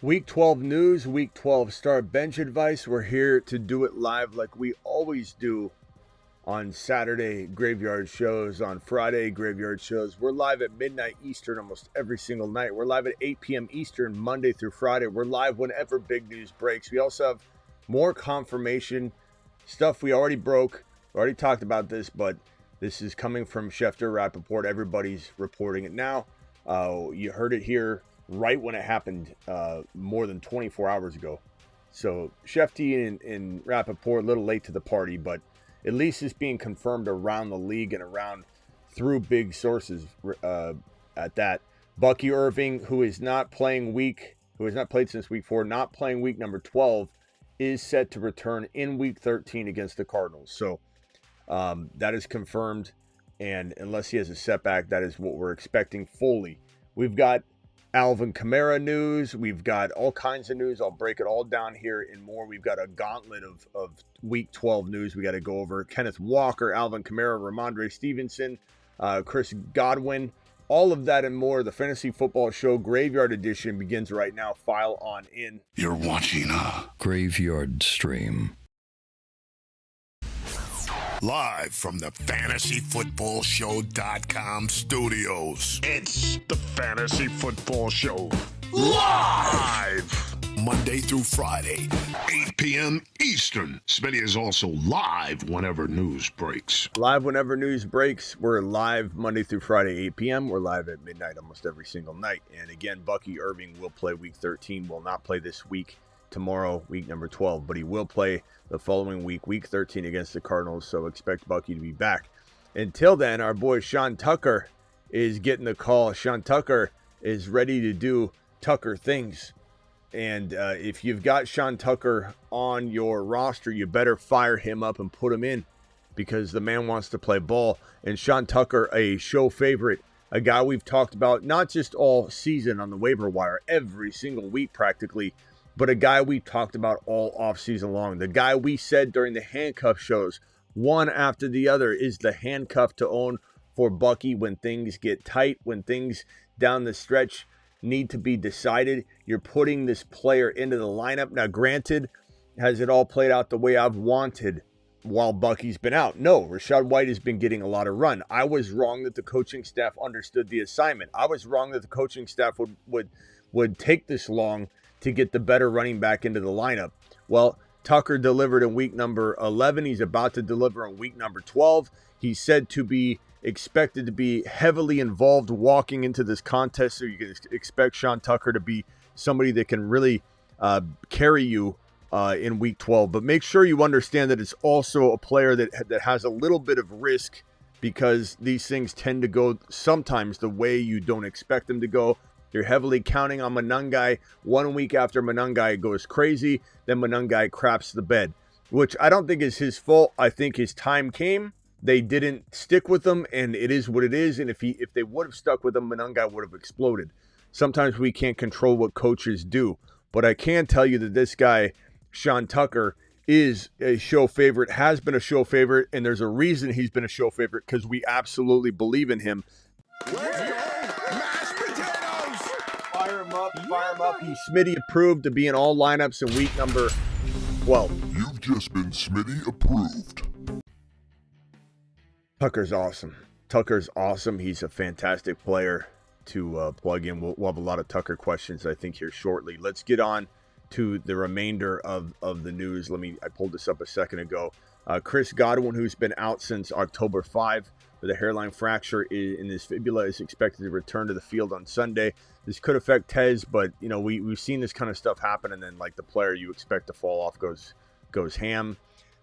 Week 12 news, Week 12 start bench advice. We're here to do it live like we always do on Saturday graveyard shows, on Friday graveyard shows. We're live at midnight Eastern almost every single night. We're live at 8 p.m. Eastern Monday through Friday. We're live whenever big news breaks. We also have more confirmation stuff we already broke. We already talked about this, but this is coming from Schefter, Rappaport. Everybody's reporting it now. You heard it here right when it happened more than 24 hours ago. So Schefty and Rappaport a little late to the party, but at least it's being confirmed around the league and around through big sources at that. Bucky Irving, who has not played since week 4, not playing week number 12, is set to return in week 13 against the Cardinals. So that is confirmed, and unless he has a setback, that is what we're expecting fully. We've got Alvin Kamara news. We've got all kinds of news. I'll break it all down here and more. We've got a gauntlet of week 12 news we got to go over. Kenneth Walker, Alvin Kamara, Ramondre Stevenson, Chris Godwin, all of that and more. The Fantasy Football Show Graveyard Edition begins right now. File on in. You're watching a Graveyard Stream. Live from the FantasyFootballShow.com studios. It's the Fantasy Football Show. Live! Monday through Friday, 8 p.m. Eastern. Smitty is also live whenever news breaks. Live whenever news breaks. We're live Monday through Friday, 8 p.m. We're live at midnight almost every single night. And again, Bucky Irving will play week 13. Will not play this week. Tomorrow, week number 12, but he will play the following week, week 13 against the Cardinals, so expect Bucky to be back. Until then, our boy Sean Tucker is getting the call. Sean Tucker is ready to do Tucker things, and if you've got Sean Tucker on your roster, you better fire him up and put him in, because the man wants to play ball. And Sean Tucker, a show favorite, a guy we've talked about not just all season on the waiver wire, every single week practically, but a guy we talked about all offseason long. The guy we said during the handcuff shows, one after the other, is the handcuff to own for Bucky when things get tight, when things down the stretch need to be decided. You're putting this player into the lineup. Now, granted, has it all played out the way I've wanted while Bucky's been out? No, Rachaad White has been getting a lot of run. I was wrong that the coaching staff understood the assignment. I was wrong that the coaching staff would take this long to get the better running back into the lineup. Well, Tucker delivered in week number 11. He's about to deliver in week number 12. He's said to be expected to be heavily involved walking into this contest, so you can expect Sean Tucker to be somebody that can really carry you in week 12. But make sure you understand that it's also a player that has a little bit of risk, because these things tend to go sometimes the way you don't expect them to go. You're heavily counting on Monangai. 1 week after Monangai goes crazy, then Monangai craps the bed, which I don't think is his fault. I think his time came. They didn't stick with him, and it is what it is. And if they would have stuck with him, Monangai would have exploded. Sometimes we can't control what coaches do, but I can tell you that this guy, Sean Tucker, is a show favorite, has been a show favorite, and there's a reason he's been a show favorite, because we absolutely believe in him. Fire him up. He's Smitty approved to be in all lineups in week number 12. You've just been Smitty approved. Tucker's awesome. He's a fantastic player to plug in. We'll have a lot of Tucker questions, I think, here shortly. Let's get on to the remainder of the news. I pulled this up a second ago. Chris Godwin, who's been out since October 5 with a hairline fracture in his fibula, is expected to return to the field on Sunday. This could affect Tez, but we've seen this kind of stuff happen, and then like the player you expect to fall off goes ham.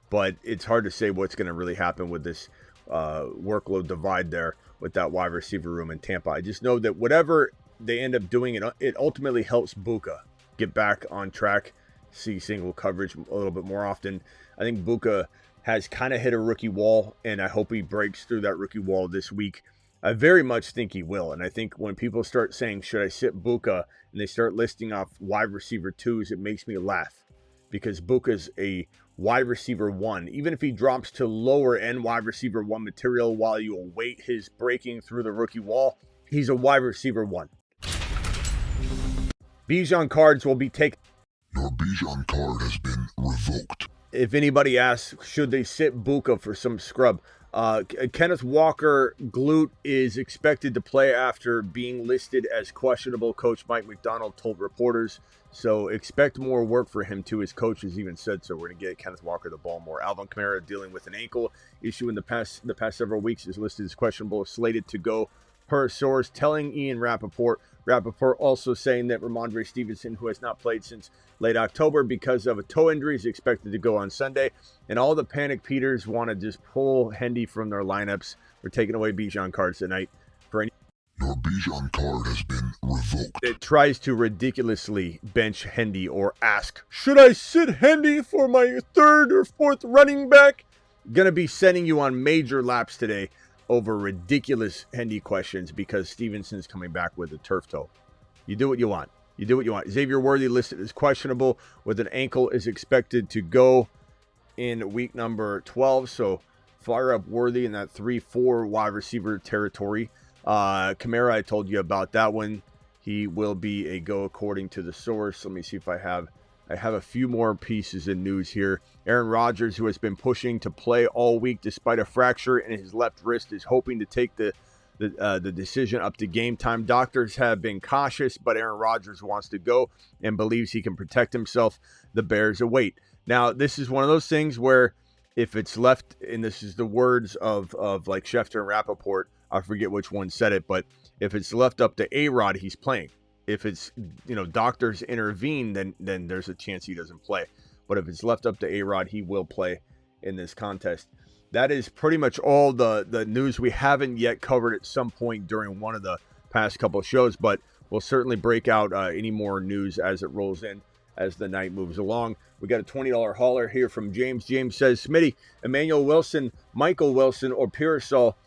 But it's hard to say what's going to really happen with this workload divide there with that wide receiver room in Tampa. I just know that whatever they end up doing, it ultimately helps Buka get back on track, see single coverage a little bit more often. I think Buka has kind of hit a rookie wall, and I hope he breaks through that rookie wall this week. I very much think he will, and I think when people start saying, should I sit Buka, and they start listing off wide receiver 2s, it makes me laugh, because Buka's a wide receiver 1. Even if he drops to lower end wide receiver 1 material while you await his breaking through the rookie wall, he's a wide receiver 1. Bijan cards will be taken. Your Bijan card has been revoked. If anybody asks, should they sit Buka for some scrub? Kenneth Walker glute is expected to play after being listed as questionable, Coach Mike McDonald told reporters. So expect more work for him too. His coach has even said so. We're going to get Kenneth Walker the ball more. Alvin Kamara dealing with an ankle issue in the past several weeks is listed as questionable, slated to go per source telling Ian Rappaport. Rappaport also saying that Ramondre Stevenson, who has not played since late October because of a toe injury, is expected to go on Sunday. And all the panic Peters want to just pull Hendy from their lineups. We're taking away Bijan cards tonight for any. Your Bijan card has been revoked. It tries to ridiculously bench Hendy or ask, should I sit Hendy for my third or fourth running back? Going to be sending you on major laps today over ridiculous Hendy questions because Stevenson's coming back with a turf toe. You do what you want. You do what you want. Xavier Worthy listed as questionable with an ankle, is expected to go in week number 12. So fire up Worthy in that 3-4 wide receiver territory. Kamara, I told you about that one. He will be a go according to the source. Let me see if I have a few more pieces in news here. Aaron Rodgers, who has been pushing to play all week despite a fracture in his left wrist, is hoping to take the decision up to game time. Doctors have been cautious, but Aaron Rodgers wants to go and believes he can protect himself. The Bears await. Now, this is one of those things where if it's left, and this is the words of like Schefter and Rappaport, I forget which one said it, but if it's left up to A-Rod, he's playing. If it's, doctors intervene, then there's a chance he doesn't play. But if it's left up to A-Rod, he will play in this contest. That is pretty much all the news we haven't yet covered at some point during one of the past couple of shows, but we'll certainly break out any more news as it rolls in as the night moves along. We got a $20 hauler here from James. James says, Smitty, Emmanuel Wilson, Michael Wilson, or Pearsall.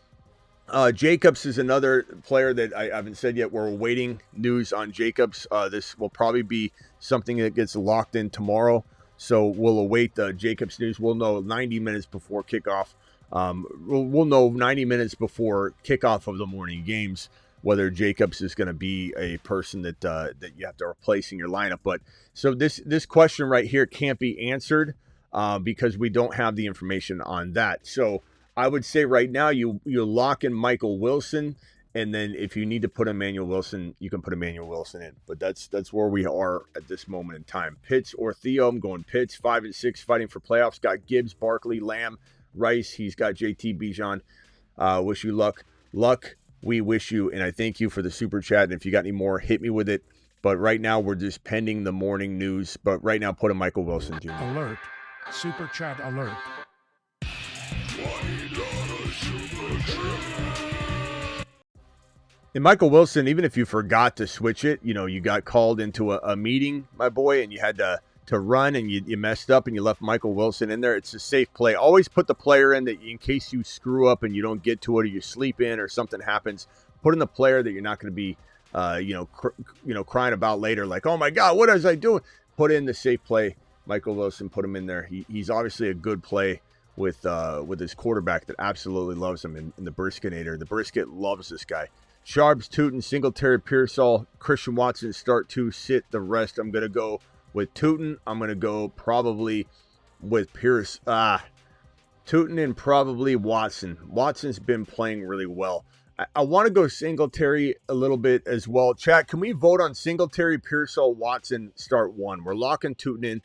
Jacobs is another player that I haven't said yet. We're awaiting news on Jacobs. This will probably be something that gets locked in tomorrow. So we'll await the Jacobs news. We'll know 90 minutes before kickoff. We'll know 90 minutes before kickoff of the morning games whether Jacobs is going to be a person that you have to replace in your lineup. But so this question right here can't be answered because we don't have the information on that. So I would say right now you lock in Michael Wilson, and then if you need to put Emmanuel Wilson, you can put Emmanuel Wilson in. But that's where we are at this moment in time. Pitts or Theo, I'm going Pitts, 5-6, fighting for playoffs. Got Gibbs, Barkley, Lamb, Rice. He's got JT, Bijan. Wish you luck. We wish you, and I thank you for the super chat. And if you got any more, hit me with it. But right now we're just pending the morning news. But right now, put a Michael Wilson Jr. Alert. Super chat alert. And Michael Wilson, even if you forgot to switch it, you got called into a meeting, my boy, and you had to run and you messed up and you left Michael Wilson in there. It's a safe play. Always put the player in that in case you screw up and you don't get to it or you sleep in or something happens. Put in the player that you're not going to be, crying about later. Like, oh my God, what was I doing? Put in the safe play. Michael Wilson, put him in there. He's obviously a good play with his quarterback that absolutely loves him in the Briskinator. The Brisket loves this guy. Sharps, Tootin, Singletary, Pearsall, Christian Watson, start to sit the rest. I'm going to go with Tootin. I'm going to go probably with Pierce. Tootin and probably Watson. Watson's been playing really well. I want to go Singletary a little bit as well. Chat, can we vote on Singletary, Pearsall, Watson, start one? We're locking Tootin in.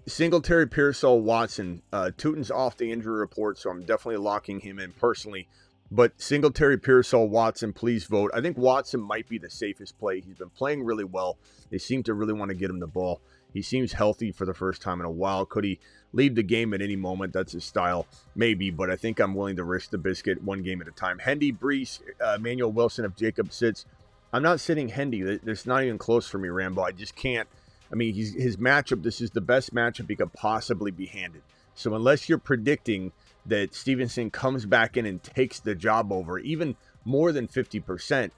Singletary, Pearsall, Watson. Tootin's off the injury report, so I'm definitely locking him in personally. But Singletary, Pearsall, Watson, please vote. I think Watson might be the safest play. He's been playing really well. They seem to really want to get him the ball. He seems healthy for the first time in a while. Could he leave the game at any moment? That's his style. Maybe, but I think I'm willing to risk the biscuit one game at a time. Hendy, Brees, Emmanuel Wilson, if Jacob sits. I'm not sitting Hendy. That's not even close for me, Rambo. I just can't. I mean, his matchup, this is the best matchup he could possibly be handed. So unless you're predicting that Stevenson comes back in and takes the job over, even more than 50%,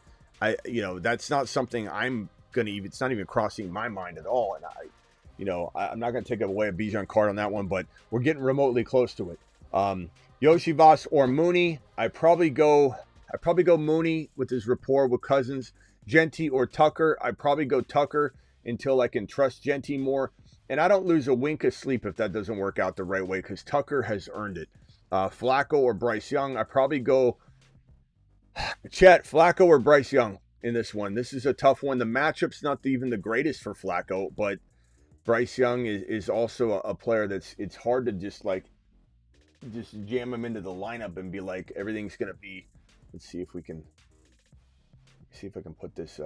that's not something I'm going to even, it's not even crossing my mind at all. And I'm not going to take away a Bijan card on that one, but we're getting remotely close to it. Yoshivas or Mooney, I probably go Mooney with his rapport with Cousins. Genty or Tucker, I probably go Tucker. until I can trust Genty more. And I don't lose a wink of sleep if that doesn't work out the right way, because Tucker has earned it. Flacco or Bryce Young, I probably go Chet, Flacco or Bryce Young in this one. This is a tough one. The matchup's not even the greatest for Flacco, but Bryce Young is also a player it's hard to just jam him into the lineup and be like, everything's going to be. Let's see if I can put this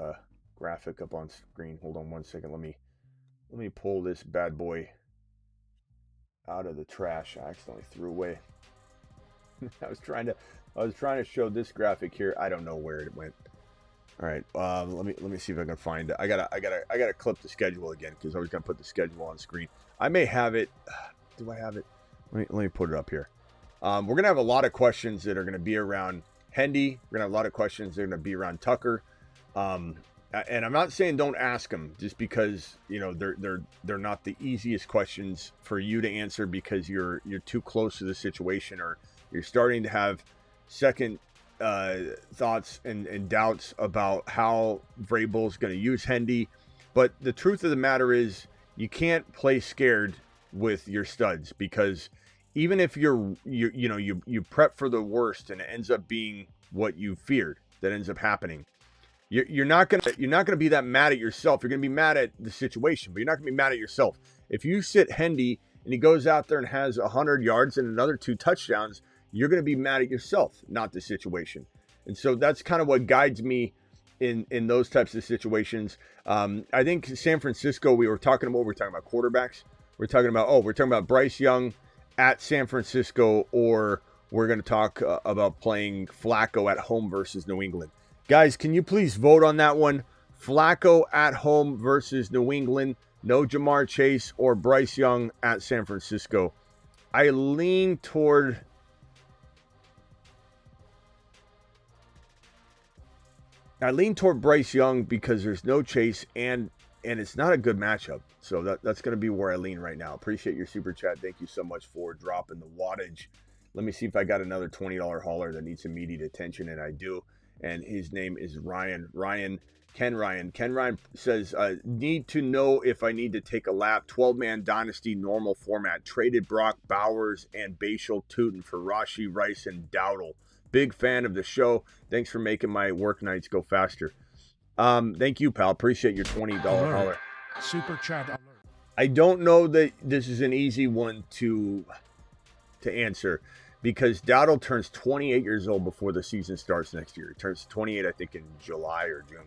graphic up on screen. Hold on one second. Let me pull this bad boy out of the trash. I accidentally threw away. I was trying to show this graphic here. I don't know where it went. All right, let me see if I can find it. I gotta clip the schedule again, because I was gonna put the schedule on screen. I may have it. Do I have it? Let me put it up here. We're gonna have a lot of questions that are gonna be around Hendy. We're gonna have a lot of questions that are gonna be around Tucker. And I'm not saying don't ask them, just because they're not the easiest questions for you to answer, because you're too close to the situation, or you're starting to have second thoughts and doubts about how Vrabel's going to use Hendy. But the truth of the matter is, you can't play scared with your studs, because even if you prep for the worst and it ends up being what you feared that ends up happening, you're not gonna be that mad at yourself. You're gonna be mad at the situation, but you're not gonna be mad at yourself. If you sit Hendy and he goes out there and has 100 yards and another 2 touchdowns, you're going to be mad at yourself, not the situation. And so that's kind of what guides me in those types of situations. I think San Francisco, we're talking about quarterbacks. We're talking about Bryce Young at San Francisco, or we're going to talk about playing Flacco at home versus New England. Guys, can you please vote on that one? Flacco at home versus New England. No Jamar Chase or Bryce Young at San Francisco. I lean toward Bryce Young, because there's no Chase and it's not a good matchup. So that's going to be where I lean right now. Appreciate your super chat. Thank you so much for dropping the wattage. Let me see if I got another $20 hauler that needs immediate attention, and I do. And his name is Ryan. Ken Ryan says, need to know if I need to take a lap. 12-man Dynasty normal format. Traded Brock Bowers and Bashal Tootin for Rashi Rice and Dowdle. Big fan of the show. Thanks for making my work nights go faster. Thank you, pal. Appreciate your $20 hauler. Super chat alert. I don't know that this is an easy one to answer, because Dowdle turns 28 years old before the season starts next year. He turns 28, I think, in July or June.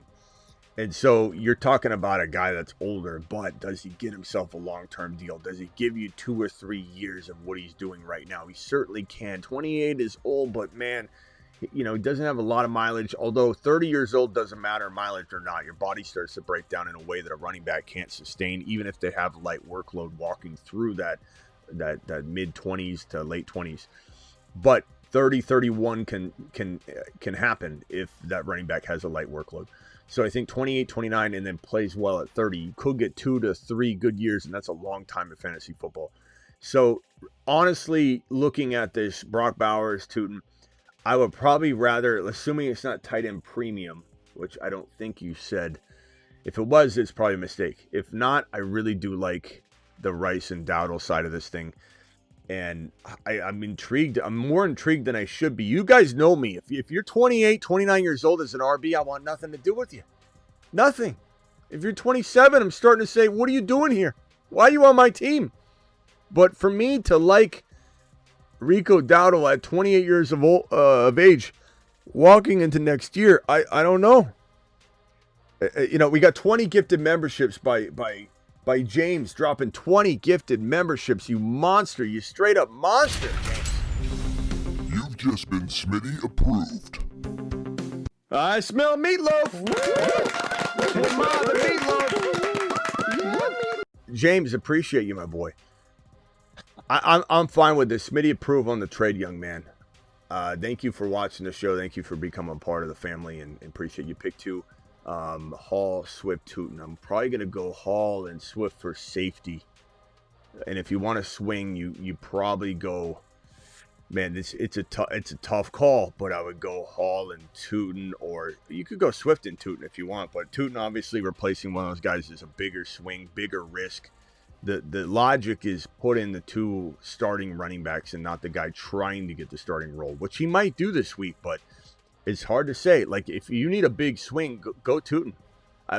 And so you're talking about a guy that's older, but does he get himself a long-term deal? Does he give you 2 or 3 years of what he's doing right now? He certainly can. 28 is old, but man, he doesn't have a lot of mileage. Although 30 years old doesn't matter, mileage or not. Your body starts to break down in a way that a running back can't sustain, even if they have light workload walking through that mid-20s to late 20s. But 30, 31 can happen if that running back has a light workload. So I think 28, 29, and then plays well at 30. You could get 2 to 3 good years, and that's a long time in fantasy football. So honestly, looking at this, Brock Bowers, Tootin, I would probably rather, assuming it's not tight end premium, which I don't think you said. If it was, it's probably a mistake. If not, I really do like the Rice and Dowdle side of this thing. And I'm intrigued. I'm more intrigued than I should be. You guys know me. If you're 28, 29 years old as an RB, I want nothing to do with you. Nothing. If you're 27, I'm starting to say, what are you doing here? Why are you on my team? But for me to like Rico Dowdle at 28 years of age, walking into next year, I don't know. We got 20 gifted memberships by James, dropping 20 gifted memberships. You monster. You straight up monster, James. You've just been Smitty approved. I smell meatloaf. James, appreciate you, my boy. I'm fine with this. Smitty approve on the trade, young man. Thank you for watching the show. Thank you for becoming a part of the family, and appreciate you. Pick 2. Hall, Swift, Tootin. I'm probably going to go Hall and Swift for safety. And if you want to swing, you probably go Man, it's a tough call, but I would go Hall and Tootin, or you could go Swift and Tootin if you want. But Tootin obviously replacing one of those guys is a bigger swing, bigger risk. The logic is put in the two starting running backs and not the guy trying to get the starting role, which he might do this week, but it's hard to say. Like, if you need a big swing, go Tootin.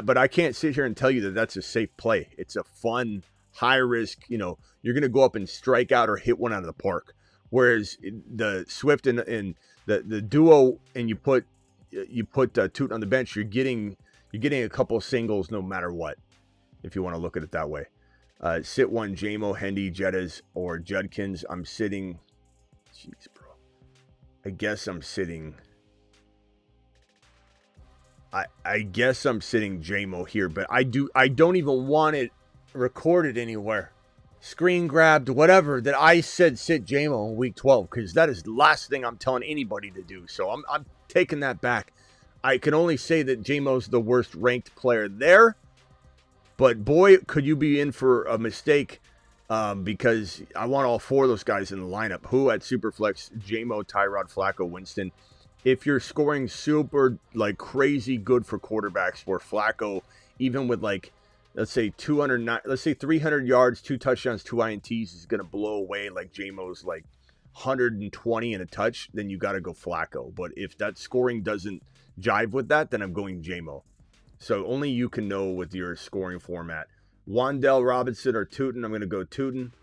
But I can't sit here and tell you that that's a safe play. It's a fun, high risk. You know, you're going to go up and strike out or hit one out of the park. Whereas the Swift and the duo, and you put Tootin on the bench, you're getting a couple of singles no matter what, if you want to look at it that way. Sit one, JMO, Hendy, Jettas, or Judkins. I'm sitting. Jeez, bro. I guess I'm sitting JMO here, but I don't even want it recorded anywhere. Screen grabbed, whatever, that I said sit JMO in week 12, because that is the last thing I'm telling anybody to do. So I'm taking that back. I can only say that JMO's the worst ranked player there, but boy, could you be in for a mistake, because I want all four of those guys in the lineup. Who at Superflex? JMO, Tyrod, Flacco, Winston. If you're scoring super, like, crazy good for quarterbacks, for Flacco, even with, like, let's say 300 yards, 2 touchdowns, 2 INTs is going to blow away like JMO's like 120 and a touch, then you got to go Flacco. But if that scoring doesn't jive with that, then I'm going JMO. So only you can know with your scoring format. Wandell Robinson or Tootin. I'm going to go Tootin.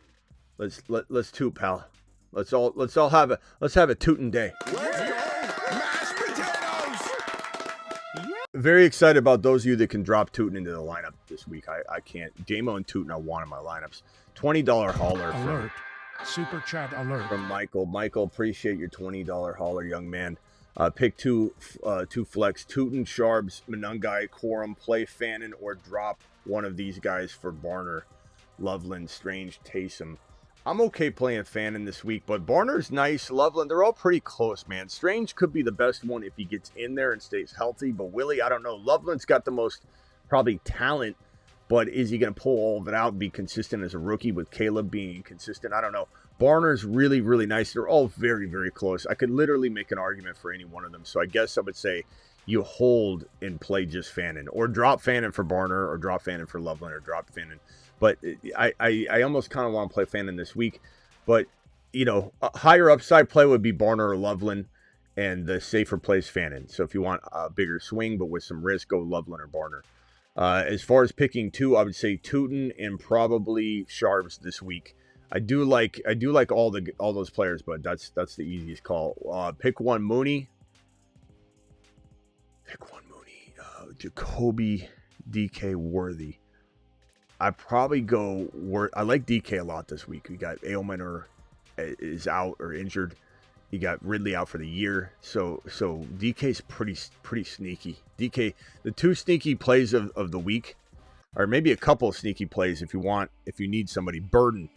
Let's toot, pal. Let's all have a Tootin day. Very excited about those of you that can drop Tootin into the lineup this week. I can't. JMO and Tootin I want in my lineups. $20 hauler Alert. Super chat alert. From Michael. Michael, appreciate your $20 hauler, young man. Pick two flex. Tootin, Sharps, Monungai, Quorum, play Fannin, or drop one of these guys for Barner, Loveland, Strange, Taysom. I'm okay playing Fannin this week, but Barner's nice. Loveland, they're all pretty close, man. Strange could be the best one if he gets in there and stays healthy, but Willie, I don't know. Loveland's got the most probably talent, but is he going to pull all of it out and be consistent as a rookie with Caleb being inconsistent? I don't know. Barner's really, really nice. They're all very, very close. I could literally make an argument for any one of them, so I guess I would say you hold and play just Fannin, or drop Fannin for Barner, or drop Fannin for Loveland, or drop Fannin. But I almost kind of want to play Fannin this week. But, you know, a higher upside play would be Barner or Loveland, and the safer play is Fannin. So if you want a bigger swing but with some risk, go Loveland or Barner. As far as picking two, I would say Tootin and probably Sharps this week. I do like all those players, but that's the easiest call. Pick one Mooney. Jacoby, DK, Worthy. I probably go. I like DK a lot this week. We got Ailman is out or injured. You got Ridley out for the year. So DK's pretty sneaky. DK, the two sneaky plays of the week, or maybe a couple of sneaky plays if you need somebody. Burden.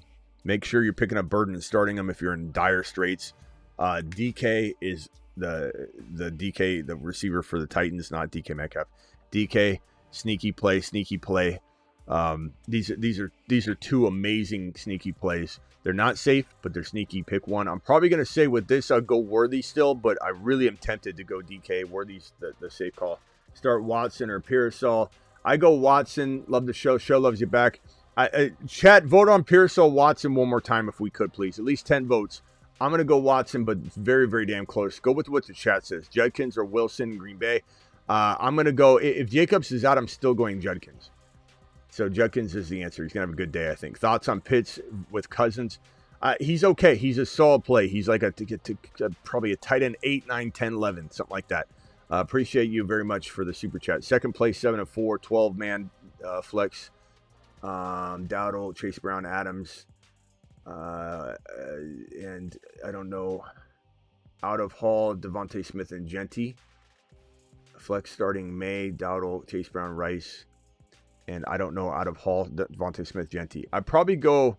Make sure you're picking up Burden and starting him if you're in dire straits. DK is the receiver for the Titans, not DK Metcalf. DK, sneaky play. These are two amazing sneaky plays. They're not safe, but they're sneaky. Pick one. I'm probably going to say with this, I'll go Worthy still, but I really am tempted to go DK. Worthy's the safe call. Start Watson or Pearsall. I go Watson. Love the show. Show loves you back. Chat, vote on Pearsall, Watson one more time if we could, please. At least 10 votes. I'm going to go Watson, but it's very, very damn close. Go with what the chat says. Judkins or Wilson, Green Bay. I'm going to go. If Jacobs is out, I'm still going Judkins. So Judkins is the answer. He's going to have a good day, I think. Thoughts on Pitts with Cousins? He's okay. He's a solid play. He's like probably a tight end 8, 9, 10, 11, something like that. Appreciate you very much for the super chat. Second place, 7-4, 12-man flex. Dowdle, Chase Brown, Adams. And I don't know. Out of Hall, Devontae Smith, and Genty. Flex starting May, Dowdle, Chase Brown, Rice. And I don't know, out of Hall, Devontae Smith, Genty. I'd probably go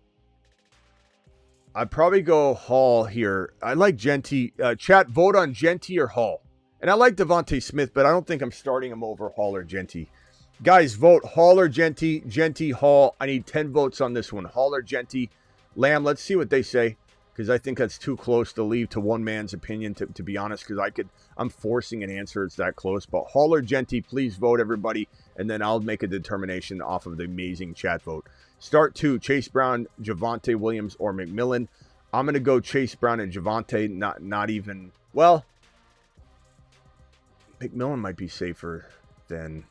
Hall here. I like Genty. Chat, vote on Genty or Hall. And I like Devontae Smith, but I don't think I'm starting him over Hall or Genty. Guys, vote Hall or Genty. Genty, Hall. I need 10 votes on this one. Hall or Genty. Lamb, let's see what they say. because I think that's too close to leave to one man's opinion, to be honest, because I'm forcing an answer. It's that close. But Hall or Genty, please vote, everybody, and then I'll make a determination off of the amazing chat vote. Start 2, Chase Brown, Javonte Williams, or McMillan. I'm going to go Chase Brown and Javonte, not even, well, McMillan might be safer than,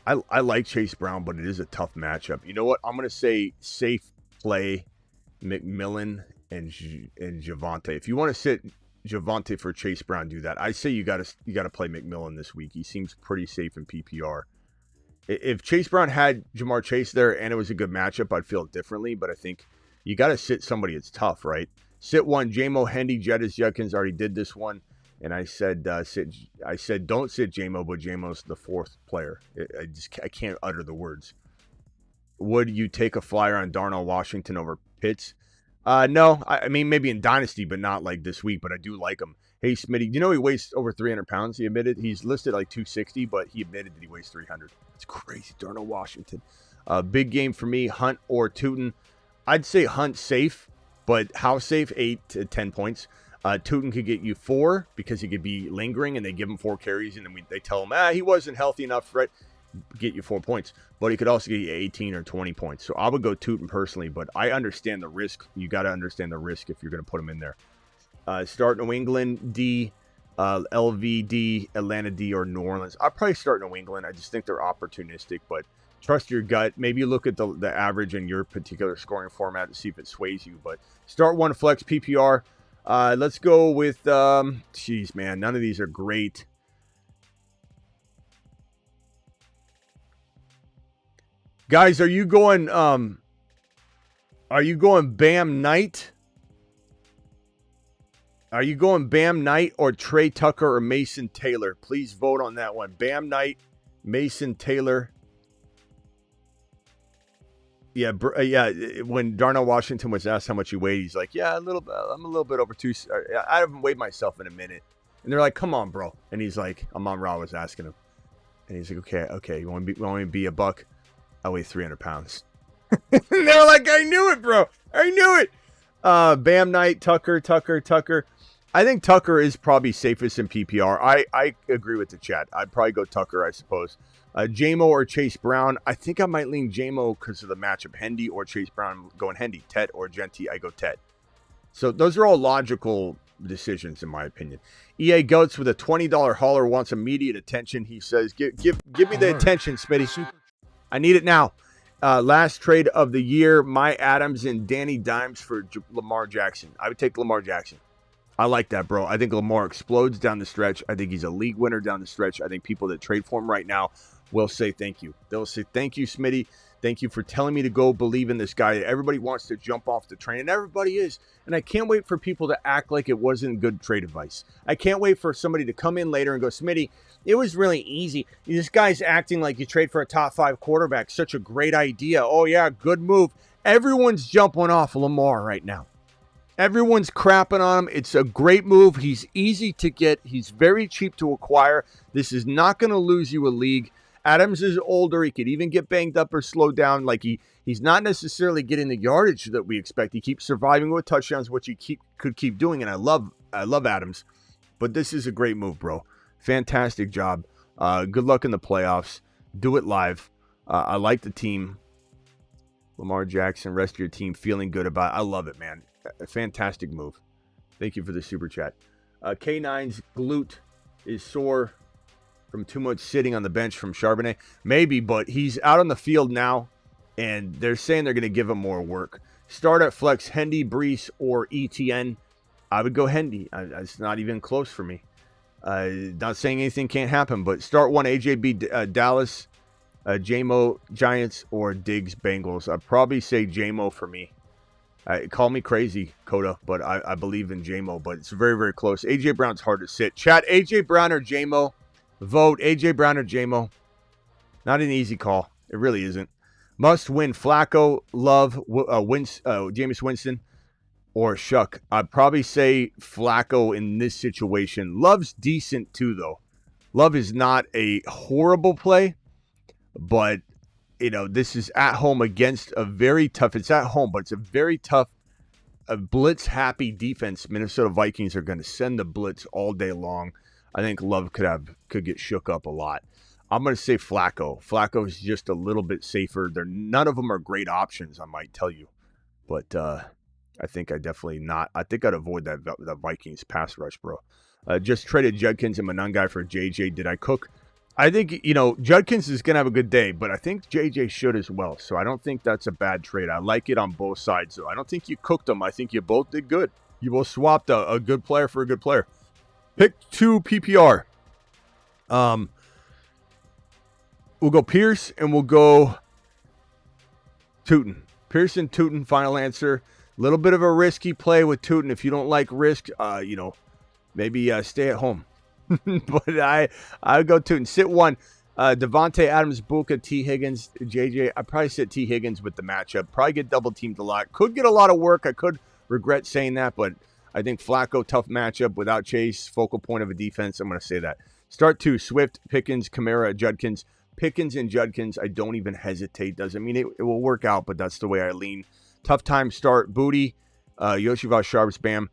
I like Chase Brown, but it is a tough matchup. You know what? I'm going to say safe play McMillan and Javonte. If you want to sit Javonte for Chase Brown, do that. I say you got to play McMillan this week. He seems pretty safe in PPR. If Chase Brown had Jamar Chase there and it was a good matchup, I'd feel differently, but I think you got to sit somebody. It's tough, right? Sit 1, J-Mo, Hendy, Jettis, Judkins. Already did this one. And I said, don't sit J-Mo, but J-Mo's the 4th player. I can't utter the words. Would you take a flyer on Darnell Washington over Pitts? No. I mean, maybe in Dynasty, but not like this week, but I do like him. Hey, Smitty, you know he weighs over 300 pounds? He admitted. He's listed like 260, but he admitted that he weighs 300. It's crazy. Darnell Washington. Big game for me, Hunt or Tootin. I'd say Hunt safe, but how safe? 8 to 10 points. Tootin could get you 4 because he could be lingering, and they give him 4 carries, and then they tell him, he wasn't healthy enough, right? Get you 4 points. But he could also get you 18 or 20 points. So I would go Tootin personally, but I understand the risk. You got to understand the risk if you're going to put him in there. Start New England, D, LVD, Atlanta D, or New Orleans. I'll probably start New England. I just think they're opportunistic, but trust your gut. Maybe look at the average in your particular scoring format to see if it sways you. But start 1 flex PPR. Let's go with, geez, man, none of these are great. Guys, are you going Bam Knight? Are you going Bam Knight or Trey Tucker or Mason Taylor? Please vote on that one. Bam Knight, Mason Taylor. Yeah, when Darnell Washington was asked how much he weighed, he's like, I'm a little bit over 2. I haven't weighed myself in a minute. And they're like, come on, bro. And he's like, Amon Ra was asking him. And he's like, okay, you want me to be a buck? I weigh 300 pounds. And they're like, I knew it, bro. I knew it. Bam Knight, Tucker. I think Tucker is probably safest in PPR. I agree with the chat. I'd probably go Tucker, I suppose. J-Mo or Chase Brown. I think I might lean J-Mo because of the matchup. Hendy or Chase Brown, going Hendy. Tet or Genty, I go Tet. So those are all logical decisions, in my opinion. EA Goats with a $20 hauler wants immediate attention. He says, give me the attention, Smitty. I need it now. Last trade of the year, my Adams and Danny Dimes for Lamar Jackson. I would take Lamar Jackson. I like that, bro. I think Lamar explodes down the stretch. I think he's a league winner down the stretch. I think people that trade for him right now will say thank you. They'll say, thank you, Smitty. Thank you for telling me to go believe in this guy. Everybody wants to jump off the train, and everybody is. And I can't wait for people to act like it wasn't good trade advice. I can't wait for somebody to come in later and go, Smitty, it was really easy. This guy's acting like you trade for a top 5 quarterback. Such a great idea. Oh, yeah, good move. Everyone's jumping off Lamar right now. Everyone's crapping on him. It's a great move. He's easy to get. He's very cheap to acquire. This is not going to lose you a league. Adams is older. He could even get banged up or slowed down. Like he's not necessarily getting the yardage that we expect. He keeps surviving with touchdowns, which he could keep doing. And I love Adams. But this is a great move, bro. Fantastic job. Good luck in the playoffs. Do it live. I like the team. Lamar Jackson, rest of your team feeling good about it. I love it, man. A fantastic move. Thank you for the super chat. K9's glute is sore from too much sitting on the bench from Charbonnet. Maybe, but he's out on the field now, and they're saying they're going to give him more work. Start at flex, Hendy, Brees, or ETN. I would go Hendy. It's not even close for me. Not saying anything can't happen, but start 1, AJB, Dallas, J-Mo, Giants, or Diggs, Bengals. I'd probably say J-Mo for me. Call me crazy, Coda, but I believe in J-Mo, but it's very, very close. A.J. Brown's hard to sit. Chat, A.J. Brown or J-Mo? Vote A.J. Brown or J-Mo. Not an easy call. It really isn't. Must win Flacco, Love, Jameis Winston, or Shuck. I'd probably say Flacco in this situation. Love's decent too, though. Love is not a horrible play, but this is at home against a very tough, it's at home, but it's a very tough, blitz-happy defense. Minnesota Vikings are going to send the blitz all day long. I think Love could get shook up a lot. I'm going to say Flacco. Flacco is just a little bit safer. None of them are great options, I might tell you. But I think I'd avoid that Vikings pass rush, bro. Just traded Judkins and Monangai for JJ. Did I cook? I think, Judkins is going to have a good day, but I think JJ should as well. So I don't think that's a bad trade. I like it on both sides, though. I don't think you cooked them. I think you both did good. You both swapped a good player for a good player. Pick 2 PPR. We'll go Pierce and we'll go Tootin. Pierce and Tootin, final answer. A little bit of a risky play with Tootin. If you don't like risk, maybe stay at home. But I would go Tootin. Sit 1. Devontae Adams, Buka, T. Higgins, JJ. I'd probably sit T. Higgins with the matchup. Probably get double teamed a lot. Could get a lot of work. I could regret saying that, but I think Flacco, tough matchup without Chase, focal point of a defense. I'm going to say that. Start 2, Swift, Pickens, Kamara, Judkins. Pickens and Judkins, I don't even hesitate. Doesn't mean it will work out, but that's the way I lean. Tough time start. Booty, Yoshiva, Sharps, Bam.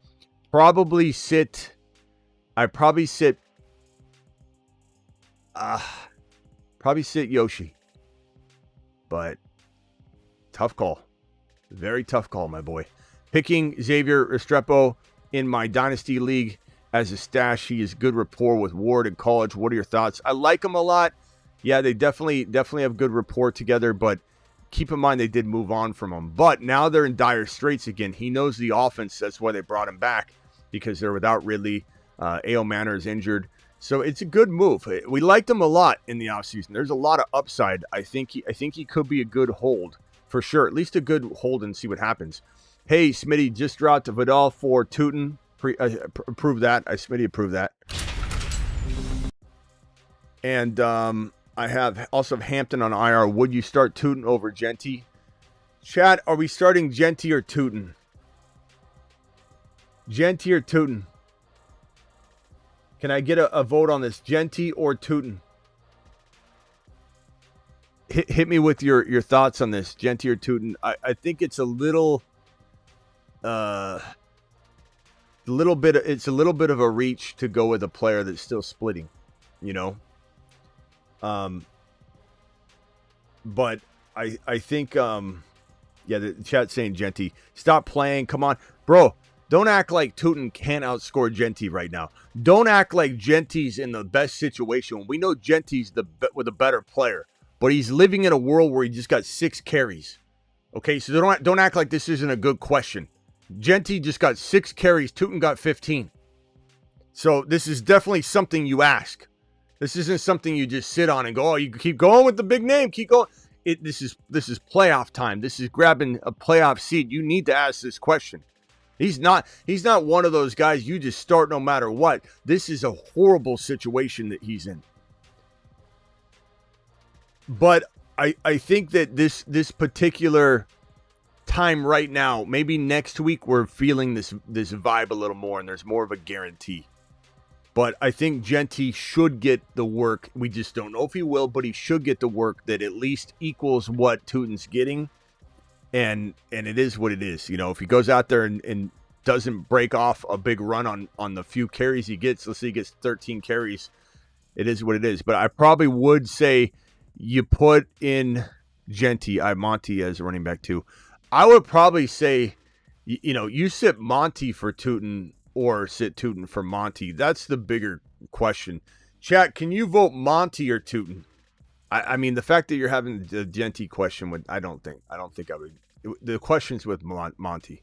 I'd probably sit Yoshi. But tough call. Very tough call, my boy. Picking Xavier Restrepo in my Dynasty League as a stash. He is good rapport with Ward in college. What are your thoughts? I like him a lot. Yeah, they definitely have good rapport together, but keep in mind they did move on from him. But now they're in dire straits again. He knows the offense. That's why they brought him back, because they're without Ridley. A.O. Manor is injured. So it's a good move. We liked him a lot in the offseason. There's a lot of upside. I think he could be a good hold for sure. At least a good hold and see what happens. Hey, Smitty, just dropped Vidal for Tootin. Approve that. Smitty approved that. And I have also Hampton on IR. Would you start Tootin over Genty? Chat, are we starting Genty or Tootin? Genty or Tootin? Can I get a vote on this? Genty or Tootin? Hit me with your thoughts on this. Genty or Tootin? I think it's a little bit of a reach to go with a player that's still splitting, But I think the chat's saying Genty. Stop playing. Come on. Bro, don't act like Tootin can't outscore Genty right now. Don't act like Genty's in the best situation. We know Genty's with a better player, but he's living in a world where he just got 6 carries. Okay, so don't act like this isn't a good question. Genty just got 6 carries. Tootin got 15. So this is definitely something you ask. This isn't something you just sit on and go, oh, you keep going with the big name. Keep going. This is playoff time. This is grabbing a playoff seed. You need to ask this question. He's not one of those guys you just start no matter what. This is a horrible situation that he's in. But I think that this particular time right now, maybe next week we're feeling this vibe a little more and there's more of a guarantee. But I think Genty should get the work. We just don't know if he will, but he should get the work that at least equals what Tootin's getting. And it is what it is. If he goes out there and doesn't break off a big run on the few carries he gets, let's say he gets 13 carries, it is what it is. But I probably would say you put in Genty, Monty as a running back too. I would probably say, you sit Monty for Tootin or sit Tootin for Monty. That's the bigger question. Chat, can you vote Monty or Tootin? I mean, the fact that you're having the Genty question I don't think I would. The question's with Monty.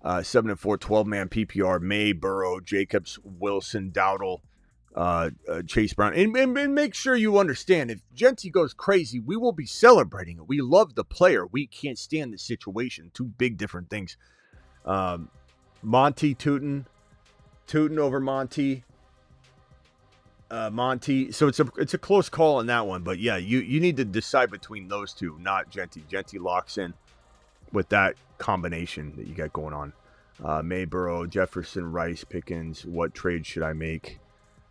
7-4, 12-man PPR, May, Burrow, Jacobs, Wilson, Dowdle, Chase Brown. And make sure you understand, if Genty goes crazy, we will be celebrating it. We love the player. We can't stand the situation. 2 big different things. Monty, Tootin over Monty. Monty. So it's a close call on that one. But yeah, you need to decide between those 2, not Genty. Genty locks in with that combination that you got going on. May, Burrow, Jefferson, Rice, Pickens. What trade should I make?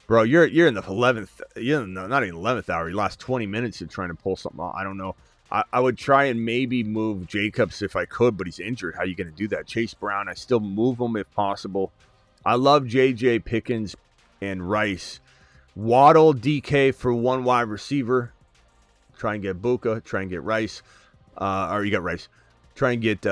Bro, you're in the 11th, not even 11th hour. Your last 20 minutes of trying to pull something off. I don't know. I would try and maybe move Jacobs if I could, but he's injured. How are you going to do that? Chase Brown, I still move him if possible. I love J.J. Pickens and Rice. Waddle, DK for one wide receiver. Try and get Buka. Try and get Rice. Or you got Rice. Try and get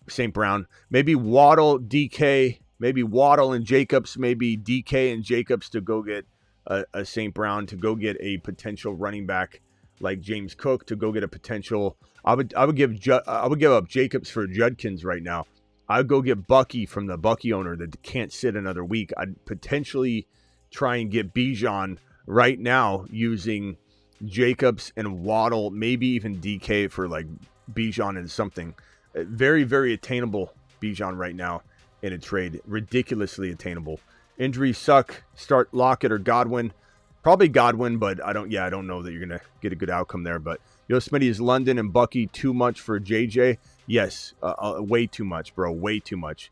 St. Brown. Maybe Waddle, DK. Maybe Waddle and Jacobs. Maybe DK and Jacobs to go get a St. Brown, to go get a potential running back like James Cook, to go get a potential. I would give up Jacobs for Judkins right now. I'd go get Bucky from the Bucky owner that can't sit another week. I'd potentially try and get Bijan right now using Jacobs and Waddle, maybe even DK for like Bijan and something. Very, very attainable Bijan right now in a trade. Ridiculously attainable. Injuries suck. Start Lockett or Godwin. Probably Godwin, but I don't know that you're going to get a good outcome there. But Smitty, is London and Bucky too much for JJ? Yes, way too much, bro. Way too much.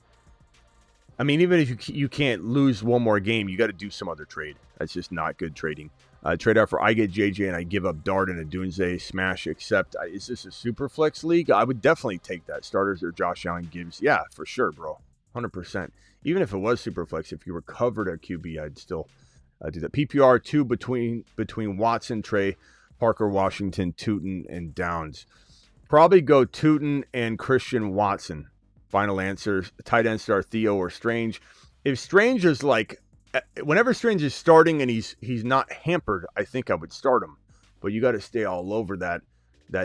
I mean, even if you can't lose one more game, you got to do some other trade. That's just not good trading. Trade out for I get JJ and I give up Dart and a Doomsday Smash, except is this a super flex league? I would definitely take that. Starters or Josh Allen Gibbs. Yeah, for sure, bro. 100%. Even if it was super flex, if you were covered at QB, I'd still do that. PPR 2 between Watson, Trey, Parker, Washington, Tootin, and Downs. Probably go Tootin and Christian Watson. Final answers. Tight end start Theo or Strange. If Strange is like, whenever Strange is starting and he's not hampered, I think I would start him. But you got to stay all over that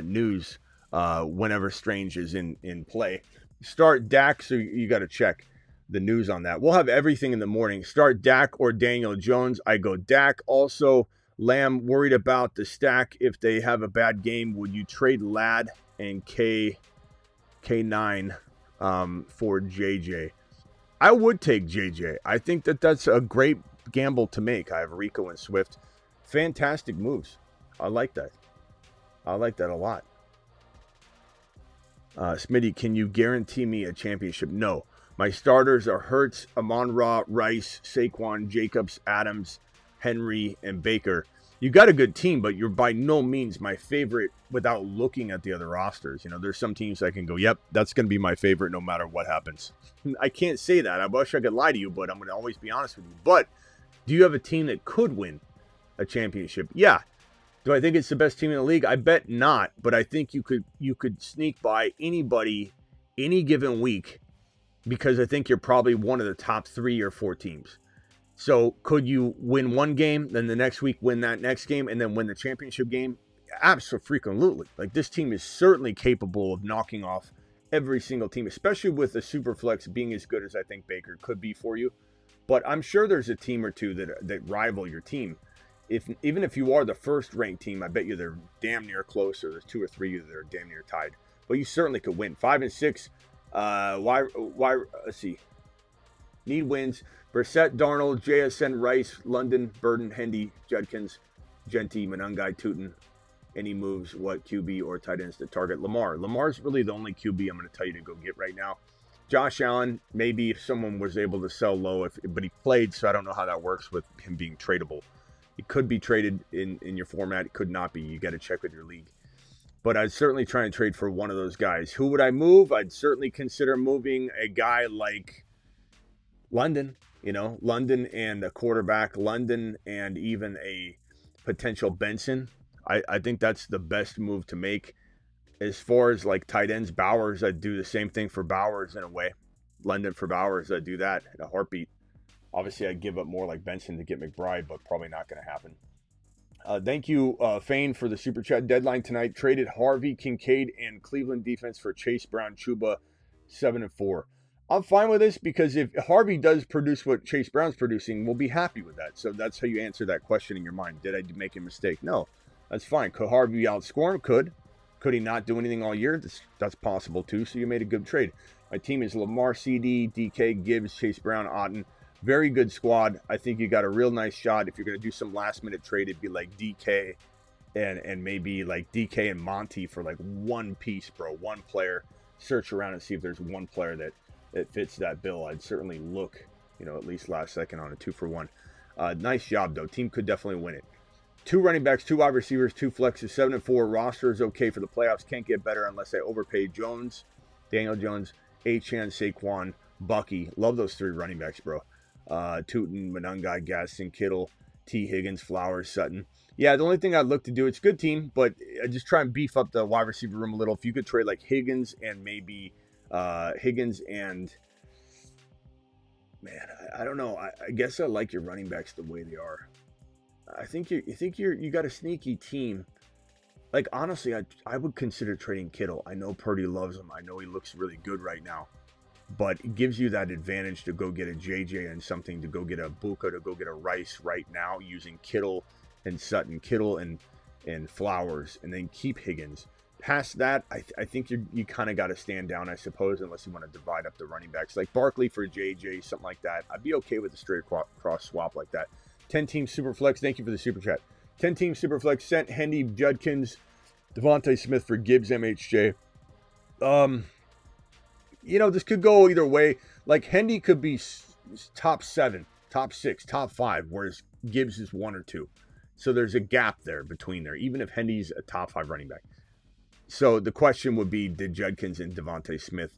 news whenever Strange is in play. Start Dak, so you got to check the news on that. We'll have everything in the morning. Start Dak or Daniel Jones. I go Dak. Also, Lamb, worried about the stack. If they have a bad game, would you trade Ladd and K9 for JJ? I would take JJ. I think that's a great gamble to make. I have Rico and Swift. Fantastic moves. I like that. I like that a lot. Smitty, can you guarantee me a championship? No. My starters are Hurts, Amon-Ra, Rice, Saquon, Jacobs, Adams, Henry, and Baker. You got a good team, but you're by no means my favorite without looking at the other rosters. You know, there's some teams I can go, yep, that's going to be my favorite no matter what happens. I can't say that. I wish I could lie to you, but I'm going to always be honest with you. But do you have a team that could win a championship? Yeah. Do I think it's the best team in the league? I bet not, but I think you could sneak by anybody any given week because I think you're probably one of the top 3 or 4 teams. So could you win one game, then the next week win that next game, and then win the championship game? Absolutely. Like, this team is certainly capable of knocking off every single team, especially with the Superflex being as good as I think Baker could be for you. But I'm sure there's a team or two that rival your team. Even if you are the first ranked team, I bet you they're damn near close, or there's 2 or 3 that are damn near tied. But you certainly could win. 5 and 6. Why? Let's see. Need wins. Brissett, Darnold, JSN, Rice, London, Burden, Hendy, Judkins, Genty, Manungai, Tootin. Any moves? What QB or tight ends to target? Lamar. Lamar's really the only QB I'm going to tell you to go get right now. Josh Allen, maybe if someone was able to sell low, but he played, so I don't know how that works with him being tradable. He could be traded in your format. It could not be. You got to check with your league. But I'd certainly try and trade for one of those guys. Who would I move? I'd certainly consider moving a guy like London. London and a quarterback. London and even a potential Benson. I think that's the best move to make. As far as like tight ends, Bowers, I'd do the same thing for Bowers in a way. London for Bowers, I'd do that in a heartbeat. Obviously, I'd give up more like Benson to get McBride, but probably not going to happen. Thank you, Fane, for the Super Chat deadline tonight. Traded Harvey, Kincaid, and Cleveland defense for Chase Brown, Chuba, 7-4. I'm fine with this because if Harvey does produce what Chase Brown's producing, we'll be happy with that. So that's how you answer that question in your mind. Did I make a mistake? No, that's fine. Could Harvey outscore him? Could he not do anything all year? That's possible too. So you made a good trade. My team is Lamar, CD, DK, Gibbs, Chase Brown, Otten. Very good squad. I think you got a real nice shot. If you're going to do some last minute trade, it'd be like DK and maybe like DK and Monty for like one piece, bro. One player. Search around and see if there's one player that fits that bill. I'd certainly look, at least last second on a 2-for-1. Nice job, though. Team could definitely win it. 2 running backs, 2 wide receivers, 2 flexes, 7-4. Roster is okay for the playoffs. Can't get better unless I overpay Jones, Daniel Jones, Achane, Saquon, Bucky. Love those 3 running backs, bro. Tootin, Monangai, Gaston, Kittle, T. Higgins, Flowers, Sutton. Yeah, the only thing I'd look to do, it's a good team, but I just try and beef up the wide receiver room a little. If you could trade like Higgins and maybe man, I don't know. I guess I like your running backs the way they are. I think you got a sneaky team. Like, honestly, I would consider trading Kittle. I know Purdy loves him. I know he looks really good right now. But it gives you that advantage to go get a JJ and something, to go get a Buka, to go get a Rice right now using Kittle and Sutton, Kittle and Flowers, and then keep Higgins. Past that, I think you kind of got to stand down, I suppose, unless you want to divide up the running backs. Like Barkley for JJ, something like that. I'd be okay with a straight cross swap like that. 10-team Superflex. Thank you for the super chat. 10-team Superflex sent Hendy, Judkins, Devontae Smith for Gibbs, MHJ. This could go either way. Like, Hendy could be top 7, top 6, top 5, whereas Gibbs is 1 or 2. So there's a gap there between there, even if Hendy's a top 5 running back. So the question would be, did Judkins and Devontae Smith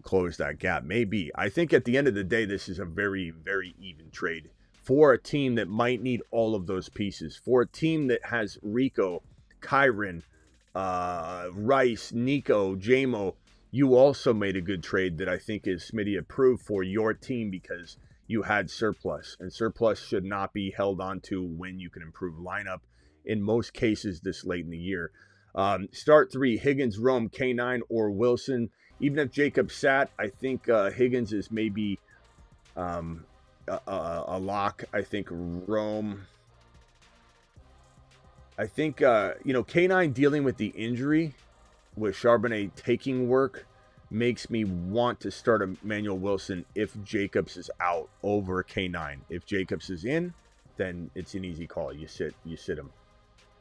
close that gap? Maybe. I think at the end of the day, this is a very, very even trade for a team that might need all of those pieces. For a team that has Rico, Kyron, Rice, Nico, Jamo, you also made a good trade that I think is Smitty approved for your team because you had surplus. And surplus should not be held on to when you can improve lineup in most cases this late in the year. Start 3, Higgins, Rome, K9, or Wilson. Even if Jacob sat, I think Higgins is maybe a lock. I think Rome. I think, K9 dealing with the injury with Charbonnet taking work makes me want to start Emmanuel Wilson if Jacobs is out over K9. If Jacobs is in, then it's an easy call. You sit him.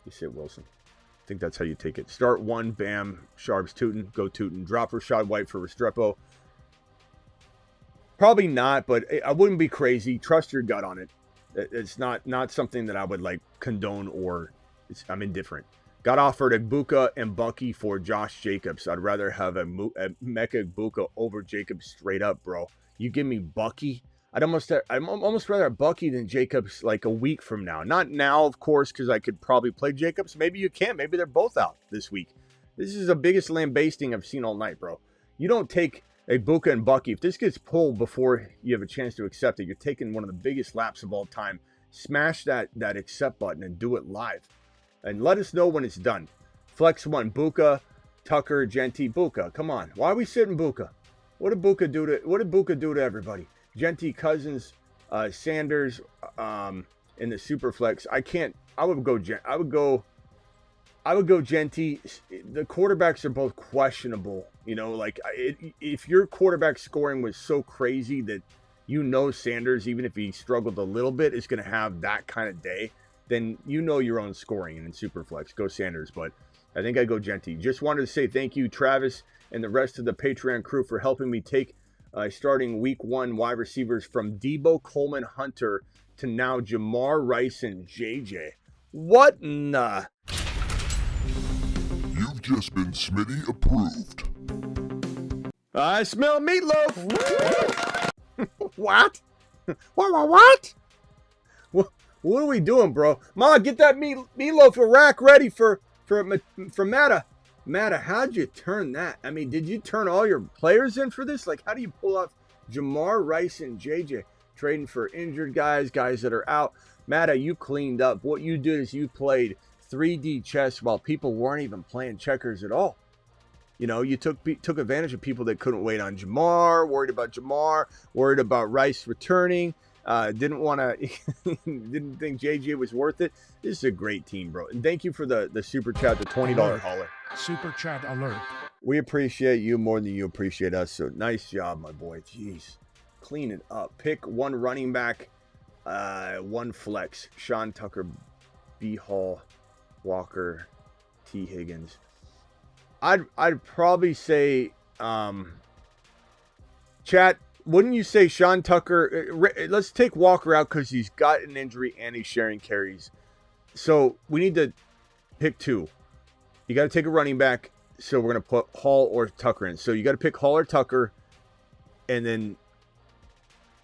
You sit Wilson. I think that's how you take it. Start 1, bam, Sharps, Tootin, go Tootin. Drop Rashad White for Restrepo. Probably not, but I wouldn't be crazy. Trust your gut on it. It's not something that I would like condone or I'm indifferent. Got offered a Buka and Bucky for Josh Jacobs. I'd rather have a Mecca Buka over Jacobs straight up, bro. You give me Bucky. I'd almost rather have Bucky than Jacobs like a week from now. Not now, of course, because I could probably play Jacobs. Maybe you can't. Maybe they're both out this week. This is the biggest lambasting I've seen all night, bro. You don't take a Buka and Bucky. If this gets pulled before you have a chance to accept it, you're taking one of the biggest laps of all time. Smash that accept button and do it live. And let us know when it's done. Flex 1, Buka, Tucker, Genti, Buka. Come on. Why are we sitting Buka? What did Buka do to everybody? Genti, Cousins, Sanders, in the super flex. I would go Genti. The quarterbacks are both questionable. If your quarterback scoring was so crazy that Sanders, even if he struggled a little bit, is going to have that kind of day, then your own scoring in Superflex. Go Sanders, but I think I go Genti. Just wanted to say thank you, Travis, and the rest of the Patreon crew for helping me take starting week 1 wide receivers from Debo, Coleman, Hunter to now Jamar, Rice, and JJ. What in the... You've just been Smitty approved. I smell meatloaf. What? What? What are we doing, bro? Ma, get that meatloaf rack ready for Matta. Matta, how'd you turn that? I mean, did you turn all your players in for this? Like, how do you pull off Jamar, Rice, and JJ trading for injured guys that are out? Matta, you cleaned up. What you did is you played 3D chess while people weren't even playing checkers at all. You took advantage of people that couldn't wait on Jamar, worried about Rice returning. Didn't think JJ was worth it. This is a great team, bro. And thank you for the super chat, the $20 hauler. Super chat alert. We appreciate you more than you appreciate us. So nice job, my boy. Jeez. Clean it up. Pick 1 running back, 1 flex. Sean Tucker, B. Hall, Walker, T. Higgins. I'd probably say, chat, wouldn't you say Sean Tucker? Let's take Walker out because he's got an injury and he's sharing carries. So we need to pick two. You got to take a running back. So we're going to put Hall or Tucker in. So you got to pick Hall or Tucker. And then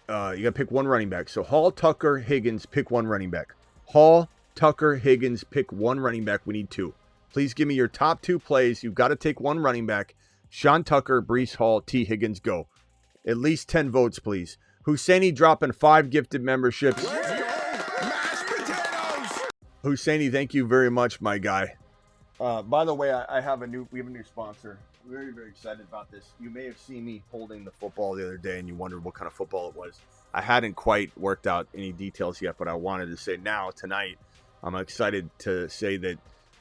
you got to pick one running back. So Hall, Tucker, Higgins, pick one running back. Hall, Tucker, Higgins, pick one running back. We need two. Please give me your top two plays. You've got to take one running back. Sean Tucker, Breece Hall, T. Higgins, go. At least 10 votes, please. Husseini dropping 5 gifted memberships. Let's go! Mashed potatoes! Husseini, thank you very much, my guy. By the way, we have a new sponsor. Very, very excited about this. You may have seen me holding the football the other day and you wondered what kind of football it was. I hadn't quite worked out any details yet, but I wanted to say now, tonight, I'm excited to say that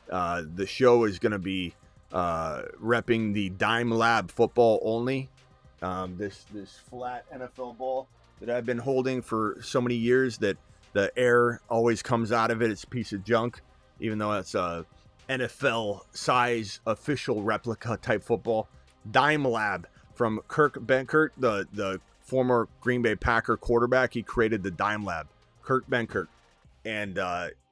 the show is going to be repping the Dime Lab football only. This flat NFL ball that I've been holding for so many years that the air always comes out of it. It's a piece of junk, even though it's a NFL size official replica type football. Dime Lab from Kirk Benkert, the former Green Bay Packer quarterback. He created the Dime Lab, Kirk Benkert. And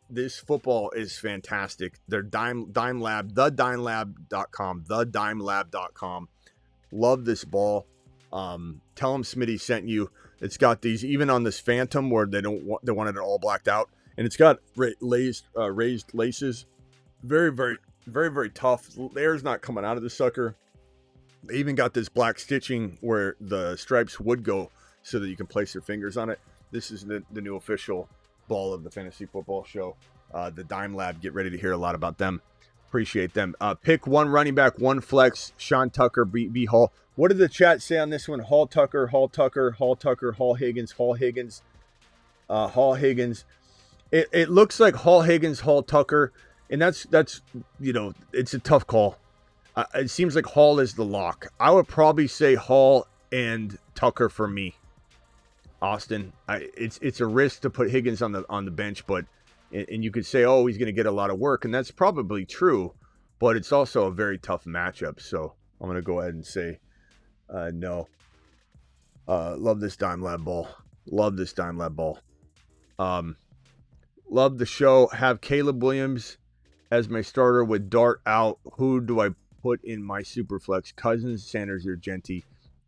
this football is fantastic. They're Dime Lab, thedimelab.com, thedimelab.com. Love this ball. Tell them Smitty sent you. It's got these, even on this Phantom where they wanted it all blacked out, and it's got raised laces. Very, very, very, very tough. The air's not coming out of the sucker. They even got this black stitching where the stripes would go so that you can place your fingers on it. This is the new official ball of the Fantasy Football Show. The Dime Lab. Get ready to hear a lot about them. Appreciate them. Pick one running back, one flex. Sean Tucker, B. Hall. What did the chat say on this one? Hall Tucker, Hall Tucker, Hall Tucker, Hall Higgins, Hall Higgins, Hall Higgins. It looks like Hall Higgins, Hall Tucker, and that's it's a tough call. It seems like Hall is the lock. I would probably say Hall and Tucker for me. Austin, it's a risk to put Higgins on the bench, but and you could say, oh, he's going to get a lot of work, and that's probably true, but it's also a very tough matchup. So I'm going to go ahead and say no. Love this Dime Lab ball. Love this Dime Lab ball. Love the show. Have Caleb Williams as my starter with Dart out. Who do I put in my super flex? Cousins, Sanders, or Genty?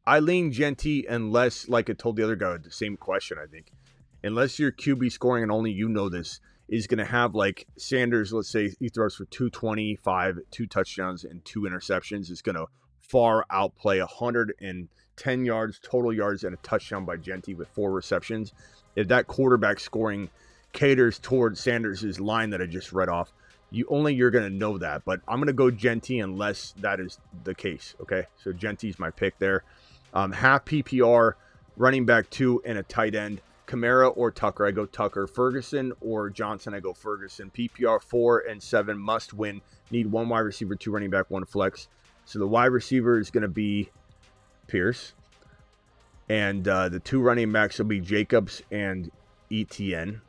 I lean Genty unless, like I told the other guy, the same question, I think. Unless your QB scoring, and only you know this, is going to have like Sanders, let's say he throws for 225, 2 touchdowns, and 2 interceptions. It's going to far outplay 110 yards, total yards, and a touchdown by Genty with 4 receptions. If that quarterback scoring caters towards Sanders' line that I just read off, you're going to know that. But I'm going to go Genty unless that is the case, okay? So Genty's my pick there. Half PPR, running back 2, and a tight end. Kamara or Tucker, I go Tucker. Ferguson or Johnson, I go Ferguson. PPR 4 and 7 must win. Need 1 wide receiver, 2 running back, 1 flex. So the wide receiver is going to be Pierce. And the 2 running backs will be Jacobs and ETN.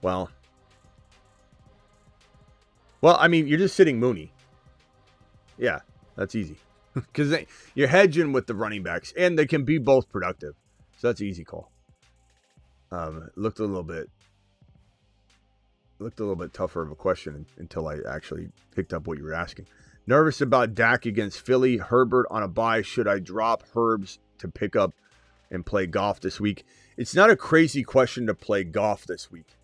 Well, I mean, you're just sitting Mooney. Yeah, that's easy. Because you're hedging with the running backs, and they can be both productive. So that's an easy call. Looked a little bit tougher of a question until I actually picked up what you were asking. Nervous about Dak against Philly. Herbert on a bye. Should I drop Herbs to pick up and play Goff this week? It's not a crazy question to play Goff this week.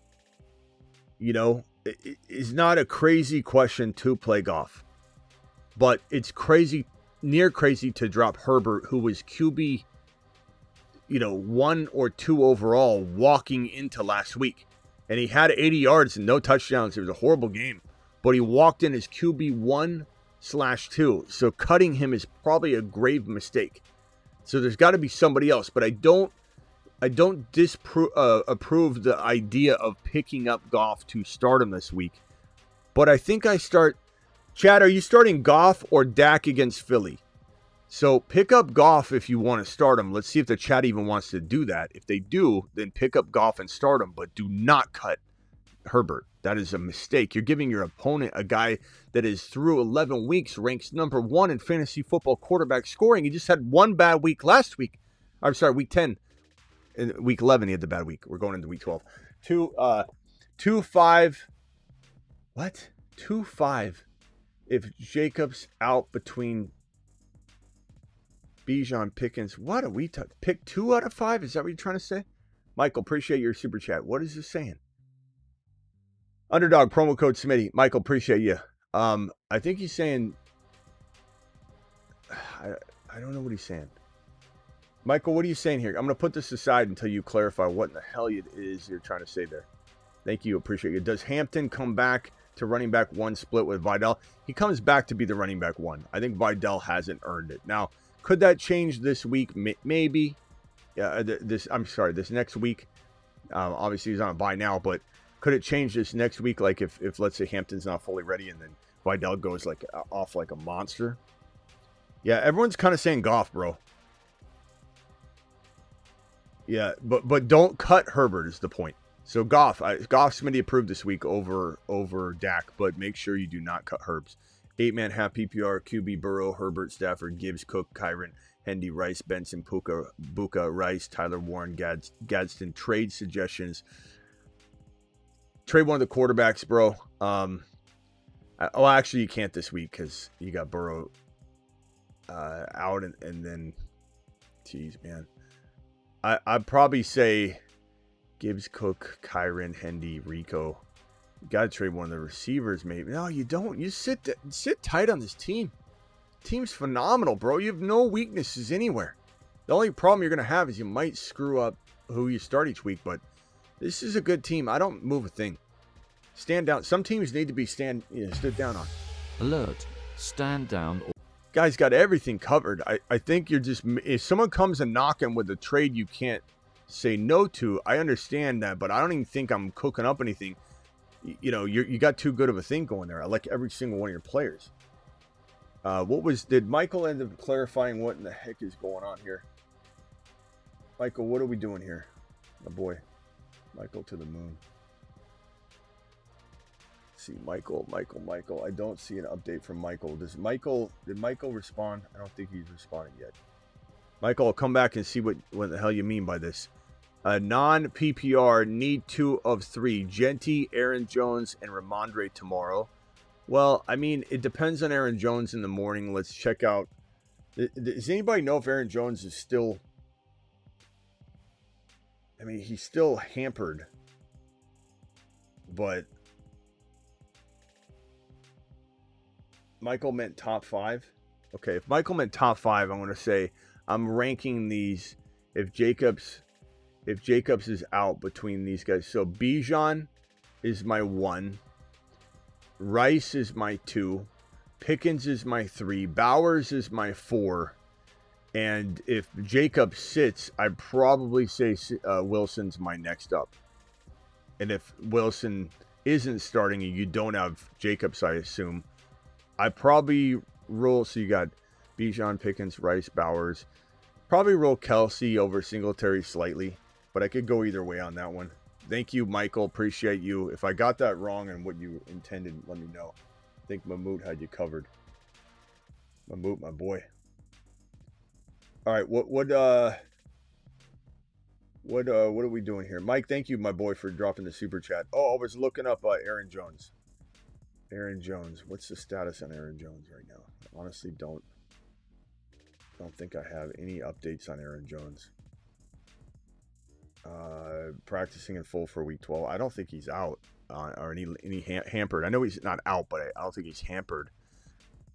It's not a crazy question to play Goff. But it's near crazy to drop Herbert, who was QB 1 or 2 overall walking into last week. And he had 80 yards and no touchdowns. It was a horrible game. But he walked in as QB 1/2. So cutting him is probably a grave mistake. So there's got to be somebody else. But I don't approve the idea of picking up Goff to start him this week. But I think I start... Chad, are you starting Goff or Dak against Philly? So pick up Goff if you want to start him. Let's see if the chat even wants to do that. If they do, then pick up Goff and start him, but do not cut Herbert. That is a mistake. You're giving your opponent a guy that is through 11 weeks, ranks number 1 in fantasy football quarterback scoring. He just had one bad week last week. I'm sorry, week 10. In week 11, he had the bad week. We're going into week 12. 2-5. What? 2-5. If Jacobs out between Bijan, Pickens. What are we talking? Pick 2 out of 5? Is that what you're trying to say? Michael, appreciate your super chat. What is this saying? Underdog, promo code Smitty. Michael, appreciate you. I think he's saying, I don't know what he's saying. Michael, what are you saying here? I'm going to put this aside until you clarify what in the hell it is you're trying to say there. Thank you. Appreciate you. Does Hampton come back to running back 1 split with Vidal? He comes back to be the running back 1. I think Vidal hasn't earned it. Now, could that change this week? Maybe. This next week. Obviously, he's on a bye now, but could it change this next week? Like if let's say Hampton's not fully ready and then Vidal goes like off like a monster. Yeah, everyone's kind of saying Goff, bro. Yeah, but don't cut Herbert is the point. So Goff Smitty approved this week over Dak, but make sure you do not cut Herbs. 8-man half PPR, QB Burrow, Herbert, Stafford, Gibbs, Cook, Kyron, Hendy, Rice, Benson, Buka, Rice, Tyler Warren, Gadsden. Trade suggestions. Trade one of the quarterbacks, bro. Actually, you can't this week because you got Burrow out, and then, geez, man. I'd probably say Gibbs, Cook, Kyron, Hendy, Rico. You got to trade one of the receivers, maybe. No, you don't. You sit tight on this team. Team's phenomenal, bro. You have no weaknesses anywhere. The only problem you're going to have is you might screw up who you start each week, but this is a good team. I don't move a thing. Stand down. Some teams need to be stood down on. Alert. Stand down. Guys got everything covered. I think you're just, if someone comes and knocking with a trade you can't say no to, I understand that, but I don't even think I'm cooking up anything. You know, you got too good of a thing going there. I like every single one of your players. Did Michael end up clarifying what in the heck is going on here? Michael, what are we doing here? My boy, Michael to the moon. See, Michael. I don't see an update from Michael. Did Michael respond? I don't think he's responding yet. Michael, I'll come back and see what the hell you mean by this. Non-PPR, need 2 of 3. Genty, Aaron Jones, and Ramondre tomorrow. Well, I mean, it depends on Aaron Jones in the morning. Let's check out. Does anybody know if Aaron Jones is still... I mean, he's still hampered. But... Michael meant top 5. Okay, if Michael meant top 5, I'm going to say I'm ranking these. If Jacobs is out between these guys, so Bijan is my 1, Rice is my 2, Pickens is my 3, Bowers is my 4, and if Jacobs sits, I'd probably say Wilson's my next up. And if Wilson isn't starting and you don't have Jacobs, I assume, I probably roll. So you got Bijan, Pickens, Rice, Bowers. Probably roll Kelsey over Singletary slightly, but I could go either way on that one. Thank you, Michael. Appreciate you. If I got that wrong and what you intended, let me know. I think Mahmoud had you covered. Mahmoud, my boy. All right, what are we doing here? Mike, thank you, my boy, for dropping the super chat. Oh, I was looking up Aaron Jones. Aaron Jones. What's the status on Aaron Jones right now? I honestly don't think I have any updates on Aaron Jones. Practicing in full for week 12. I don't think he's out or any hampered. I know he's not out, but I don't think he's hampered.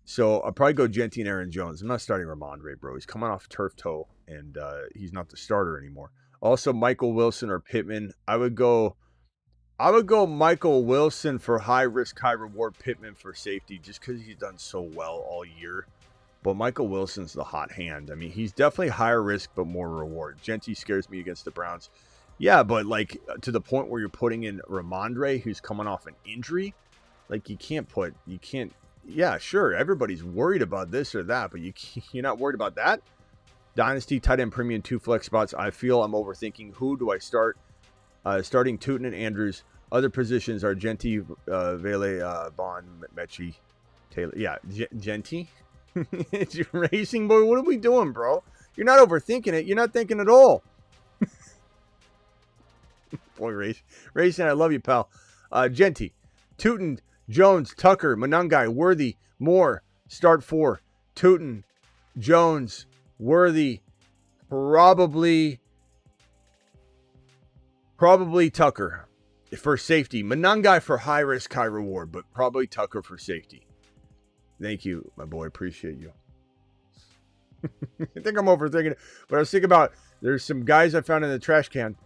So I'll probably go Genty and Aaron Jones. I'm not starting Ramondre, bro. He's coming off turf toe, and he's not the starter anymore. Also, Michael Wilson or Pittman. I would go Michael Wilson for high risk, high reward. Pittman for safety, just because he's done so well all year. But Michael Wilson's the hot hand. I mean, he's definitely higher risk, but more reward. Genty scares me against the Browns. Yeah, but like to the point where you're putting in Ramondre, who's coming off an injury. Like you can't. Yeah, sure. Everybody's worried about this or that, but you're not worried about that. Dynasty, tight end premium, 2 flex spots. I feel I'm overthinking. Who do I start? Starting Tootin and Andrews Other positions are Genti, Vele, Bond, Mechie, Taylor. Yeah, Genti. Racing boy, what are we doing, bro? You're not overthinking it. You're not thinking at all. Boy, Racing, I love you, pal. Genti, Tootin, Jones, Tucker, Monangai, Worthy, Moore, start 4. Tootin, Jones, Worthy, probably Tucker for safety. Monangai for high risk, high reward, but probably Tucker for safety. Thank you, my boy. Appreciate you. I think I'm overthinking it, but I was thinking about there's some guys I found in the trash can.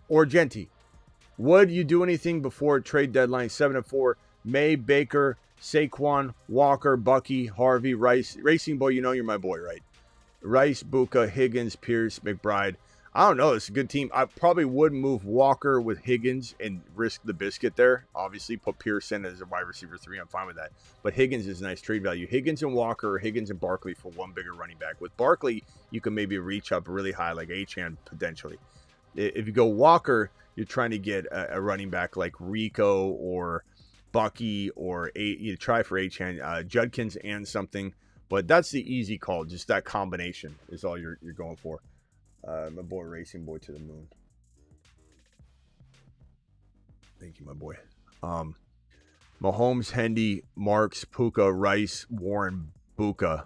Or Genti. Would you do anything before trade deadline? 7-4. May, Baker, Saquon, Walker, Bucky, Harvey, Rice. Racing boy, you know you're my boy, right? Rice, Buka, Higgins, Pierce, McBride. I don't know. It's a good team. I probably would move Walker with Higgins and risk the biscuit there. Obviously, put Pierce in as a wide receiver 3. I'm fine with that. But Higgins is a nice trade value. Higgins and Walker or Higgins and Barkley for one bigger running back. With Barkley, you can maybe reach up really high, like Achane potentially. If you go Walker, you're trying to get a running back like Rico or Bucky or you try for Achane, Judkins and something. But that's the easy call. Just that combination is all you're going for. My boy, Racing Boy to the moon. Thank you, my boy. Mahomes, Hendy, Marks, Puka, Rice, Warren, Buka,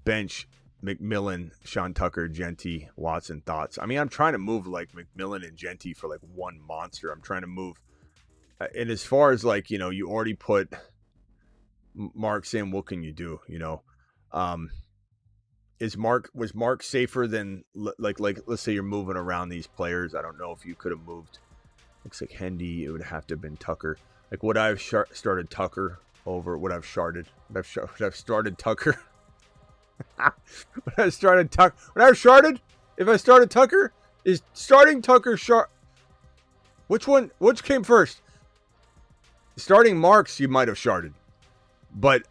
Bench, McMillan, Sean Tucker, Genti, Watson. Thoughts? I mean, I'm trying to move like McMillan and Genti for like one monster. I'm trying to move. And as far as like, you already put Marks in, what can you do? Was Mark safer than like let's say you're moving around these players? I don't know if you could have moved. Looks like Hendy. It would have to have been Tucker. Like would I have started Tucker over? Would I have sharded? Would I have started Tucker? Would I have started Tucker? Would I have sharded? If I started Tucker, is starting Tucker shard? Which came first? Starting Marks, you might have sharded, but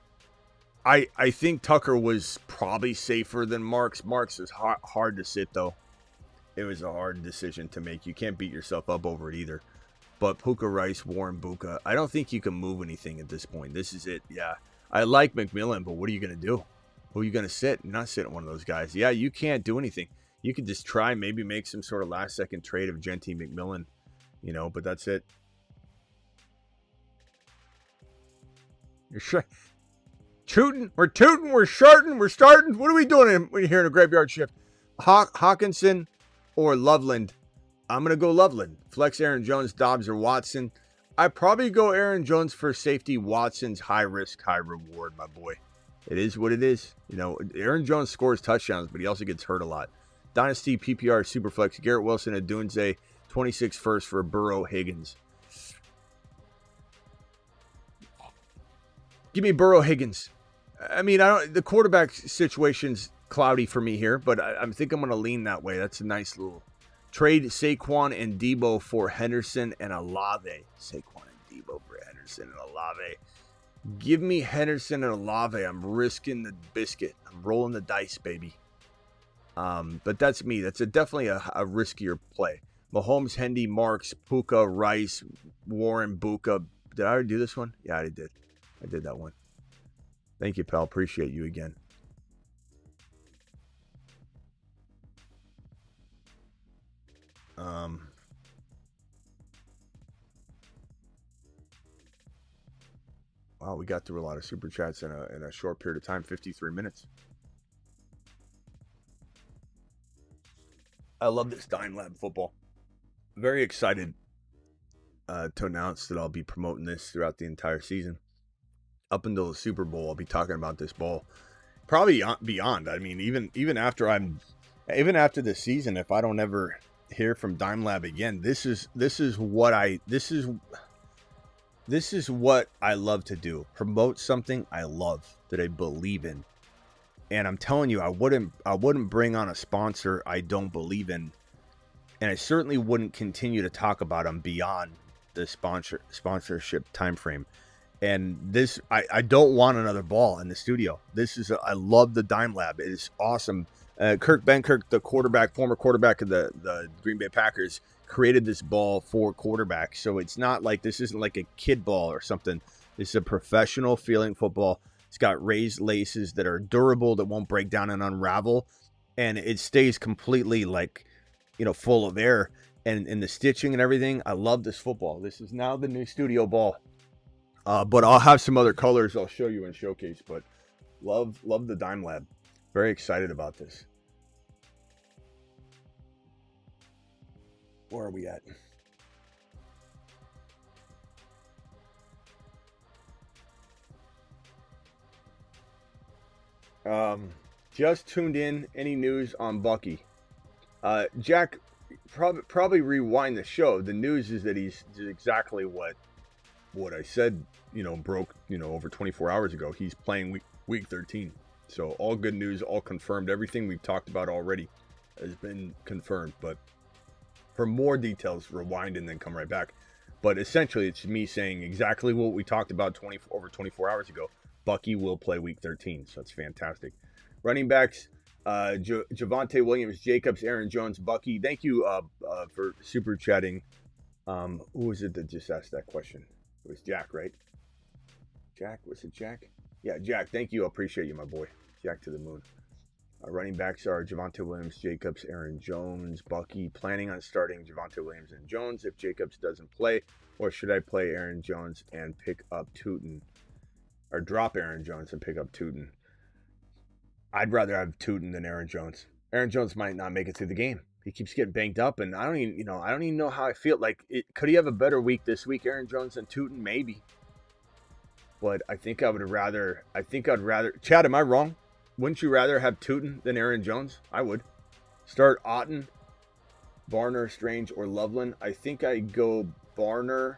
I think Tucker was probably safer than Marks. Marks is hard to sit, though. It was a hard decision to make. You can't beat yourself up over it either. But Puka, Rice, Warren, Buka, I don't think you can move anything at this point. This is it. Yeah. I like McMillan, but what are you going to do? Who are you going to sit? You're not sitting one of those guys. Yeah, you can't do anything. You could just try, maybe make some sort of last-second trade of Genti McMillan, but that's it. You're sure. We're tooting, we're sharting, we're starting. What are we doing here in a graveyard shift? Hawkinson or Loveland? I'm going to go Loveland. Flex Aaron Jones, Dobbs, or Watson. I'd probably go Aaron Jones for safety. Watson's high risk, high reward, my boy. It is what it is. Aaron Jones scores touchdowns, but he also gets hurt a lot. Dynasty, PPR, Superflex, Garrett Wilson, Adunze, 26 first for Burrow, Higgins. Give me Burrow, Higgins. I mean, the quarterback situation's cloudy for me here, but I think I'm going to lean that way. That's a nice little trade. Saquon and Debo for Henderson and Olave. Saquon and Debo for Henderson and Olave. Give me Henderson and Olave. I'm risking the biscuit. I'm rolling the dice, baby. But that's me. That's definitely a riskier play. Mahomes, Hendy, Marks, Puka, Rice, Warren, Buka. Did I already do this one? Yeah, I did. I did that one. Thank you, pal. Appreciate you again. Wow, we got through a lot of super chats in a short period of time, 53 minutes. I love this Dime Lab football. Very excited to announce that I'll be promoting this throughout the entire season. Up until the Super Bowl, I'll be talking about this ball. Probably beyond. I mean, even after this season, if I don't ever hear from Dime Lab again, this is what I love to do. Promote something I love, that I believe in. And I'm telling you, I wouldn't bring on a sponsor I don't believe in. And I certainly wouldn't continue to talk about them beyond the sponsorship time frame. And this, I don't want another ball in the studio. I love the Dime Lab. It is awesome. Kurt Benkirk, the former quarterback of the Green Bay Packers, created this ball for quarterbacks. So it's not like this isn't like a kid ball or something. This is a professional feeling football. It's got raised laces that are durable, that won't break down and unravel. And it stays completely like, full of air. And the stitching and everything. I love this football. This is now the new studio ball. But I'll have some other colors I'll show you in showcase. But love the Dime Lab. Very excited about this. Where are we at? Just tuned in. Any news on Bucky? Jack, probably rewind the show. The news is that he's exactly what I said, broke, over 24 hours ago. He's playing week 13. So all good news, all confirmed. Everything we've talked about already has been confirmed. But for more details, rewind and then come right back. But essentially, it's me saying exactly what we talked about over 24 hours ago. Bucky will play week 13. So that's fantastic. Running backs, Javonte Williams, Jacobs, Aaron Jones, Bucky. Thank you for super chatting. Who was it that just asked that question? It was Jack, right? Jack? Was it Jack? Yeah, Jack. Thank you. I appreciate you, my boy. Jack to the moon. Running backs are Javonte Williams, Jacobs, Aaron Jones, Bucky. Planning on starting Javonte Williams and Jones if Jacobs doesn't play, or should I play Aaron Jones and pick up Tootin? Or drop Aaron Jones and pick up Tootin? I'd rather have Tootin than Aaron Jones. Aaron Jones might not make it through the game. He keeps getting banged up, and I don't even know how I feel. Like, could he have a better week this week, Aaron Jones, than Tootin? Maybe. But I think I'd rather. Chad, am I wrong? Wouldn't you rather have Tootin than Aaron Jones? I would. Start Otten, Barner, Strange, or Loveland. I think I'd go Barner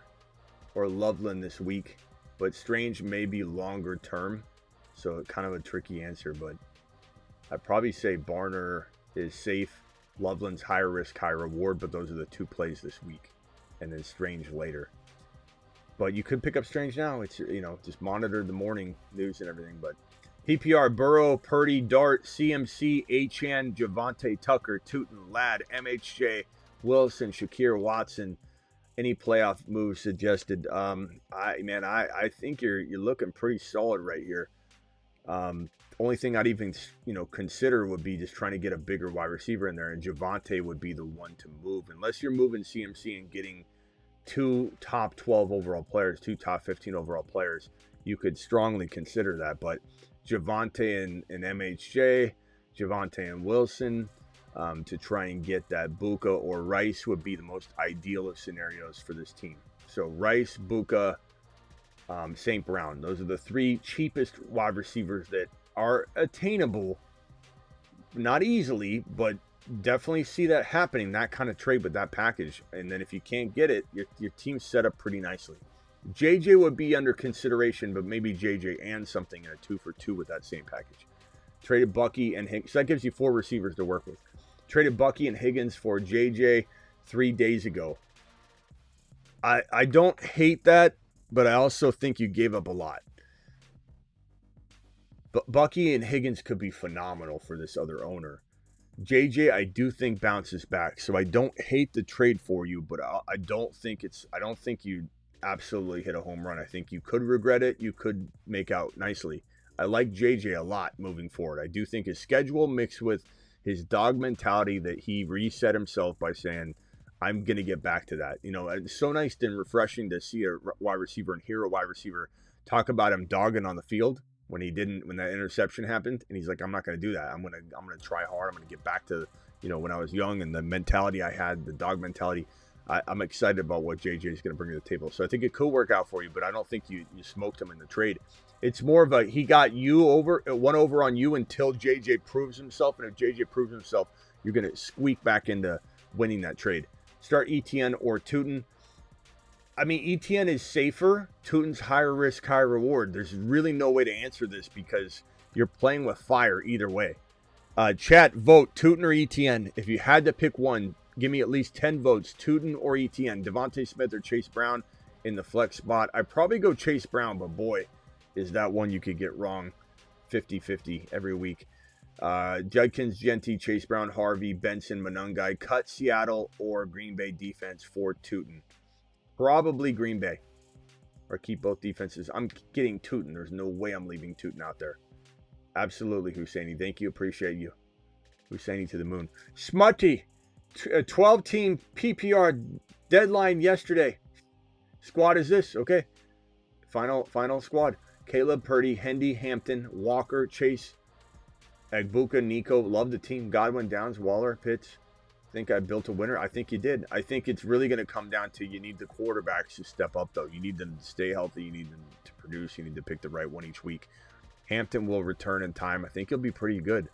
or Loveland this week, but Strange may be longer term, so kind of a tricky answer. But I'd probably say Barner is safe, Loveland's higher risk, high reward, but those are the two plays this week, and then Strange later. But you could pick up Strange now. It's, just monitor the morning news and everything. But PPR, Burrow, Purdy, Dart, CMC, Achane, Javonte, Tucker, Tootin, Ladd, MHJ, Wilson, Shakir, Watson. Any playoff moves suggested? I think you're looking pretty solid right here. Only thing I'd even consider would be just trying to get a bigger wide receiver in there, and Javonte would be the one to move, unless you're moving CMC and getting two top 12 overall players, two top 15 overall players. You could strongly consider that, but Javonte and MHJ, Javonte and Wilson, to try and get that Buka or Rice would be the most ideal of scenarios for this team. So Rice, Buka, St. Brown. Those are the three cheapest wide receivers that are attainable. Not easily, but definitely see that happening, that kind of trade with that package. And then if you can't get it, your team's set up pretty nicely. JJ would be under consideration, but maybe JJ and something in a 2-for-2 with that same package. Traded Bucky and Higgins. So that gives you 4 receivers to work with. Traded Bucky and Higgins for JJ 3 days ago. I don't hate that, but I also think you gave up a lot. But Bucky and Higgins could be phenomenal for this other owner. JJ, I do think bounces back, so I don't hate the trade for you, but I don't think you absolutely hit a home run. I think you could regret it. You could make out nicely. I like JJ a lot moving forward. I do think his schedule mixed with his dog mentality that he reset himself by saying, I'm going to get back to that. It's so nice and refreshing to see a wide receiver and hear a wide receiver talk about him dogging on the field when that interception happened. And he's like, I'm not going to do that. I'm going to try hard. I'm going to get back to, when I was young and the mentality I had, the dog mentality. I'm excited about what JJ is going to bring to the table. So I think it could work out for you, but I don't think you smoked him in the trade. It's more of he got you one over on you until JJ proves himself. And if JJ proves himself, you're going to squeak back into winning that trade. Start ETN or Tootin. I mean, ETN is safer. Tootin's higher risk, higher reward. There's really no way to answer this because you're playing with fire either way. Chat, vote Tootin or ETN. If you had to pick one, give me at least 10 votes. Tootin or ETN. Devontae Smith or Chase Brown in the flex spot. I'd probably go Chase Brown, but boy, is that one you could get wrong 50-50 every week. Judkins, Genty, Chase Brown, Harvey, Benson, Monungai. Cut Seattle or Green Bay defense for Tootin. Probably Green Bay. Or keep both defenses. I'm getting Tootin. There's no way I'm leaving Tootin out there. Absolutely, Husseini. Thank you. Appreciate you. Husseini to the moon. Smitty. 12-team PPR deadline yesterday. Squad is this. Okay. Final squad. Caleb, Purdy, Hendy, Hampton, Walker, Chase, Agbuka, Nico. Love the team. Godwin, Downs, Waller, Pitts. Think I built a winner? I think you did. I think it's really going to come down to you need the quarterbacks to step up, though. You need them to stay healthy. You need them to produce. You need to pick the right one each week. Hampton will return in time. I think he'll be pretty good.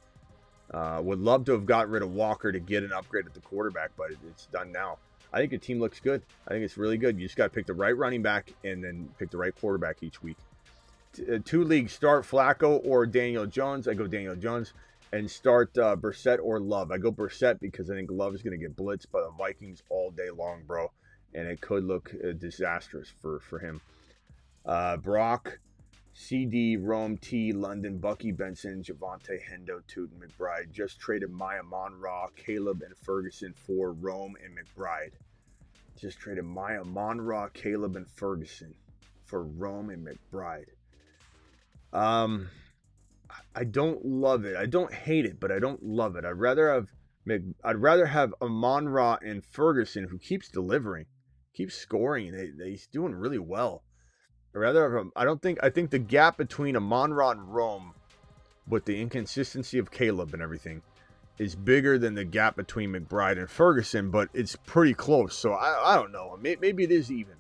Would love to have got rid of Walker to get an upgrade at the quarterback, but it's done now. I think the team looks good. I think it's really good. You just got to pick the right running back and then pick the right quarterback each week. 2 leagues, start Flacco or Daniel Jones. I go Daniel Jones. And start Brissett or Love. I go Brissett because I think Love is going to get blitzed by the Vikings all day long, bro. And it could look disastrous for him. Brock, CD, Rome, T, London, Bucky, Benson, Javante, Hendo, Tootin, McBride. Just traded Maya Monra, Caleb, and Ferguson for Rome and McBride. Just traded Maya Monra, Caleb, and Ferguson for Rome and McBride. I don't love it. I don't hate it, but I don't love it. I'd rather have Amon-Ra and Ferguson, who keeps delivering, keeps scoring. He's doing really well. I'd rather have him. I think the gap between Amon-Ra and Rome, with the inconsistency of Caleb and everything, is bigger than the gap between McBride and Ferguson, but it's pretty close. So I don't know. Maybe it is even.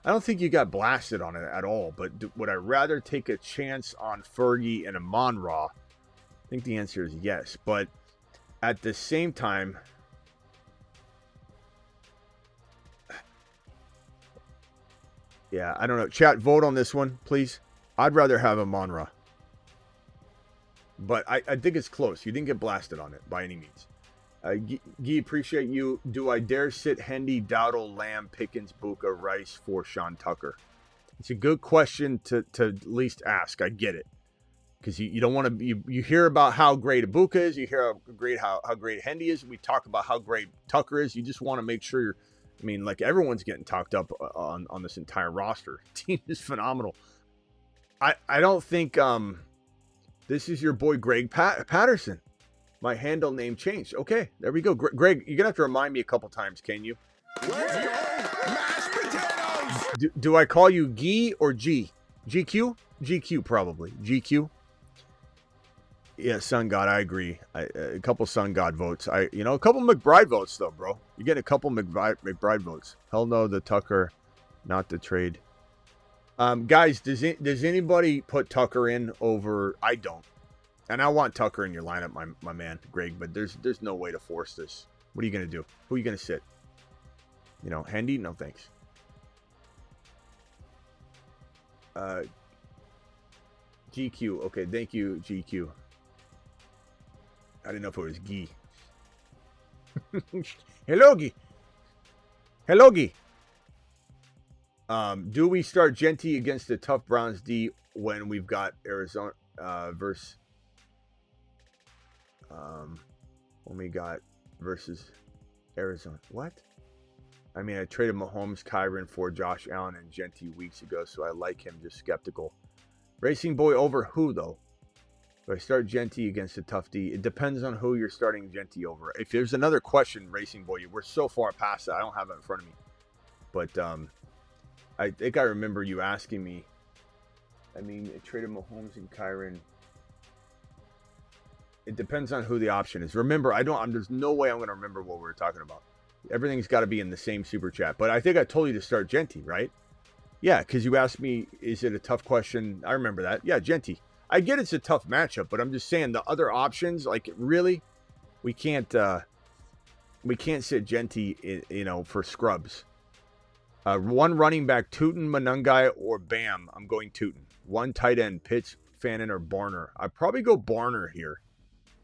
I don't think you got blasted on it at all, but would I rather take a chance on Fergie and Amon-Ra? I think the answer is yes, but at the same time, yeah, I don't know. Chat, vote on this one, please. I'd rather have Amon-Ra, but I think it's close. You didn't get blasted on it by any means. Guy, appreciate you. Do I dare sit Hendy, Dowdle, Lamb, Pickens, Buka, Rice for Sean Tucker? It's a good question to at least ask. I get it. Because you don't want to, you hear about how great Ibuka is. You hear how great Hendy is. We talk about how great Tucker is. You just want to make sure like everyone's getting talked up on this entire roster. Team is phenomenal. I don't think this is your boy Greg Patterson. My handle name changed. Okay, there we go. Greg, you're going to have to remind me a couple times, can you? Let's go, mashed potatoes! Do I call you G or G? GQ? GQ, probably. GQ? Yeah, Sun God, I agree. A couple Sun God votes. A couple McBride votes, though, bro. You're getting a couple McBride votes. Hell no, the Tucker, not the trade. Guys, does anybody put Tucker in over? I don't. And I want Tucker in your lineup, my man, Greg, but there's no way to force this. What are you going to do? Who are you going to sit? Hendy? No, thanks. GQ. Okay, thank you, GQ. I didn't know if it was Guy. Hello, Guy. Hello, Guy. Do we start Genty against the tough Browns D when we've got Arizona versus... when we got versus Arizona. What? I traded Mahomes, Kyron for Josh Allen and Genty weeks ago, so I like him, just skeptical. Racing Boy over who, though? Do I start Genty against a tough D? It depends on who you're starting Genty over. If there's another question, Racing Boy, we're so far past that. I don't have it in front of me. But I think I remember you asking me. I traded Mahomes and Kyron. It depends on who the option is. Remember, there's no way I'm going to remember what we were talking about. Everything's got to be in the same super chat. But I think I told you to start Genty, right? Yeah, because you asked me, is it a tough question? I remember that. Yeah, Genty. I get it's a tough matchup, but I'm just saying the other options, really, we can't sit Genty, for scrubs. One running back, Tootin, Monungai, or Bam. I'm going Tootin. One tight end, Pitts, Fannin, or Barner. I'd probably go Barner here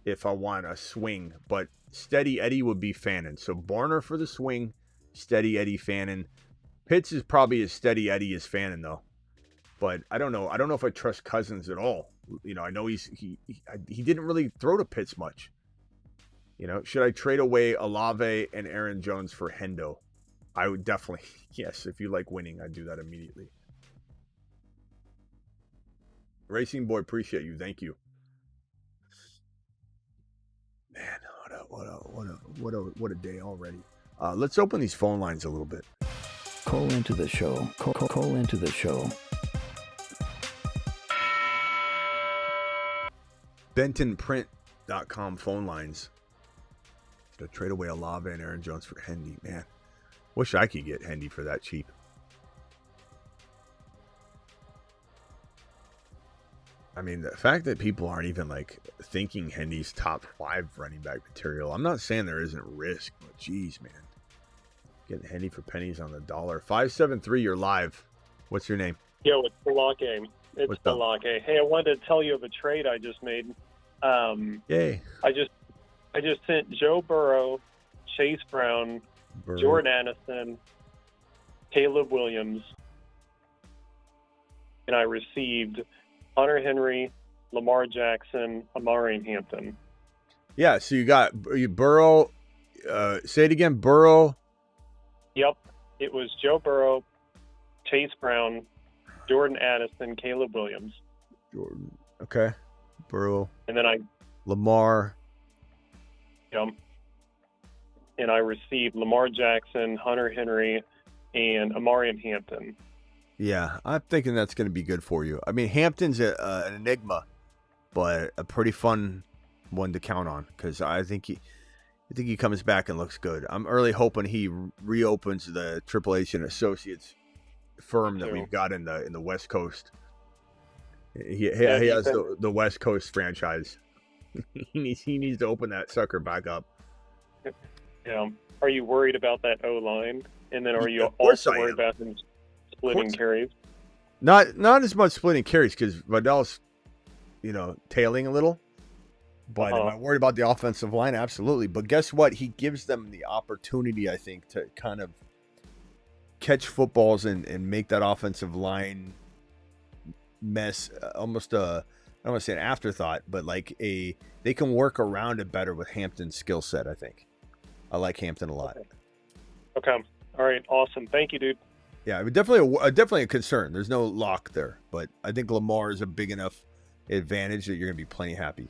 if I want a swing, but Steady Eddie would be Fannin. So Barner for the swing, Steady Eddie, Fannin. Pitts is probably as Steady Eddie as Fannin, though. But I don't know. I don't know if I trust Cousins at all. I know he didn't really throw to Pitts much. Should I trade away Olave and Aaron Jones for Hendo? I would definitely, yes. If you like winning, I'd do that immediately. Racing Boy, appreciate you. Thank you. Man, what a day already. Let's open these phone lines a little bit. Call into the show. Call into the show. BentonPrint.com phone lines. To trade away Olave and Aaron Jones for Hendy. Man, wish I could get Hendy for that cheap. I mean, the fact that people aren't even thinking Hendy's top 5 running back material. I'm not saying there isn't risk, but geez, man. Getting Hendy for pennies on the dollar. 573, you're live. What's your name? Yo, it's Balake. It's Balake. Hey, I wanted to tell you of a trade I just made. Yay. I just sent Joe Burrow, Chase Brown, Jordan Addison, Caleb Williams, and I received Hunter Henry, Lamar Jackson, Amari Hampton. Yeah, so you got Burrow. Say it again, Burrow. Yep, it was Joe Burrow, Chase Brown, Jordan Addison, Caleb Williams. Jordan, okay. Burrow. And then Lamar. Yep. And I received Lamar Jackson, Hunter Henry, and Amari Hampton. Yeah, I'm thinking that's going to be good for you. I mean, Hampton's an enigma, but a pretty fun one to count on because I think he comes back and looks good. I'm really hoping he reopens the Triple H and Associates firm that we've got in the West Coast. He has the West Coast franchise. he needs to open that sucker back up. Yeah. Are you worried about that O-line? And then are you also worried about him splitting carries? Not as much splitting carries because Vidal's, tailing a little. But am I worried about the offensive line? Absolutely. But guess what? He gives them the opportunity, I think, to kind of catch footballs and make that offensive line mess almost I don't want to say an afterthought, but they can work around it better with Hampton's skill set, I think. I like Hampton a lot. Okay. All right. Awesome. Thank you, dude. Yeah, definitely a concern. There's no lock there, but I think Lamar is a big enough advantage that you're going to be plenty happy.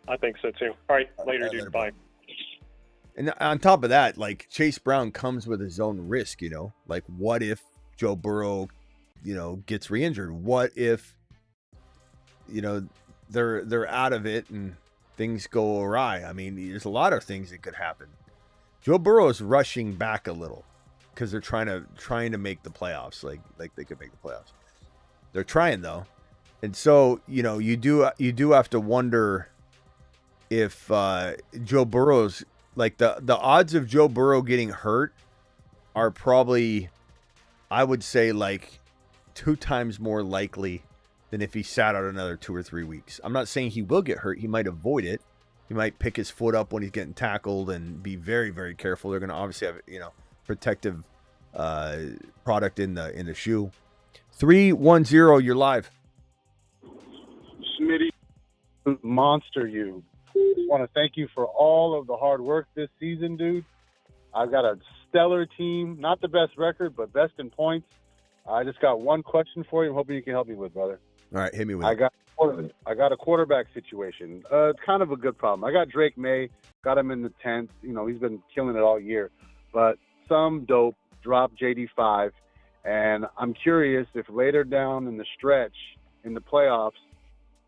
I think so too. All right. Later, dude. Bye. And on top of that, Chase Brown comes with his own risk, what if Joe Burrow, gets re-injured? What if, they're out of it and things go awry? I mean, there's a lot of things that could happen. Joe Burrow is rushing back a little because they're trying to make the playoffs, like they could make the playoffs. They're trying though, and so you do have to wonder if Joe Burrow's the odds of Joe Burrow getting hurt are probably, I would say, 2 times more likely than if he sat out another 2 or 3 weeks. I'm not saying he will get hurt. He might avoid it. He might pick his foot up when he's getting tackled and be very, very careful. They're going to obviously have, protective product in the shoe. 310, you're live. Smitty, monster you. Just want to thank you for all of the hard work this season, dude. I've got a stellar team. Not the best record, but best in points. I just got one question for you. I'm hoping you can help me with, brother. All right, hit me with it. I got a quarterback situation. It's kind of a good problem. I got Drake May, got him in the 10th. He's been killing it all year. But some dope dropped JD5, and I'm curious if later down in the stretch in the playoffs,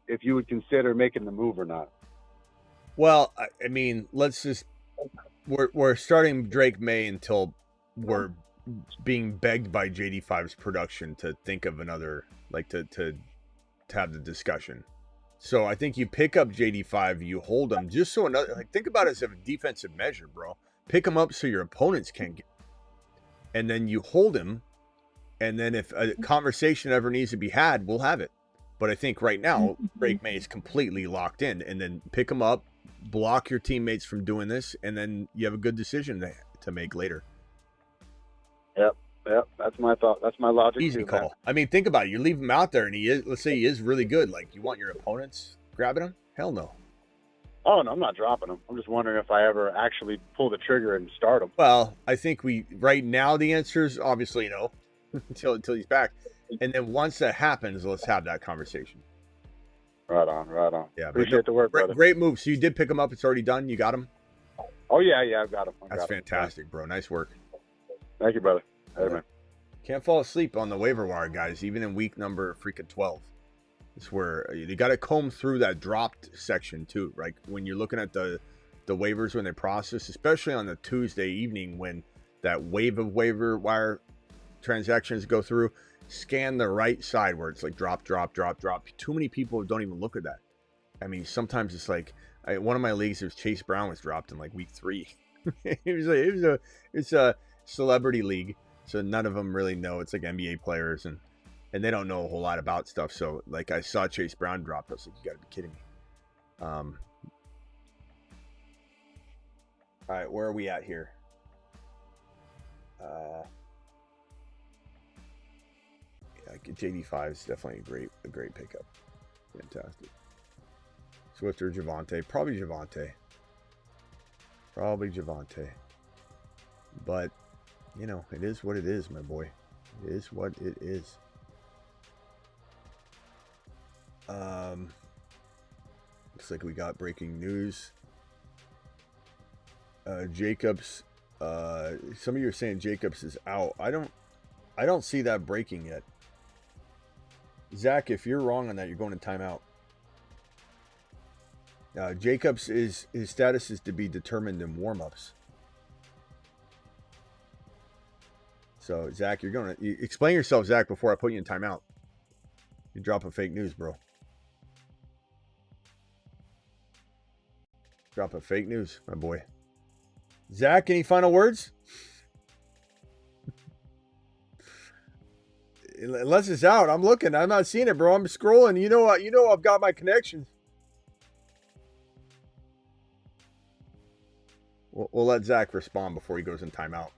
if you would consider making the move or not. Well, I mean, we're starting Drake May until we're being begged by JD5's production to think of another, to have the discussion. So I think you pick up JD5, you hold him just so another, think about it as a defensive measure, bro. Pick him up so your opponents can't get, and then you hold him, and then if a conversation ever needs to be had, we'll have it. But I think right now, Drake May is completely locked in, and then pick him up, block your teammates from doing this, and then you have a good decision to make later. Yep. Yep, that's my thought. That's my logic. Easy too, call. man. I mean, think about it. You leave him out there, and he is. Let's say he is really good. Like, you want your opponents grabbing him? Hell no. Oh no, I'm not dropping him. I'm just wondering if I ever actually pull the trigger and start him. Well, I think right now the answer is obviously no, until he's back, and then once that happens, let's have that conversation. Right on, right on. Yeah, appreciate the work, brother. Great move. So you did pick him up. It's already done. You got him. Oh yeah, I've got him. That's fantastic, bro. Nice work. Thank you, brother. Hey, man. Can't fall asleep on the waiver wire, guys. Even in week number freaking 12. It's where you got to comb through that dropped section too, right? When you're looking at the waivers when they process, especially on the Tuesday evening when that wave of waiver wire transactions go through, scan the right side where it's like drop. Too many people don't even look at that. I mean, sometimes it's like one of my leagues, there's Chase Brown was dropped in like week 3. It's a celebrity league, so none of them really know. It's like NBA players and they don't know a whole lot about stuff. So like I saw Chase Brown dropped. I was like, you got to be kidding me. All right, where are we at here? JD5 is definitely a great pickup. Fantastic. Swift or Javonte? Probably Javonte. But, you know, it is what it is, my boy. It is what it is. Looks like we got breaking news. Jacobs. Some of you are saying Jacobs is out. I don't see that breaking yet. Zach, if you're wrong on that, you're going to timeout. Jacobs his status is to be determined in warm-ups. So Zach, you're going to explain yourself, Zach, before I put you in timeout. You're dropping fake news, bro. Dropping fake news, my boy. Zach, any final words? Unless it's out, I'm looking. I'm not seeing it, bro. I'm scrolling. You know I've got my connections. We'll let Zach respond before he goes in timeout.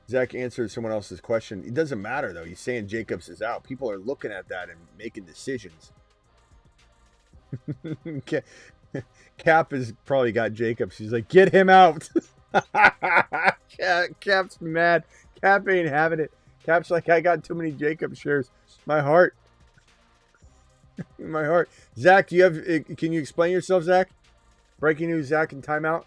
Zach answered someone else's question. It doesn't matter, though. He's saying Jacobs is out. People are looking at that and making decisions. Cap has probably got Jacobs. He's like, get him out. Cap's mad. Cap ain't having it. Cap's like, I got too many Jacobs shares. My heart. My heart. Zach, can you explain yourself, Zach? Breaking news, Zach in timeout.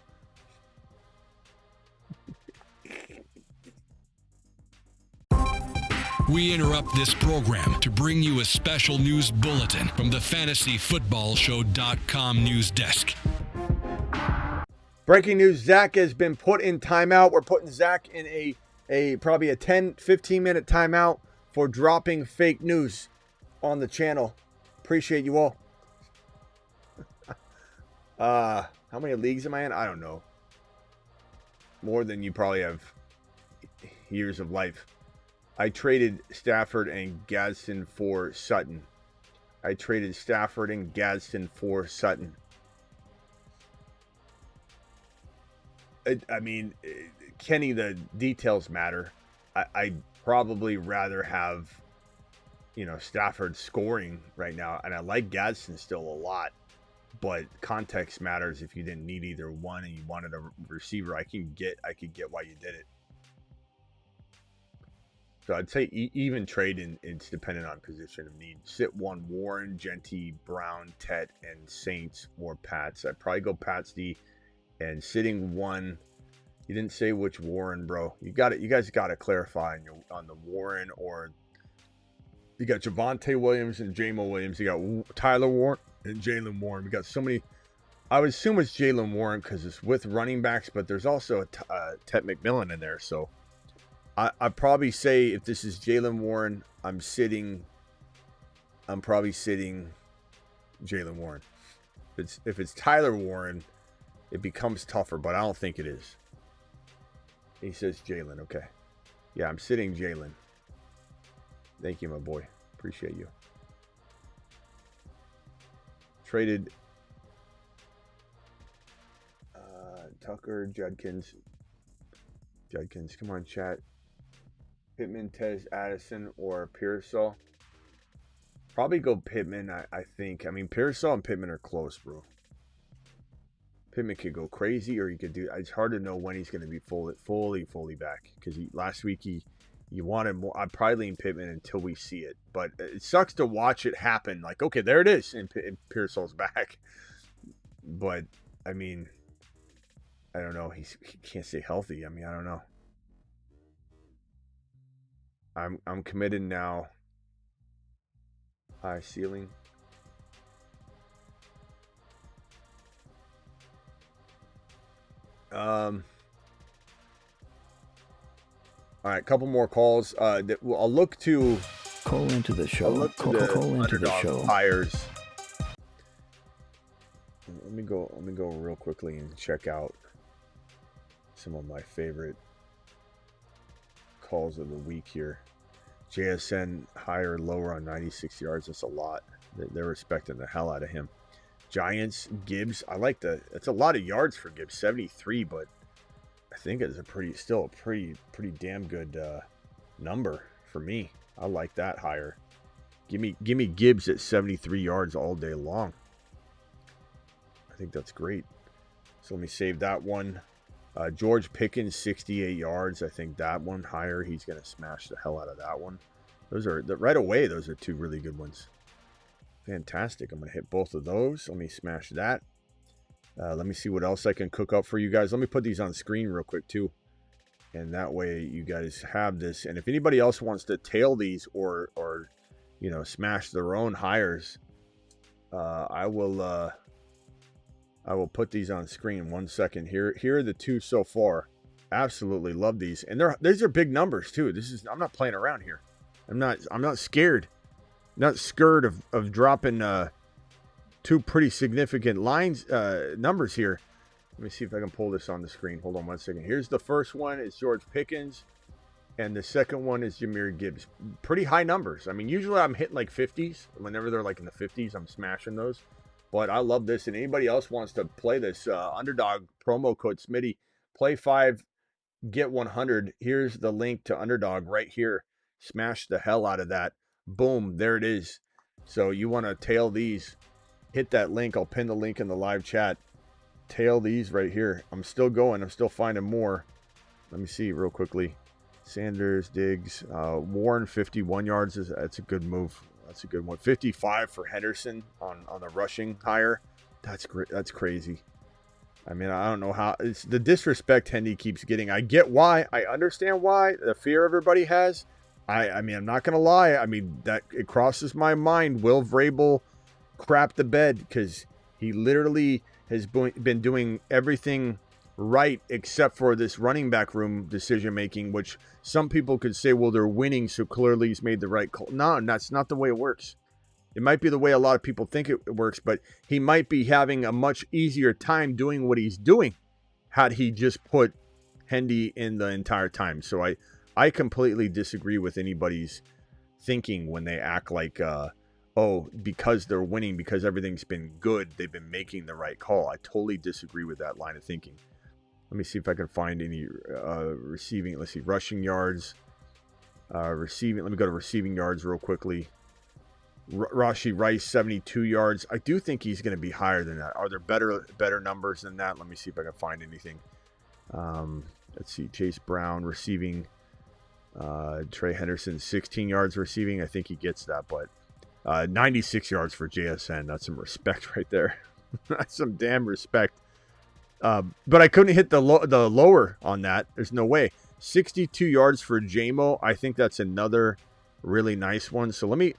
We interrupt this program to bring you a special news bulletin from the FantasyFootballShow.com news desk. Breaking news, Zach has been put in timeout. We're putting Zach in a probably a 10-15 minute timeout for dropping fake news on the channel. Appreciate you all. How many leagues am I in? I don't know. More than you probably have years of life. I traded Stafford and Gadsden for Sutton. I mean, Kenny, the details matter. I'd probably rather have, Stafford scoring right now. And I like Gadsden still a lot. But context matters if you didn't need either one and you wanted a receiver. I could get why you did it. So I'd say even trading, it's dependent on position of need. Sit one, Warren, Genty, Brown, Tet, and Saints, or Pats. I'd probably go Pats D. And sitting one, you didn't say which Warren, bro. You guys got to clarify on the Warren, or you got Javonte Williams and Jamo Williams. You got Tyler Warren and Jalen Warren. We got so many. I would assume it's Jalen Warren because it's with running backs, but there's also a Tet McMillan in there, so. I'd probably say if this is Jalen Warren, I'm probably sitting Jalen Warren. If it's Tyler Warren, it becomes tougher, but I don't think it is. He says Jalen. Okay. Yeah, I'm sitting Jalen. Thank you, my boy. Appreciate you. Traded Tucker, Judkins, come on, chat. Pittman, Tez, Addison, or Pearsall. Probably go Pittman, I think. I mean, Pearsall and Pittman are close, bro. Pittman could go crazy, or he could do. It's hard to know when he's going to be fully back. Because last week he wanted more. I'd probably lean Pittman until we see it. But it sucks to watch it happen. Like, okay, there it is, and Pearsall's back. But I mean, I don't know. He can't stay healthy. I mean, I don't know. I'm committed now. High ceiling. All right, couple more calls. I'll look to call into the show. I'll look to Call into the show. Hires. Let me go real quickly and check out some of my favorite calls of the week here. JSN higher, lower on 96 yards. That's a lot. They're respecting the hell out of him. Giants, Gibbs. I like it's a lot of yards for Gibbs, 73, but I think it's still a pretty damn good number for me. I like that higher. Give me Gibbs at 73 yards all day long. I think that's great. So let me save that one. George Pickens, 68 yards. I think that one higher. He's going to smash the hell out of that one. Those are right away. Those are two really good ones. Fantastic. I'm going to hit both of those. Let me smash that. Let me see what else I can cook up for you guys. Let me put these on screen real quick too. And that way you guys have this. And if anybody else wants to tail these or smash their own hires, I will put these on screen. 1 second. Here are the two so far. Absolutely love these. And these are big numbers too. I'm not playing around here. I'm not scared. Not scared of dropping two pretty significant numbers here. Let me see if I can pull this on the screen. Hold on 1 second. Here's the first one. It's George Pickens. And the second one is Jahmyr Gibbs. Pretty high numbers. I mean, usually I'm hitting like 50s. Whenever they're like in the 50s, I'm smashing those. But I love this. And anybody else wants to play this, Underdog promo code Smitty, play 5, get 100. Here's the link to Underdog right here. Smash the hell out of that. Boom, there it is. So you want to tail these, hit that link. I'll pin the link in the live chat. Tail these right here. I'm still going. I'm still finding more. Let me see real quickly. Sanders, Diggs, Warren, 51 yards. That's a good move. That's a good one. 55 for Henderson on the rushing hire. That's great. That's crazy. I mean, I don't know how. It's the disrespect Hendy keeps getting. I get why. I understand why. The fear everybody has. I mean, I'm not going to lie. I mean, that it crosses my mind. Will Vrabel crap the bed because he literally has been doing everything right except for this running back room decision making, which some people could say, well, they're winning, so clearly he's made the right call. No, that's not the way it works. It might be the way a lot of people think it works, but he might be having a much easier time doing what he's doing had he just put Hendy in the entire time. So I completely disagree with anybody's thinking when they act like, because they're winning, because everything's been good, they've been making the right call. I totally disagree with that line of thinking. Let me see if I can find any receiving. Let's see, rushing yards. Receiving. Let me go to receiving yards real quickly. Rashee Rice, 72 yards. I do think he's going to be higher than that. Are there better numbers than that? Let me see if I can find anything. Let's see, Chase Brown receiving. Trey Henderson, 16 yards receiving. I think he gets that, but 96 yards for JSN. That's some respect right there. That's some damn respect. But I couldn't hit the lower on that. There's no way. 62 yards for JMO. I think that's another really nice one. So let me.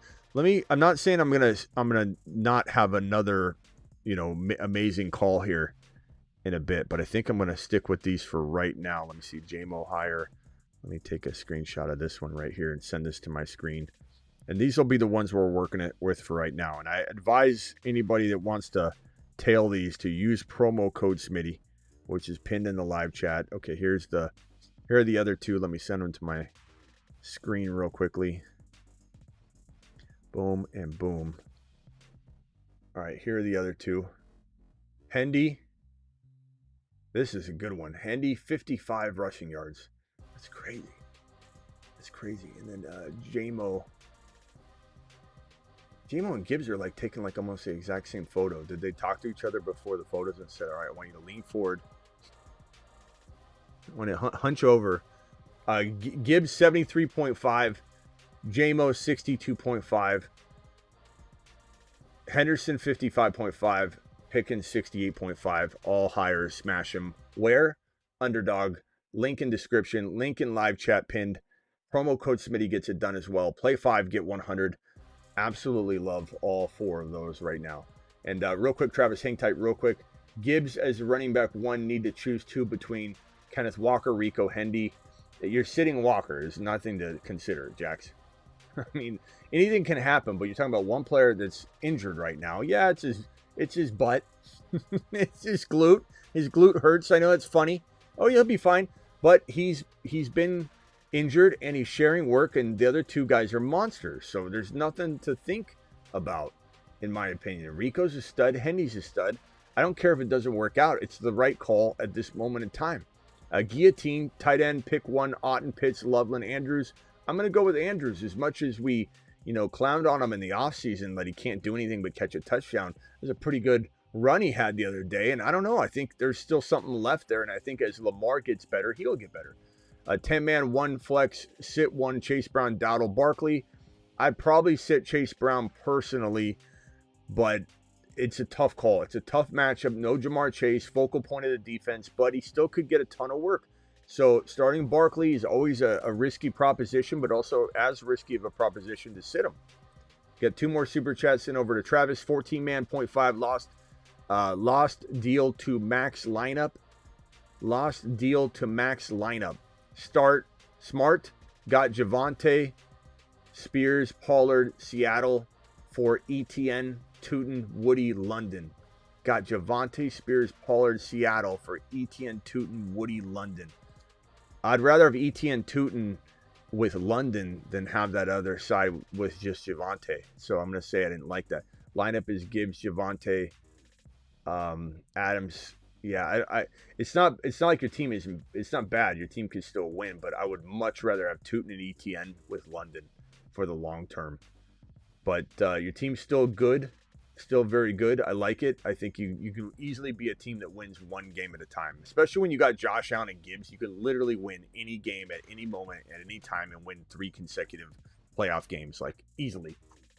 I'm not saying I'm gonna not have another, amazing call here in a bit, but I think I'm gonna stick with these for right now. Let me see, JMO higher. Let me take a screenshot of this one right here and send this to my screen. And these will be the ones we're working it with for right now. And I advise anybody that wants to tail these to use promo code Smitty, which is pinned in the live chat. Okay, here are the other two. Let me send them to my screen real quickly. Boom and boom. All right, here are the other two. Hendy This is a good one. Hendy, 55 rushing yards. That's crazy. That's crazy. And then J-Mo and Gibbs are like taking like almost the exact same photo. Did they talk to each other before the photos and said, all right, I want you to lean forward. I want to hunch over. Gibbs 73.5. J-Mo 62.5. Henderson 55.5. Pickens 68.5. All higher. Smash him. Where? Underdog. Link in description. Link in live chat pinned. Promo code Smitty gets it done as well. Play 5, get 100. Absolutely love all 4 of those right now. And real quick, Travis, hang tight real quick. Gibbs as running back 1, need to choose 2 between Kenneth Walker, Rico, Hendy. You're sitting Walker. Is nothing to consider, Jax. I mean, anything can happen, but you're talking about one player that's injured right now. Yeah, it's his butt. It's his glute. His glute hurts. I know it's funny. Oh, he'll be fine. But he's been injured and he's sharing work, and the other 2 guys are monsters. So there's nothing to think about, in my opinion. Rico's a stud. Hendy's a stud. I don't care if it doesn't work out. It's the right call at this moment in time. Guillotine, tight end, pick 1, Otten, Pitts, Loveland, Andrews. I'm going to go with Andrews. As much as we, clowned on him in the offseason that he can't do anything but catch a touchdown. It was a pretty good run he had the other day. And I don't know. I think there's still something left there. And I think as Lamar gets better, he'll get better. 10-man, 1 flex, sit 1, Chase Brown, Dowdle, Barkley. I'd probably sit Chase Brown personally, but it's a tough call. It's a tough matchup. No Jamar Chase, focal point of the defense, but he still could get a ton of work. So starting Barkley is always a risky proposition, but also as risky of a proposition to sit him. Got 2 more super chats in over to Travis. 14-man, 0.5 lost deal to max lineup. Lost deal to max lineup. Start Smart, got Javonte, Spears, Pollard, Seattle for ETN, Tootin, Woody, London. Got Javonte, Spears, Pollard, Seattle for ETN, Tootin, Woody, London. I'd rather have ETN, Tootin with London than have that other side with just Javonte. So I'm going to say I didn't like that. Lineup is Gibbs, Javonte, Adams. Yeah, it's not like your team is. It's not bad. Your team could still win, but I would much rather have Tootin and ETN with London for the long term. But your team's still good, still very good. I like it. I think you can easily be a team that wins 1 game at a time, especially when you got Josh Allen and Gibbs. You can literally win any game at any moment at any time and win 3 consecutive playoff games, like easily.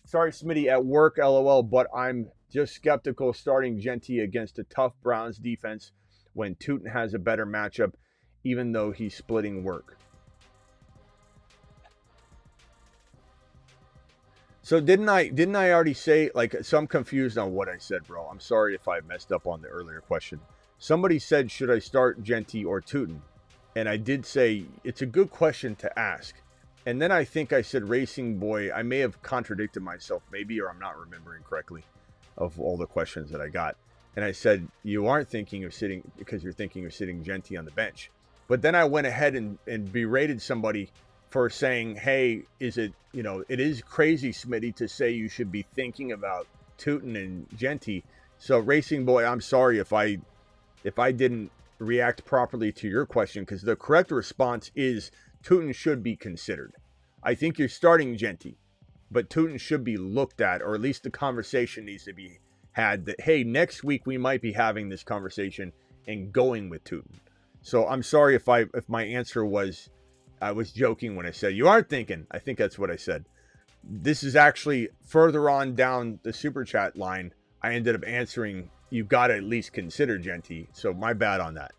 Sorry, Smitty, at work, LOL, but I'm just skeptical starting Genty against a tough Browns defense when Tootin has a better matchup, even though he's splitting work. So didn't I already say, so I'm confused on what I said, bro. I'm sorry if I messed up on the earlier question. Somebody said, should I start Genty or Tootin? And I did say, it's a good question to ask. And then I think I said Racing Boy. I may have contradicted myself, maybe, or I'm not remembering correctly of all the questions that I got. And I said, you aren't thinking of sitting because you're thinking of sitting Genty on the bench. But then I went ahead and berated somebody for saying, hey, is it, it is crazy, Smitty, to say you should be thinking about Tootin and Genty. So Racing Boy, I'm sorry if I didn't react properly to your question, because the correct response is Tootin should be considered. I think you're starting Genty, but Tootin should be looked at, or at least the conversation needs to be had that, hey, next week we might be having this conversation and going with Tootin. So I'm sorry if my answer was, I was joking when I said you aren't thinking. I think that's what I said. This is actually further on down the super chat line. I ended up answering, you've got to at least consider Genty. So my bad on that.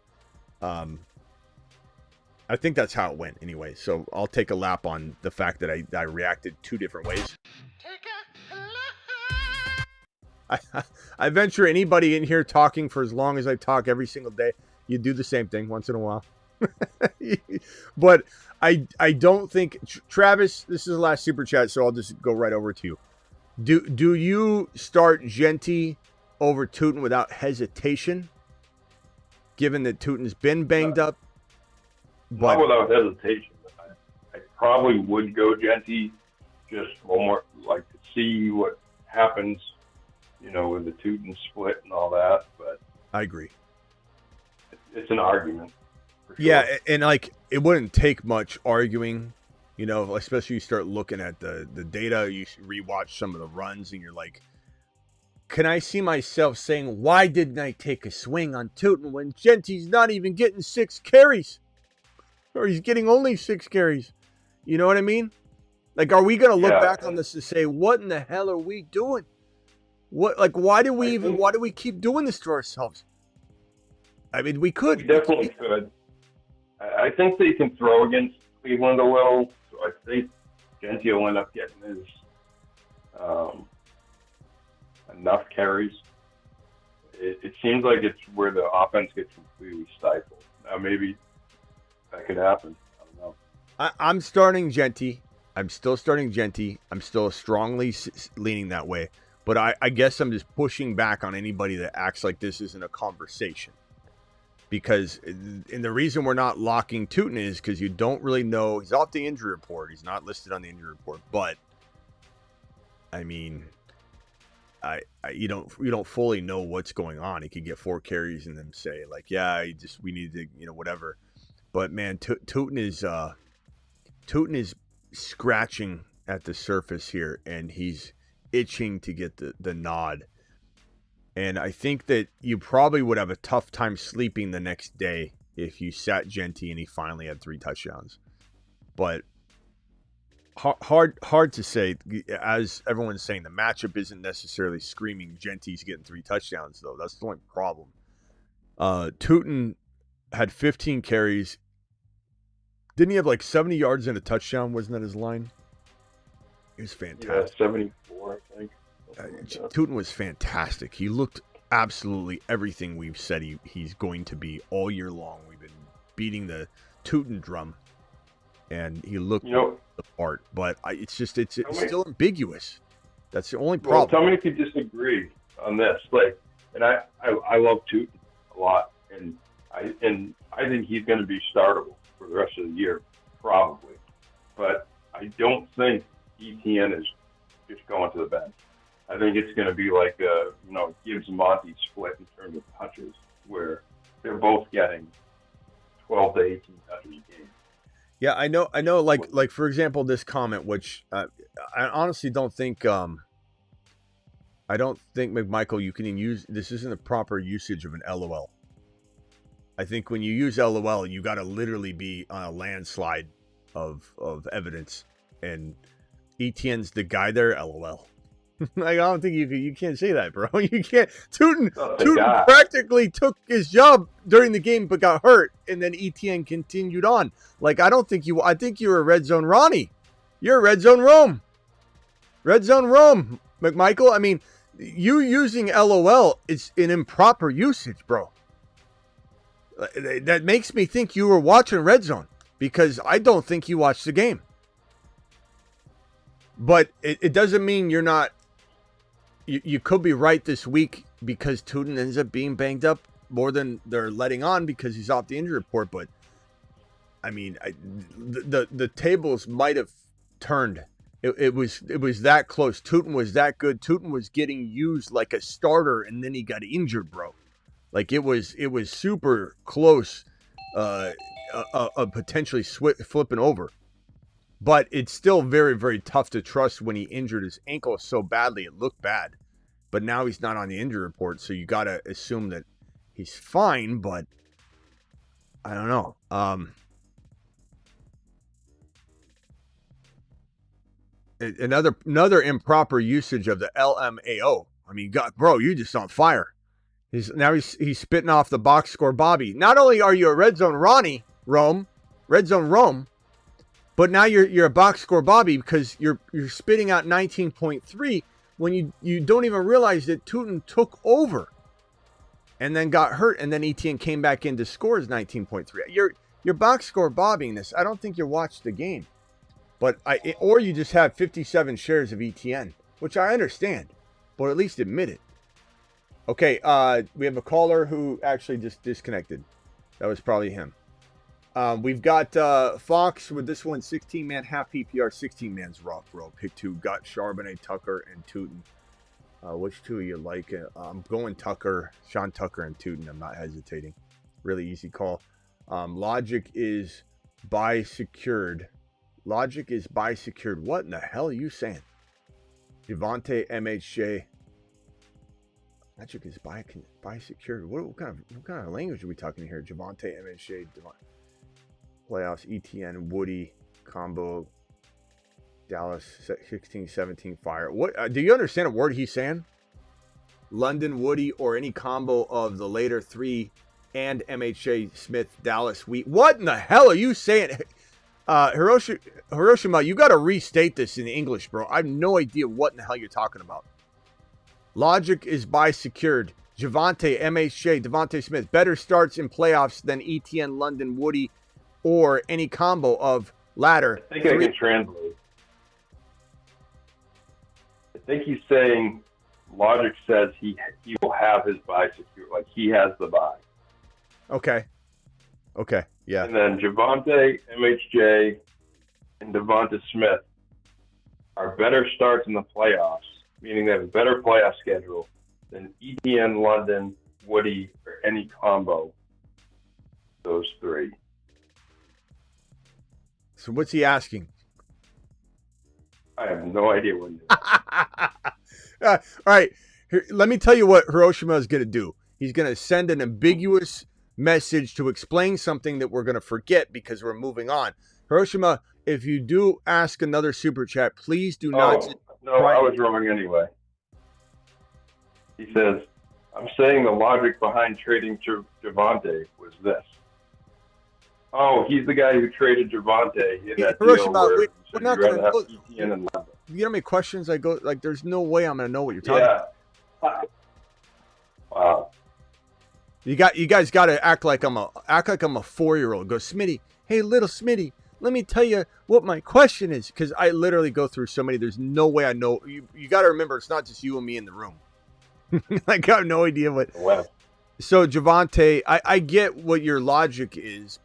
I think that's how it went anyway. So I'll take a lap on the fact that I reacted 2 different ways. I venture anybody in here talking for as long as I talk every single day, you do the same thing once in a while. But I don't think, Travis, this is the last super chat, so I'll just go right over to you. Do you start Genty over Tootin without hesitation, given that Tootin's been banged up? Not without hesitation. I probably would go Genty just more, to see what happens, with the Tootin split and all that. But I agree. it's an argument. For sure. Yeah, and like it wouldn't take much arguing, especially you start looking at the data, you rewatch some of the runs, and you're like, can I see myself saying, why didn't I take a swing on Tootin when Genty's not even getting 6 carries? Or he's getting only 6 carries. You know what I mean? Like, are we going to look back on this and say, what in the hell are we doing? Why do we keep doing this to ourselves? I mean, we could. We definitely could. I think they can throw against Cleveland a little, so I think Genty will end up getting his enough carries. It seems like it's where the offense gets completely stifled. Now, maybe that could happen. I don't know. I'm starting Genty. I'm still starting Genty. I'm still strongly leaning that way. But I guess I'm just pushing back on anybody that acts like this isn't a conversation. Because, and the reason we're not locking Tootin is because you don't really know. He's off the injury report. He's not listed on the injury report. But, I mean, you don't fully know what's going on. He could get 4 carries and then say, like, yeah, we need to, whatever. But, man, Tootin is scratching at the surface here, and he's itching to get the nod. And I think that you probably would have a tough time sleeping the next day if you sat Genty and he finally had 3 touchdowns. But hard to say. As everyone's saying, the matchup isn't necessarily screaming Genty's getting 3 touchdowns, though. That's the only problem. Tootin had 15 carries. Didn't he have like 70 yards and a touchdown? Wasn't that his line? It was fantastic. Yeah, 74, I think. Tootin was fantastic. He looked absolutely everything we've said he's going to be all year long. We've been beating the Tootin drum, and he looked the part. But it's still ambiguous. That's the only problem. Well, tell me if you disagree on this. And I love Tootin a lot, and I think he's going to be startable for the rest of the year, probably. But I don't think ETN is just going to the bench. I think it's going to be like a, Gibbs-Monty split in terms of touches, where they're both getting 12 to 18 touches a game. Yeah, I know. Like for example, this comment, which I honestly don't think. I don't think, McMichael, you can use. This isn't a proper usage of an LOL. I think when you use LOL, you got to literally be on a landslide of evidence, and ETN's the guy there. LOL. I don't think you can't say that, bro. You can't. Tootin practically took his job during the game, but got hurt, and then ETN continued on. Like, I think you're a red zone Ronnie. You're a red zone Rome. Red zone Rome, McMichael. I mean, you using LOL is an improper usage, bro. That makes me think you were watching red zone, because I don't think you watched the game. But it doesn't mean you're not. You could be right this week, because Tootin ends up being banged up more than they're letting on because he's off the injury report. But I mean, the tables might have turned. It was that close. Tootin was that good. Tootin was getting used like a starter, and then he got injured, bro. Like it was super close, potentially flipping over. But it's still very, very tough to trust when he injured his ankle so badly. It looked bad. But now he's not on the injury report, so you got to assume that he's fine, but I don't know. Another improper usage of the LMAO. I mean, God, bro, you're just on fire. He's spitting off the box score Bobby. Not only are you a red zone Ronnie, red zone Rome, but now you're a box score Bobby, because you're spitting out 19.3 when you don't even realize that Tootin took over and then got hurt, and then ETN came back in to score his 19.3. You're box score Bobbying this. I don't think you watched the game, or you just have 57 shares of ETN, which I understand, but at least admit it. Okay, we have a caller who actually just disconnected. That was probably him. We've got Fox with this one, 16-man, half PPR, 16-man's rough, bro. Pick 2. Got Charbonnet, Tucker, and Tootin. Which 2 you like? I'm going Tucker, Sean Tucker, and Tootin. I'm not hesitating. Really easy call. Logic is buy secured. Logic is buy secured. What in the hell are you saying? Javonte MHJ. Logic is buy secured. What kind of language are we talking here? Javonte MHJ. Playoffs. ETN. Woody combo. Dallas 16-17 fire. What do you understand a word he's saying? London, Woody, or any combo of the later three and MHJ, Smith, Dallas, Wheat. What in the hell are you saying? Hiroshima, you got to restate this in English, bro. I have no idea what in the hell you're talking about. Logic is buy secured. Javonte, MHJ, Devontae Smith. Better starts in playoffs than ETN, London, Woody, or any combo of latter. I think I can translate. I think he's saying Logic says he will have his buy secure, like he has the buy. Okay, yeah. And then Javonte, MHJ, and Devonta Smith are better starts in the playoffs, meaning they have a better playoff schedule than ETN, London, Woody, or any combo. Those three. So what's he asking? I have no idea what. All right, here, let me tell you what Hiroshima is going to do. He's going to send an ambiguous message to explain something that we're going to forget because we're moving on. Hiroshima, if you do ask another super chat, please do not. No, I was wrong anyway. He says, I'm saying the logic behind trading Javonte was this. Oh, he's the guy who traded Javonte in that Hiroshima, deal where we're not going to have go, ETN and London. You know how many questions I go, like, there's no way I'm going to know what you're talking about. Wow. You guys got to act like I'm a 4-year-old. Go, Smitty, hey, little Smitty, let me tell you what my question is, because I literally go through so many. There's no way I know. You got to remember, it's not just you and me in the room. I got no idea what. Wow. So Javonte, I get what your logic is,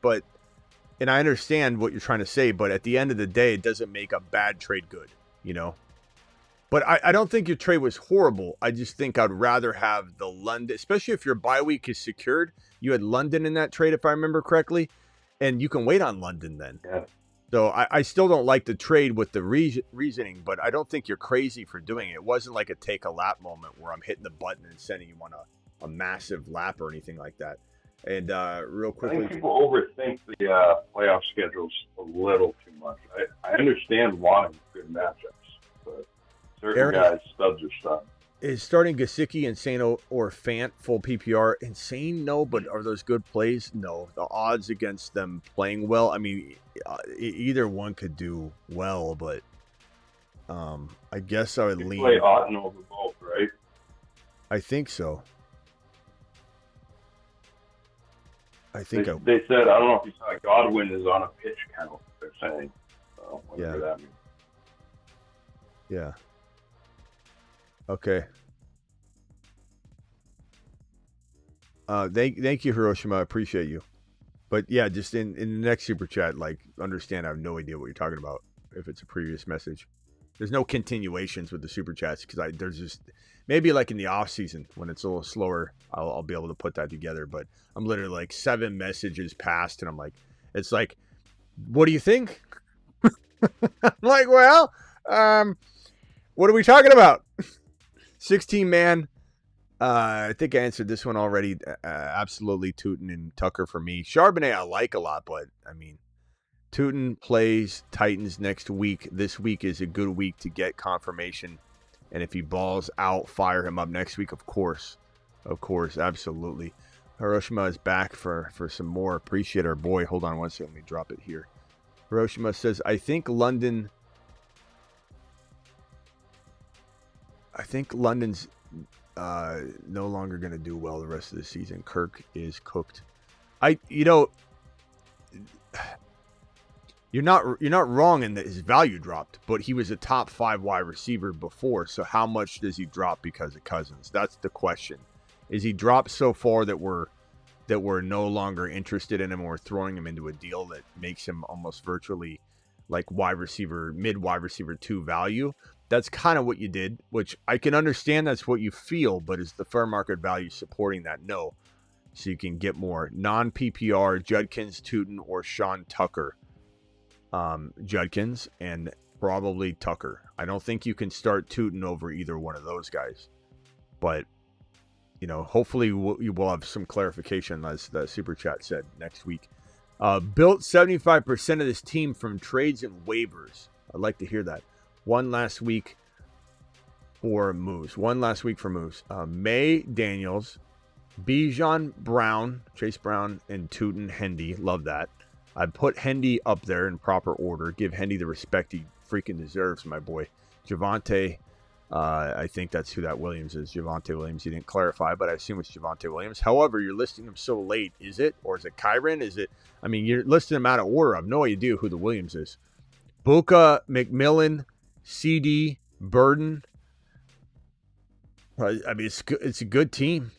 and I understand what you're trying to say, but at the end of the day, it doesn't make a bad trade good, you know? But I don't think your trade was horrible. I just think I'd rather have the London, especially if your bye week is secured. You had London in that trade, if I remember correctly, and you can wait on London then. Yeah. So I still don't like the trade with the reasoning, but I don't think you're crazy for doing it. It wasn't like a take a lap moment where I'm hitting the button and sending you on a massive lap or anything like that. And real quickly, I think people overthink the playoff schedules a little too much. I understand wanting good matchups, but certain guys, studs are studs. Is starting Gesicki, Insane, or Fant full PPR? Insane, no, but are those good plays? No. The odds against them playing well, I mean, either one could do well, but I guess I would lean. Play Otten over both, right? I think so. I think they said, I don't know if you saw, Godwin is on a pitch count, they're saying. So whatever that means. Yeah. Okay. Thank you, Hiroshima. I appreciate you. But yeah, just in the next super chat, like, understand I have no idea what you're talking about if it's a previous message. There's no continuations with the super chats because there's just maybe like in the off season when it's a little slower, I'll be able to put that together. But I'm literally like 7 messages past, and I'm like, it's like, what do you think? I'm like, well, what are we talking about? 16-man. I think I answered this one already. Absolutely, Tootin and Tucker for me. Charbonnet I like a lot, but I mean, Tootin plays Titans next week. This week is a good week to get confirmation. And if he balls out, fire him up next week, of course. Of course, absolutely. Hiroshima is back for some more. Appreciate our boy. Hold on one second. Let me drop it here. Hiroshima says, I think London's no longer going to do well the rest of the season. Kirk is cooked. You're not wrong in that his value dropped, but he was a top 5 wide receiver before. So how much does he drop because of Cousins? That's the question. Is he dropped so far that we're no longer interested in him or throwing him into a deal that makes him almost virtually like mid wide receiver 2 value? That's kind of what you did, which I can understand that's what you feel, but is the fair market value supporting that? No. so you can get more. Non-PPR, Judkins, Tootin, or Sean Tucker. Judkins and probably Tucker. I don't think you can start Tootin over either one of those guys. But, you know, hopefully we'll have some clarification, as the Super Chat said, next week. Built 75% of this team from trades and waivers. I'd like to hear that. One last week for moves. May Daniels, Bijan Brown, Chase Brown, and Tootin Hendy. Love that. I put Hendy up there in proper order. Give Hendy the respect he freaking deserves, my boy. Javonte, I think that's who that Williams is. Javonte Williams. He didn't clarify, but I assume it's Javonte Williams. However, you're listing them so late. Is it? Or is it Kyron? Is it? I mean, you're listing them out of order. I have no idea who the Williams is. Buka, McMillan, CD, Burden. I mean, it's a good team.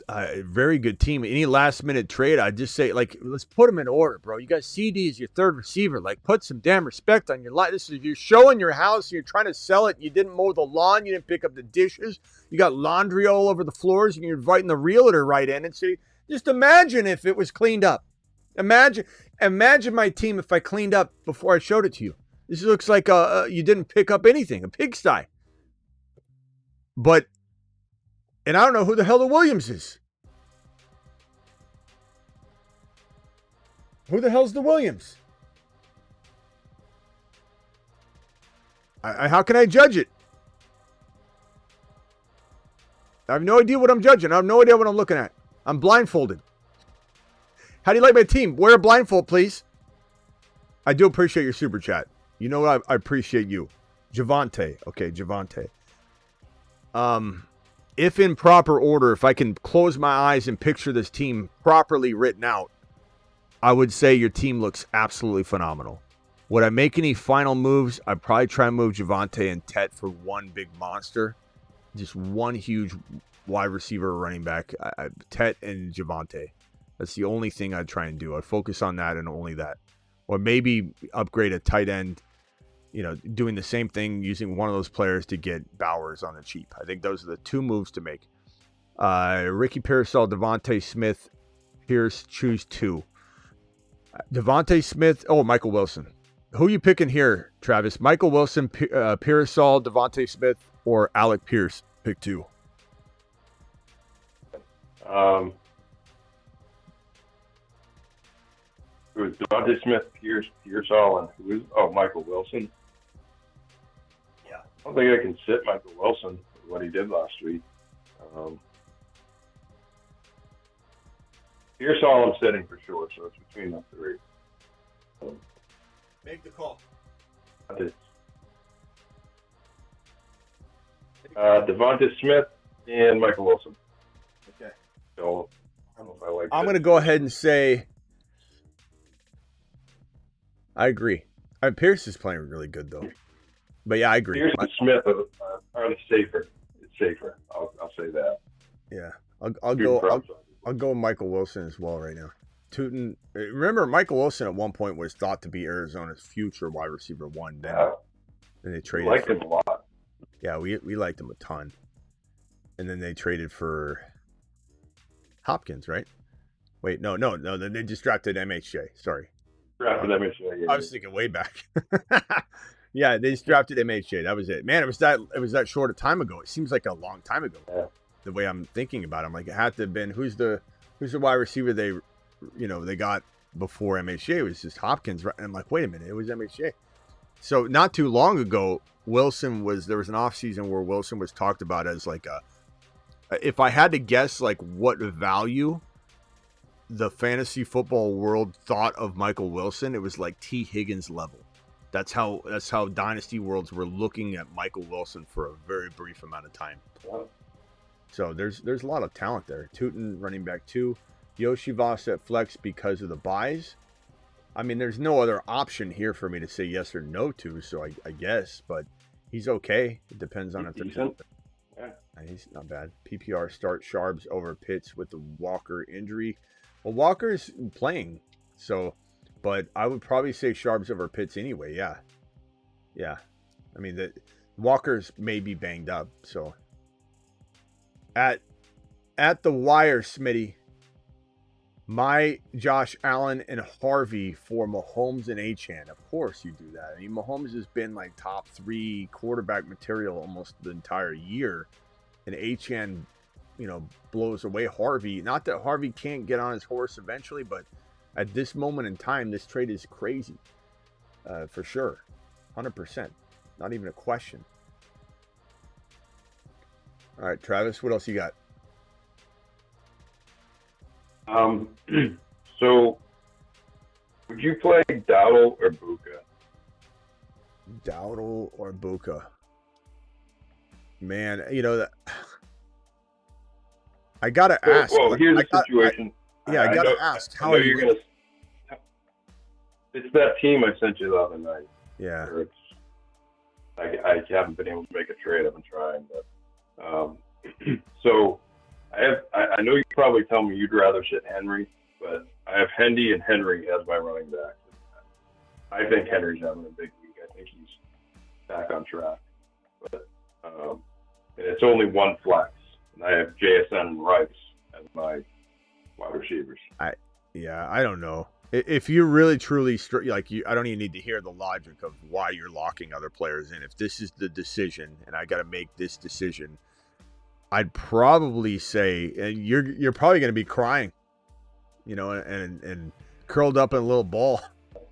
Very good team. Any last-minute trade, I'd just say, like, let's put them in order, bro. You got CD as your third receiver. Like, put some damn respect on your life. This is, you're showing your house. You're trying to sell it. You didn't mow the lawn. You didn't pick up the dishes. You got laundry all over the floors, and you're inviting the realtor right in. And so just imagine if it was cleaned up. Imagine my team if I cleaned up before I showed it to you. This looks like you didn't pick up anything, a pigsty. But, and I don't know who the hell the Williams is. Who the hell's the Williams? How can I judge it? I have no idea what I'm judging. I have no idea what I'm looking at. I'm blindfolded. How do you like my team? Wear a blindfold, please. I do appreciate your super chat. You know what? I appreciate you. Javonte. Okay, Javonte. If in proper order, if I can close my eyes and picture this team properly written out, I would say your team looks absolutely phenomenal. Would I make any final moves? I'd probably try and move Javonte and Tet for one big monster. Just one huge wide receiver or running back. Tet and Javonte. That's the only thing I'd try and do. I'd focus on that and only that. Or maybe upgrade a tight end, you know, doing the same thing, using one of those players to get Bowers on the cheap. I think those are the two moves to make. Ricky Pearsall, Devontae Smith, Pierce, choose two. Devontae Smith, Michael Wilson. Who are you picking here, Travis? Michael Wilson, Pearsall, Devontae Smith, or Alec Pierce? Pick two. It was Devontae Smith, Pearsall, and Michael Wilson. Yeah. I don't think I can sit Michael Wilson for what he did last week. Pearsall I'm sitting for sure, so it's between the three. Make the call. Devontae Smith and Michael Wilson. Okay. So I don't know if I like I'm going to go ahead and say I agree. Pierce is playing really good, though. But, yeah, I agree. Pierce and Smith are the safer. It's safer. I'll say that. Yeah. I'll go with Michael Wilson as well right now. Tootin. Remember, Michael Wilson at one point was thought to be Arizona's future wide receiver one. Then they traded. We liked him a lot. Yeah, we liked him a ton. And then they traded for Hopkins, right? Wait, no. They just drafted MHJ. Sorry. Drafted MHJ. Yeah, I was thinking way back. Yeah, they just drafted MHJ. That was it. Man, it was that short a time ago. It seems like a long time ago. Yeah. The way I'm thinking about it, I'm like, it had to have been who's the wide receiver they got before MHJ. It was just Hopkins, right? And I'm like, wait a minute, it was MHJ. So not too long ago, there was an offseason where Wilson was talked about as like if I had to guess like what value the fantasy football world thought of Michael Wilson, it was like T. Higgins level. That's how Dynasty worlds were looking at Michael Wilson for a very brief amount of time. Wow. So there's a lot of talent there. Tootin running back 2, Yoshi Voss at flex because of the buys. I mean, there's no other option here for me to say yes or no to, so I guess, but he's okay. It depends on if there's something. Yeah. He's not bad. PPR start Sharps over Pitts with the Walker injury. Well, Walker's playing, so, but I would probably say Sharps over Pitts anyway. Yeah. I mean, the Walker's maybe banged up, so. At the wire, Smitty, My Josh Allen and Harvey for Mahomes and Achane. Of course you do that. I mean, Mahomes has been like top 3 quarterback material almost the entire year. And Achane, blows away Harvey. Not that Harvey can't get on his horse eventually, but at this moment in time, this trade is crazy. For sure. 100%. Not even a question. All right, Travis, what else you got? So, would you play Dowdle or Buka? Dowdle or Buka? Man, that I gotta ask. Well, here's the situation. I gotta ask. How are you gonna? It's that team I sent you the other night. Yeah. I haven't been able to make a trade. I've been trying, but so I know you probably tell me you'd rather sit Henry, but I have Hendy and Henry as my running back. I think Henry's having a big week. I think he's back on track, but and it's only one flex, and I have JSN and Rice as my wide receivers. I don't know. If you're really truly I don't even need to hear the logic of why you're locking other players in. If this is the decision, and I got to make this decision, I'd probably say, and you're probably going to be crying, and curled up in a little ball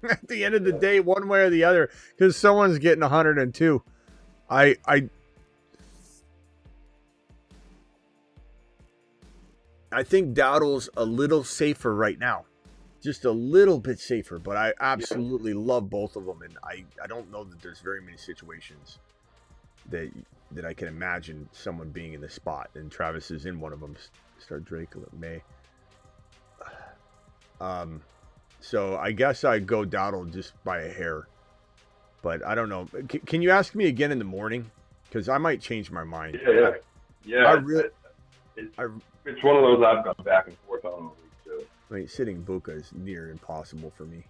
at the end of the day, one way or the other, because someone's getting 102. I think Dowdle's a little safer right now. Just a little bit safer, but I absolutely love both of them, and I don't know that there's very many situations that I can imagine someone being in this spot, and Travis is in one of them. Start Drake May. So I guess I go Dowdle just by a hair, but I don't know. Can you ask me again in the morning? Because I might change my mind. Yeah. It's one of those I've gone back and forth on all week too. I mean, sitting Buka is near impossible for me.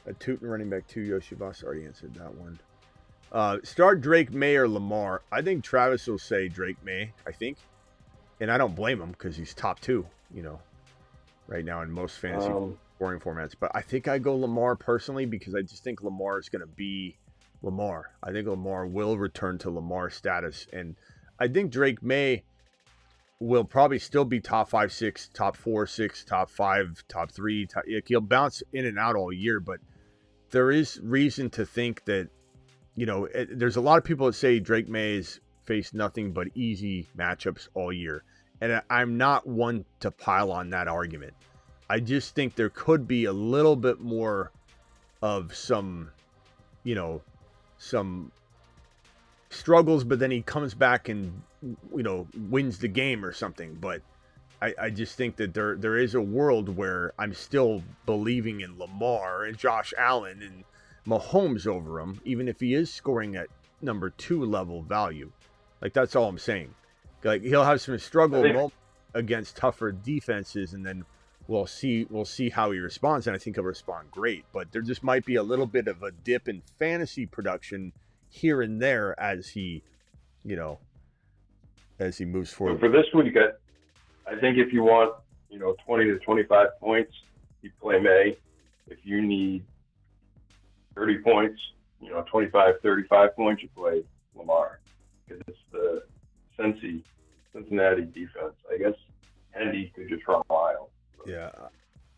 A Tootin running back 2, Yoshibas already answered that one. Start Drake May or Lamar. I think Travis will say Drake May, I think. And I don't blame him because he's top 2, right now in most fantasy scoring formats. But I think I go Lamar personally because I just think Lamar is going to be Lamar. I think Lamar will return to Lamar status. And I think Drake May will probably still be top 5, 6, top 4, 6, top 5, top 3. He'll bounce in and out all year, but there is reason to think that, there's a lot of people that say Drake May's faced nothing but easy matchups all year. And I'm not one to pile on that argument. I just think there could be a little bit more of some struggles, but then he comes back and, wins the game or something. But I just think that there is a world where I'm still believing in Lamar and Josh Allen and Mahomes over him, even if he is scoring at number 2 level value. Like, that's all I'm saying. Like, he'll have some struggle moments against tougher defenses, and then we'll see how he responds, and I think he'll respond great. But there just might be a little bit of a dip in fantasy production here and there as he moves forward. For this week, I think if you want, 20 to 25 points, you play May. If you need 30 points, 25, 35 points, you play Lamar. Because it's the Cincinnati defense. I guess Hendy could just run wild. Yeah,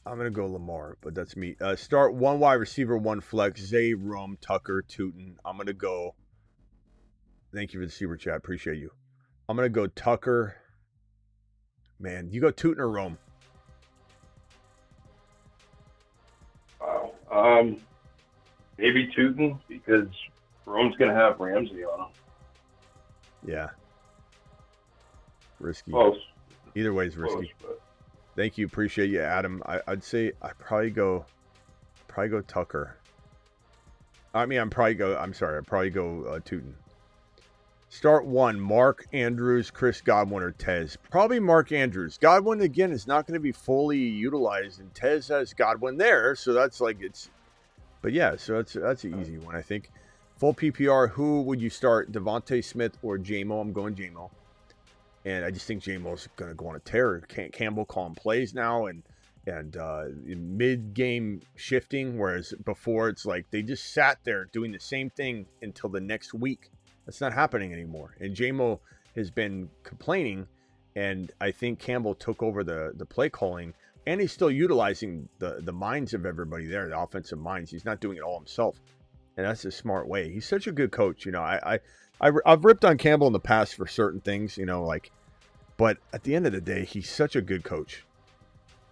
I'm going to go Lamar, but that's me. Start 1 wide receiver, 1 flex, Zay, Rome, Tucker, Tootin. I'm going to go. Thank you for the super chat. Appreciate you. I'm going to go Tucker. Man, you go Tootin or Rome? Wow. Maybe Tootin because Rome's going to have Ramsey on him. Yeah. Risky. Close. Either way is risky. Close, Thank you. Appreciate you, Adam. I'd say I probably go Tucker. I'd probably go Tootin. Start 1, Mark Andrews, Chris Godwin, or Tez. Probably Mark Andrews. Godwin, again, is not going to be fully utilized, and Tez has Godwin there, so that's like it's... But yeah, so that's an easy one, I think. Full PPR, who would you start, Devontae Smith or J-Mo? I'm going J-Mo. And I just think J-Mo's going to go on a tear. Campbell calling plays now, and and mid-game shifting, whereas before it's like they just sat there doing the same thing until the next week. That's not happening anymore. And J-Mo has been complaining, and I think Campbell took over the play calling, and he's still utilizing the minds of everybody there, the offensive minds. He's not doing it all himself, and that's a smart way. He's such a good coach. You know, I've ripped on Campbell in the past for certain things, you know, like, but at the end of the day, he's such a good coach.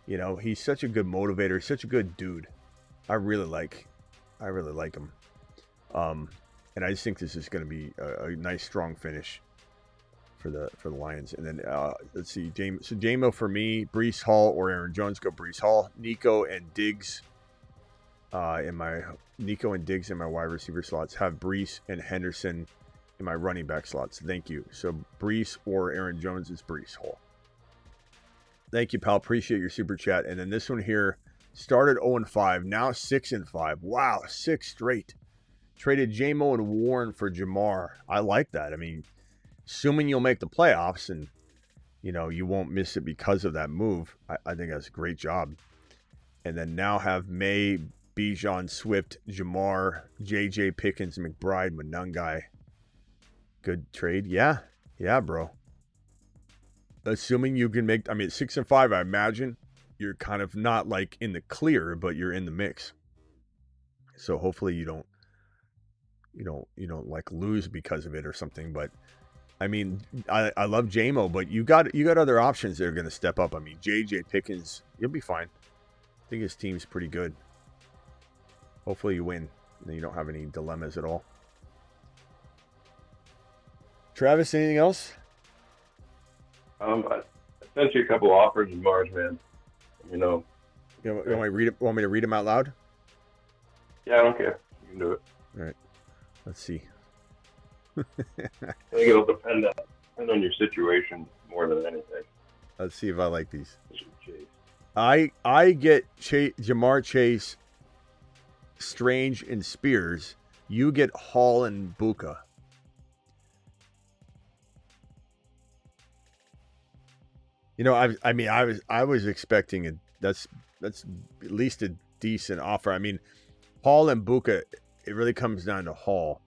You know, he's such a good motivator, such a good dude. I really like him. And I just think this is going to be a nice, strong finish for the Lions. And then let's see, J-Mo for me, Breece Hall or Aaron Jones. Go Breece Hall. Nico and Diggs in my wide receiver slots. Have Breece and Henderson in my running back slots. Thank you. So Breece or Aaron Jones is Breece Hall. Thank you, pal. Appreciate your super chat. And then this one here started 0-5, now 6-5. Wow, 6 straight. Traded J-Mo and Warren for Jamar. I like that. I mean, assuming you'll make the playoffs and, you know, you won't miss it because of that move, I think that's a great job. And then now have May, Bijan, Swift, Jamar, J.J. Pickens, McBride, Monungai. Good trade. Yeah, bro. Assuming you can make, I mean, 6-5, I imagine you're kind of not like in the clear, but you're in the mix. So hopefully you don't like lose because of it or something. But I mean, I love J-Mo, but you got other options that are going to step up. I mean, J.J. Pickens, you'll be fine. I think his team's pretty good. Hopefully you win and you don't have any dilemmas at all. Travis, anything else? I sent you a couple offers in March, man. You know. You want me to read them out loud? Yeah, I don't care. You can do it. All right. Let's see. I think it'll depend on your situation more than anything. Let's see if I like these. I get Jamar Chase, Strange, and Spears. You get Hall and Buka. You know, I was expecting that's at least a decent offer. I mean, Hall and Buka, it really comes down to Hall.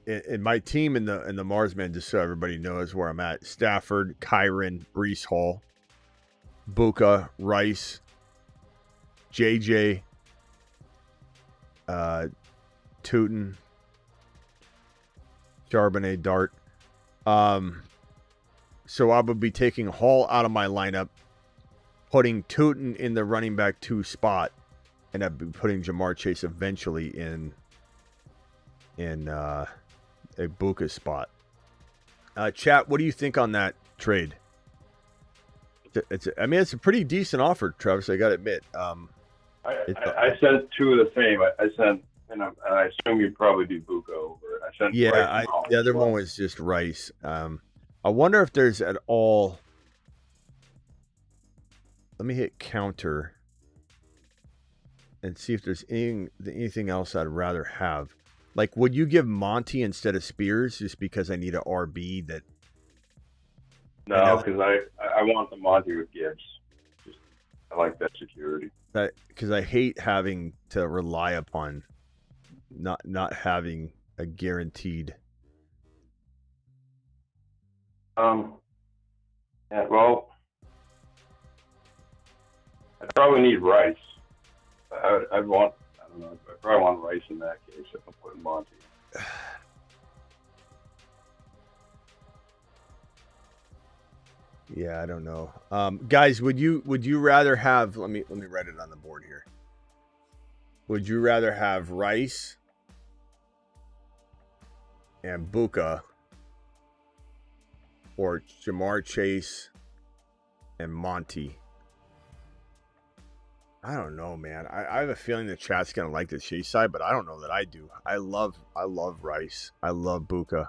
In my team in the Marsman, just so everybody knows where I'm at: Stafford, Kyron, Breece Hall, Buka, Rice, JJ, Tootin, Charbonnet, Dart. So I would be taking Hall out of my lineup, putting Tootin in the running back 2 spot, and I'd be putting Jamar Chase eventually in a Buka spot. Chat, what do you think on that trade? It's a pretty decent offer, Travis. I got to admit. I sent 2 of the same. I sent, and I assume you'd probably do Buka over it. I sent. Yeah, the other one was just Rice. I wonder if there's at all. Let me hit counter and see if there's anything else I'd rather have. Like, would you give Monty instead of Spears just because I need an RB that? No, because I want the Monty with Gibbs. I like that security. Because I hate having to rely upon not having a guaranteed. Yeah, well, I probably need Rice. I don't know. I probably want Rice in that case if I'm putting Monty. Yeah, I don't know. Guys, would you rather have? Let me write it on the board here. Would you rather have Rice and Buka, or Jamar Chase and Monty? I don't know, man. I have a feeling the chat's gonna like the Chase side, but I don't know that I do. I love Rice. I love Buka.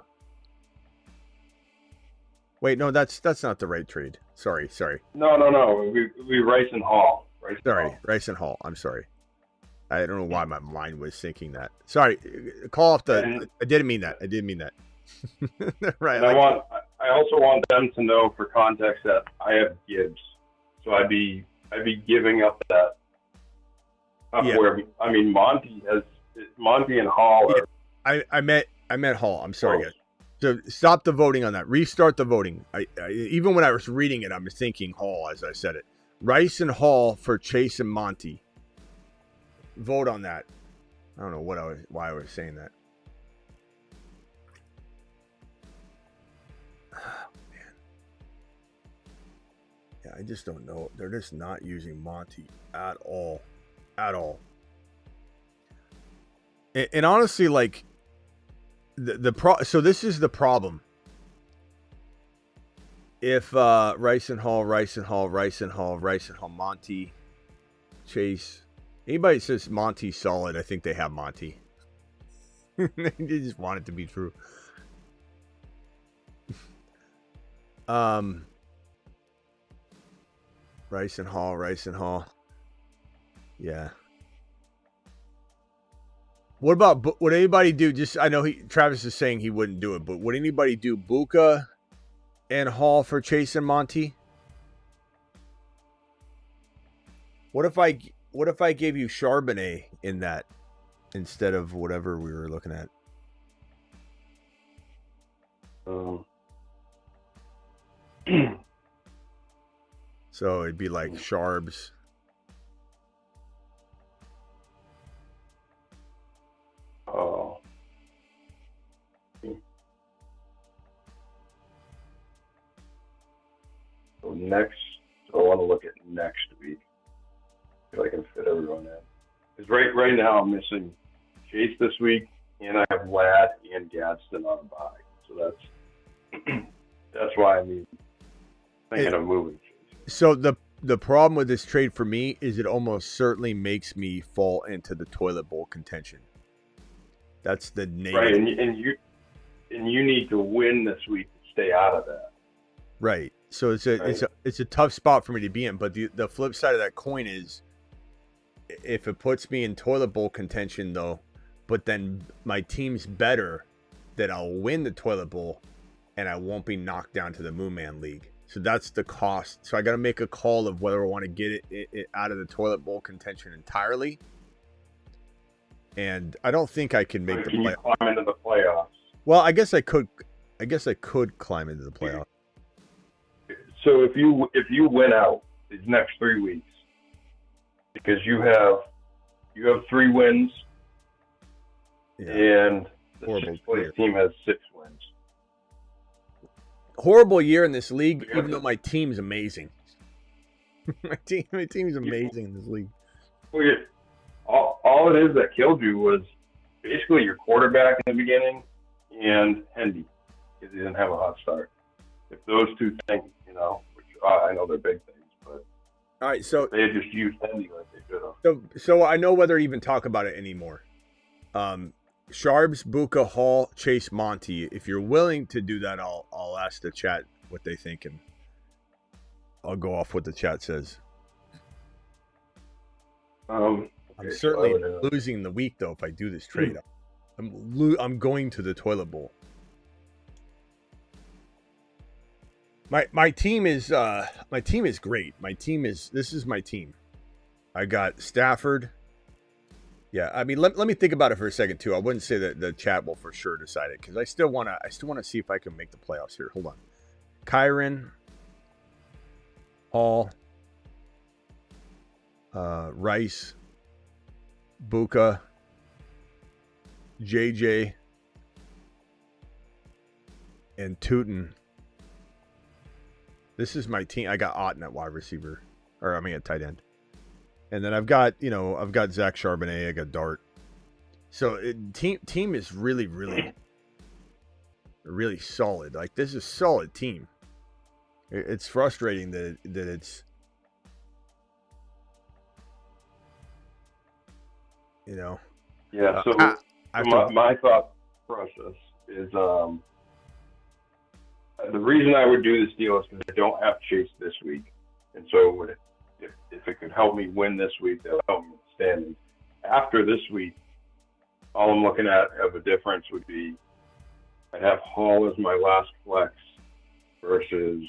Wait, no, that's not the right trade. Sorry. No. We Rice and Hall. Rice and Hall. I'm sorry. I don't know why my mind was thinking that. Sorry. Call off the. I didn't mean that. Right. I also want them to know, for context, that I have Gibbs, so I'd be giving up that. Where I mean, Monty and Hall are. I meant Hall. I'm sorry, guys. So stop the voting on that. Restart the voting. I even when I was reading it, I was thinking Hall as I said it. Rice and Hall for Chase and Monty. Vote on that. I don't know why I was saying that. Oh, man. Yeah, I just don't know. They're just not using Monty at all. At all. And honestly, like so this is the problem. If Rice and Hall, Monty, Chase, anybody says Monty's solid, I think they have Monty. They just want it to be true. Rice and Hall. Yeah. Would anybody do, just, I know Travis is saying he wouldn't do it, but would anybody do Buka and Hall for Chase and Monty? What if I gave you Charbonnet in that instead of whatever we were looking at? So it'd be like Sharbs. Oh. So I want to look at next week. If I can fit everyone in. Because right now I'm missing Chase this week, and I have Ladd and Gadsden on a bye. So that's why I'm thinking of moving Chase. So the problem with this trade for me is it almost certainly makes me fall into the toilet bowl contention. That's the negative. Right, and you need to win this week to stay out of that. Right. So it's a tough spot for me to be in. But the flip side of that coin is, if it puts me in toilet bowl contention though, but then my team's better, that I'll win the toilet bowl, and I won't be knocked down to the Moon Man League. So that's the cost. So I got to make a call of whether I want to get it out of the toilet bowl contention entirely. And I don't think I can make the playoffs. Can you climb into the playoffs? Well, I guess I could climb into the playoffs. So if you win out these next 3 weeks, because you have 3 wins, and the sixth place team has 6 wins. Horrible year in this league, even though my team's amazing. my team's amazing in this league. Well, all it is that killed you was basically your quarterback in the beginning and Hendy, because he didn't have a hot start. If those two things, which I know they're big things, but all right, so they had just used Hendy like they should have. So I know whether to even talk about it anymore. Sharbs, Buka, Hall, Chase, Monty. If you're willing to do that, I'll ask the chat what they think, and I'll go off what the chat says. I'm certainly losing the week though if I do this trade. I'm going to the toilet bowl. My team is great. This is my team. I got Stafford. Yeah, I mean, let me think about it for a second too. I wouldn't say that the chat will for sure decide it, because I still want to see if I can make the playoffs here. Hold on. Kyron, Hall, Rice, Buka, JJ, and Tootin. This is my team. I got Otten at wide receiver, at tight end. And then I've got Zach Charbonnet. I got Dart. So team is really, really, really solid. Like, this is a solid team. It's frustrating that it's, Yeah. So my thought process is the reason I would do this deal is because I don't have Chase this week, and so if it could help me win this week, that would help me standing. After this week, all I'm looking at of a difference would be I'd have Hall as my last flex, versus,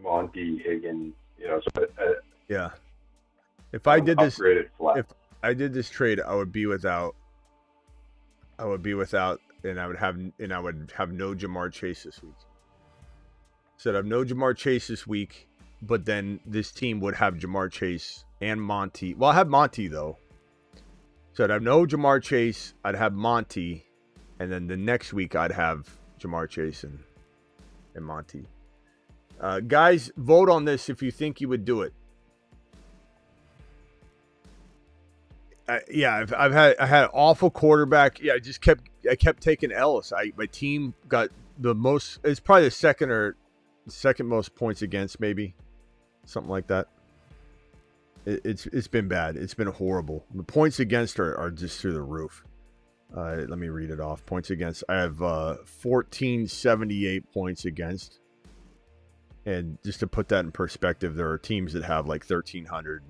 Monty, Higgins, so yeah. If I did this, flat. if I did this trade, I would be without, and I would have no Jamar Chase this week. So I'd have no Jamar Chase this week, but then this team would have Jamar Chase and Monty. Well, I have Monty though. So I'd have no Jamar Chase, I'd have Monty, and then the next week I'd have Jamar Chase and Monty. Guys, vote on this if you think you would do it. I had an awful quarterback. Yeah, I kept taking Ellis. My team got the most. It's probably the second most points against, maybe something like that. It's been bad. It's been horrible. The points against are just through the roof. Let me read it off. Points against. I have 1478 points against. And just to put that in perspective, there are teams that have like 1,300.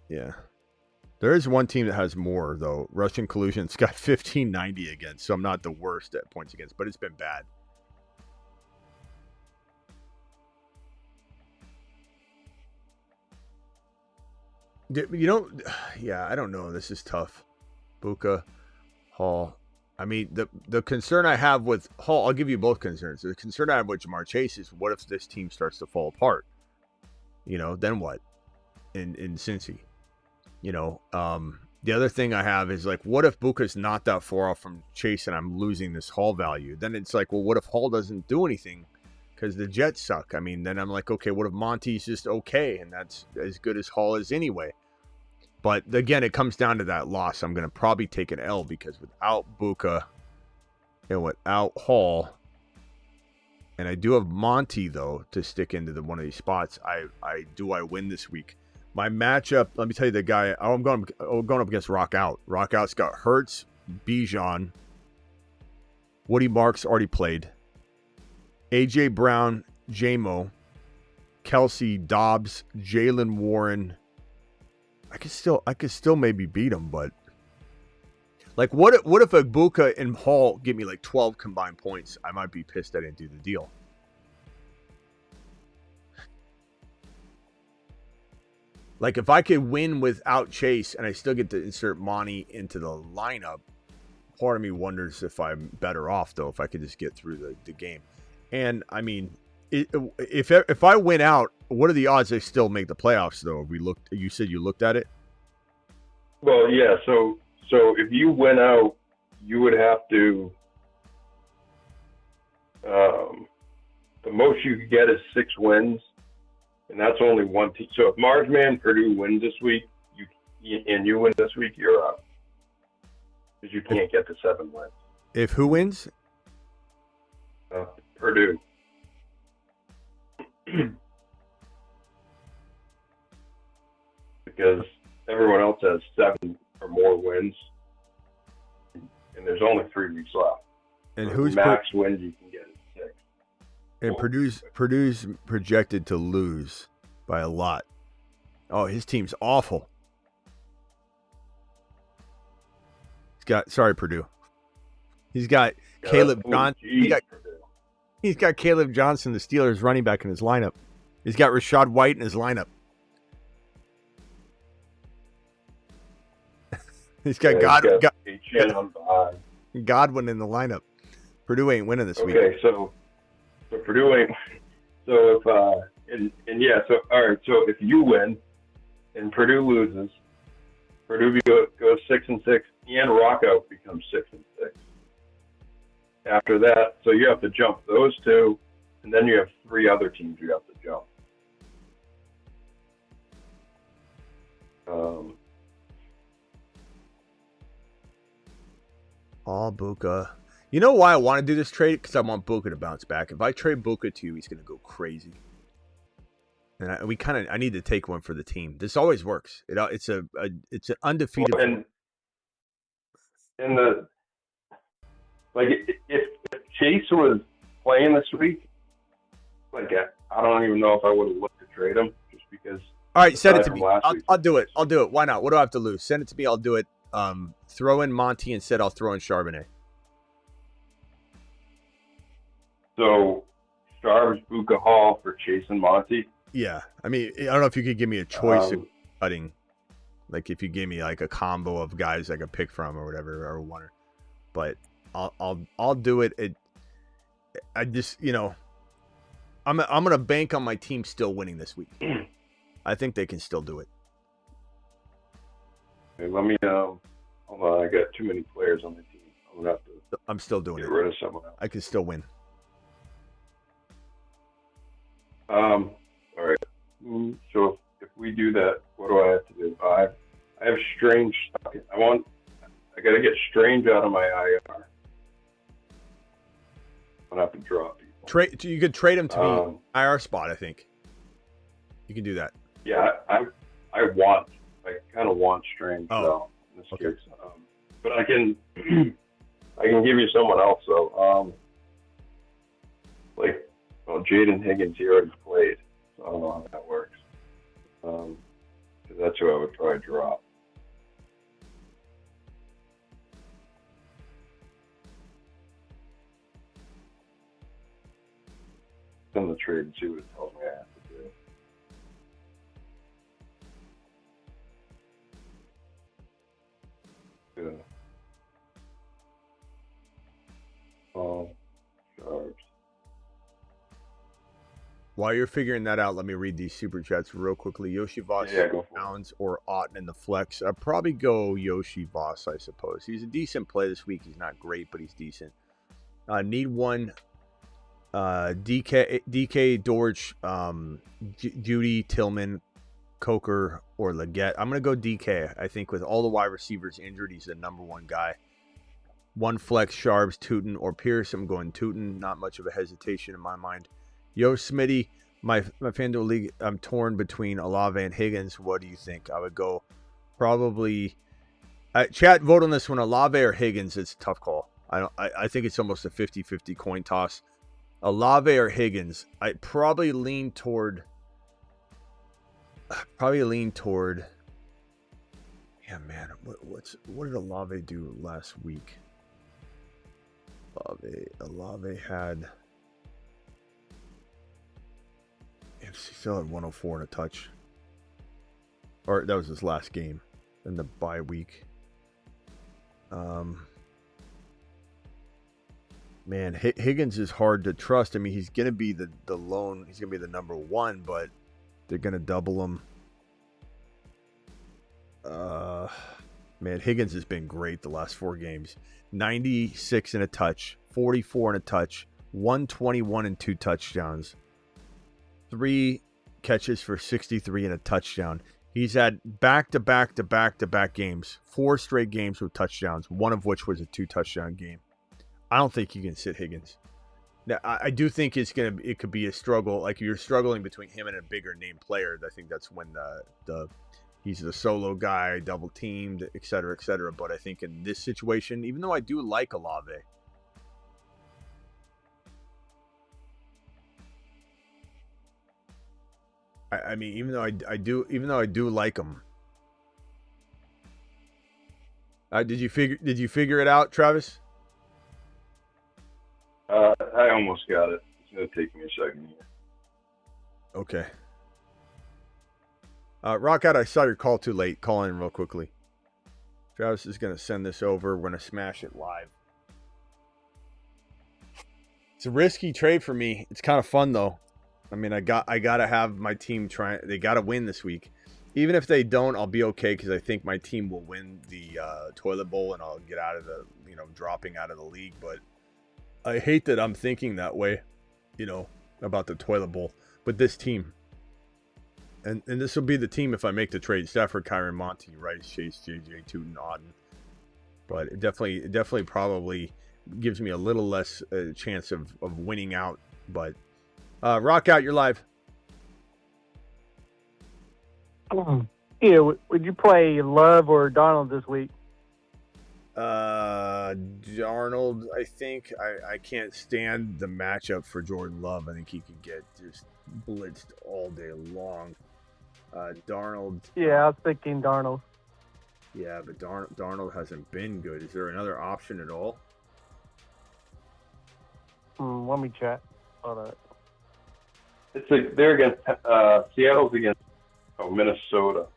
Yeah. There is one team that has more, though. Russian Collusion's got 1,590 against, so I'm not the worst at points against, but it's been bad. I don't know. This is tough. Buka, Hall. I mean, the concern I have with Hall, I'll give you both concerns. The concern I have with Jamar Chase is, what if this team starts to fall apart? Then what? In Cincy. The other thing I have is, like, what if Buka's not that far off from Chase and I'm losing this Hall value? Then it's like, well, what if Hall doesn't do anything because the Jets suck? I mean, then I'm like, okay, what if Monty's just okay and that's as good as Hall is anyway? But again, it comes down to that loss. I'm going to probably take an L because without Buka and without Hall, and I do have Monty, though, to stick into one of these spots, I win this week. My matchup, let me tell you the guy. I'm going up against Rock Out. Rock Out's got Hurts, Bijan, Woody Marks already played, A.J. Brown, J-Mo, Kelsey, Dobbs, Jalen Warren. I could still maybe beat him, but like, what if Buka and Hall give me like 12 combined points? I might be pissed I didn't do the deal. Like, if I could win without Chase and I still get to insert Monty into the lineup, part of me wonders if I'm better off, though, if I could just get through the game. And I mean, if I win out, what are the odds I still make the playoffs, though? You said you looked at it? Well, yeah. So if you win out, you would have to. The most you could get is 6 wins, and that's only one team. So if Marshman Purdue wins this week, you win this week, you're out because you can't get to 7 wins. If who wins? Purdue. Because everyone else has 7 or more wins, and there's only 3 weeks left. And so who's max wins you can get is 6. And Purdue's projected to lose by a lot. Oh, his team's awful. Purdue. He's got Caleb Johnson. He's got Caleb Johnson, the Steelers running back, in his lineup. He's got Rashad White in his lineup. He's got Godwin in the lineup. Purdue ain't winning this week. Okay, so Purdue ain't. So if all right. So if you win and Purdue loses, Purdue goes 6-6, and Rockout becomes 6-6. After that, so you have to jump those 2, and then you have 3 other teams you have to jump. Buka. You know why I want to do this trade? Because I want Buka to bounce back. If I trade Buka to you, he's going to go crazy. And I need to take one for the team. This always works. It's an undefeated. Well, if Chase was playing this week, I don't even know if I would have looked to trade him just because. All right, send it to me. I'll do it. Why not? What do I have to lose? Send it to me. I'll do it. Throw in Monty instead. I'll throw in Charbonnet. So, Sharps, Buka Hall for Chase and Monty. Yeah, I mean, I don't know if you could give me a choice of cutting, like if you gave me like a combo of guys I could pick from or whatever, or one, but I'll do it. I just, I'm gonna bank on my team still winning this week. I think they can still do it. Okay, let me hold on, I got too many players on the team. I'm gonna have to. I'm still doing get it. rid of someone else. I can still win. All right. So if we do that, what do I have to do? I have Strange. I got to get Strange out of my IR. I'm gonna have to drop people. You could trade him to the IR spot. I think you can do that. Yeah, I kind of want Strange though in this case. But I can give you someone else though. Jaden Higgins, he already played. So I don't know how that works. So that's who I would probably drop. Send the trade and see what it tells me I have to do. Sharps. While you're figuring that out, let me read these super chats real quickly. Yoshi Voss, Downs, or Otten in the flex. I'd probably go Yoshi Voss, I suppose. He's a decent play this week. He's not great, but he's decent. Need one. DK, Dortch, Judy, Tillman, Coker, or Leggett. I'm going to go DK. I think with all the wide receivers injured, he's the number one guy. One flex, Sharps, Tootin, or Pierce. I'm going Tootin. Not much of a hesitation in my mind. Yo, Smitty, my FanDuel league, I'm torn between Olave and Higgins. What do you think? I would go probably chat, vote on this one. Olave or Higgins? It's a tough call. I think it's almost a 50-50 coin toss. Olave or Higgins? I probably lean toward. Yeah, man. What did Olave do last week? Olave had. He still had 104 and a touch. Or that was his last game in the bye week. Man, Higgins is hard to trust. I mean, he's going to be the lone. He's going to be the number one, but they're going to double him. Man, Higgins has been great the last 4 games. 96 and a touch, 44 and a touch, 121 and 2 touchdowns. 3 catches for 63 and a touchdown. He's had back-to-back games, 4 straight games with touchdowns, one of which was a 2-touchdown game. I don't think you can sit Higgins. Now, I do think it could be a struggle. Like, you're struggling between him and a bigger name player. I think that's when he's the solo guy, double teamed, et cetera, et cetera. But I think in this situation, even though I do like Olave, I mean, even though I do like him. Did you figure it out, Travis? I almost got it. It's going to take me a second here. Okay. Rockout, I saw your call too late. Call in real quickly. Travis is going to send this over. We're going to smash it live. It's a risky trade for me. It's kind of fun, though. I mean, I got to have my team try. They got to win this week. Even if they don't, I'll be okay because I think my team will win the toilet bowl and I'll get out of the, dropping out of the league. But I hate that I'm thinking that way, about the toilet bowl. But this team, and this will be the team if I make the trade: Stafford, Kyron, Monty, Rice, Chase, JJ, Tootin, Auden. But it definitely probably gives me a little less chance of winning out. But Rock Out, you're live. Yeah, would you play Love or Donald this week? Darnold, I think. I can't stand the matchup for Jordan Love. I think he could get just blitzed all day long. Darnold. Yeah, I was thinking Darnold. Yeah, but Darnold hasn't been good. Is there another option at all? Let me check. Hold on. They're against Seattle's against Minnesota.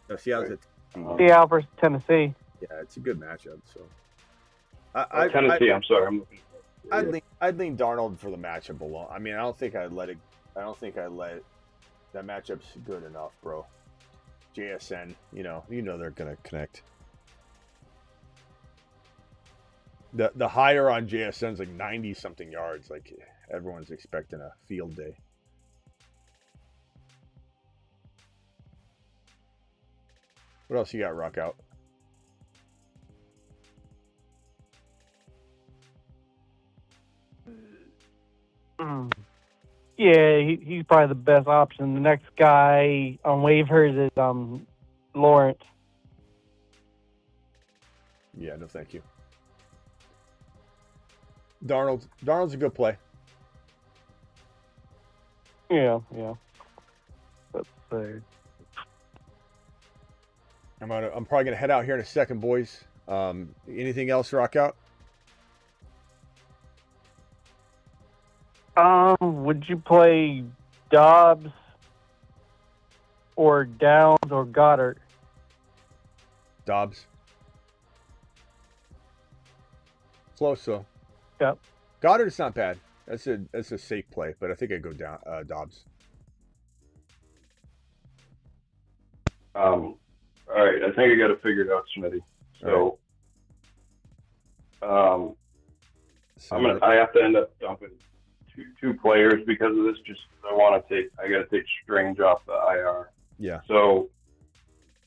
No, Seattle's right. Seattle versus Tennessee. Yeah, it's a good matchup. So Tennessee. I'm sorry. I'm looking. I'd lean Darnold for the matchup alone. I mean, I don't think I'd let that matchup's good enough, bro. JSN, you know they're gonna connect. The higher on JSN's like 90 something yards. Like everyone's expecting a field day. What else you got, Rock Out? Yeah, he's probably the best option. The next guy on waivers is Lawrence. Yeah, no thank you. Darnold's a good play. Yeah. Let's see. I'm probably gonna head out here in a second, boys. Anything else, Rock Out? Would you play Dobbs or Downs or Goddard? Dobbs. Close, though. Yep. Goddard's not bad. That's a safe play, but I think I'd go down Dobbs. All right, I think I got it figured out, Smitty. So, I have to end up dumping two players because of this. Just I got to take Strange off the IR. Yeah. So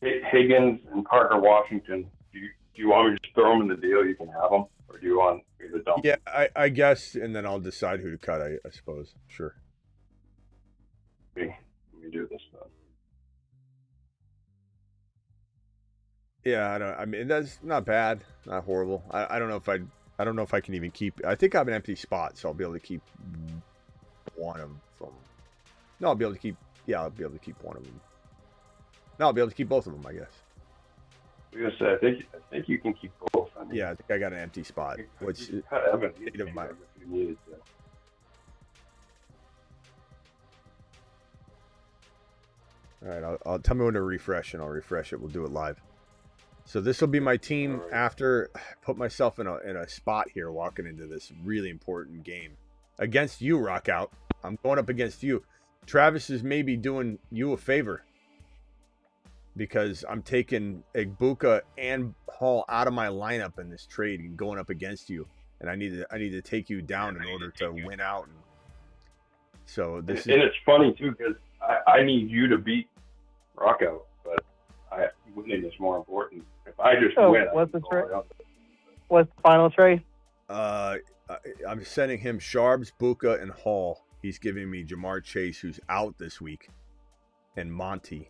Higgins and Parker Washington. Do you want me to just throw them in the deal? You can have them, or do you want me to dump? Yeah, I guess, and then I'll decide who to cut. I suppose. Sure. Let me do this then. Yeah, I mean, that's not bad, not horrible. I don't know if I can even keep. I think I have an empty spot, so I'll be able to keep one of them from. No, I'll be able to keep. Yeah, I'll be able to keep one of them. No, I'll be able to keep both of them, I guess. I was gonna say, I think you can keep both. I mean, yeah, I think I got an empty spot. Which cut Evan of mine if you needed to. All right, I'll tell me when to refresh, and I'll refresh it. We'll do it live. So this will be my team after I put myself in a spot here walking into this really important game against you, Rock Out. I'm going up against you. Travis is maybe doing you a favor because I'm taking Egbuka and Hall out of my lineup in this trade and going up against you, and I need to take you down in order to win out. And so this and it's funny too because I need you to beat Rock Out, but winning is more important. If I just win, what's the final trade? I'm sending him Sharps, Buka, and Hall. He's giving me Jamar Chase, who's out this week, and Monty.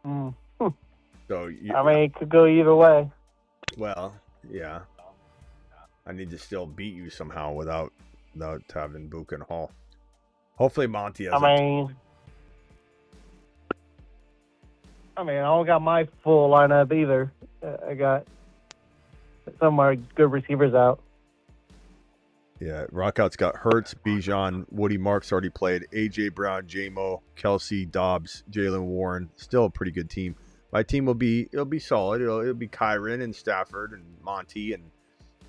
So it could go either way. Well, yeah. I need to still beat you somehow without having Buka and Hall. Hopefully Monty has. I don't got my full lineup either. I got some of my good receivers out. Yeah, Rockout's got Hurts, Bijan, Woody Marks already played, A.J. Brown, J-Mo, Kelsey, Dobbs, Jalen Warren. Still a pretty good team. My team will be solid. It'll be Kyron and Stafford and Monty and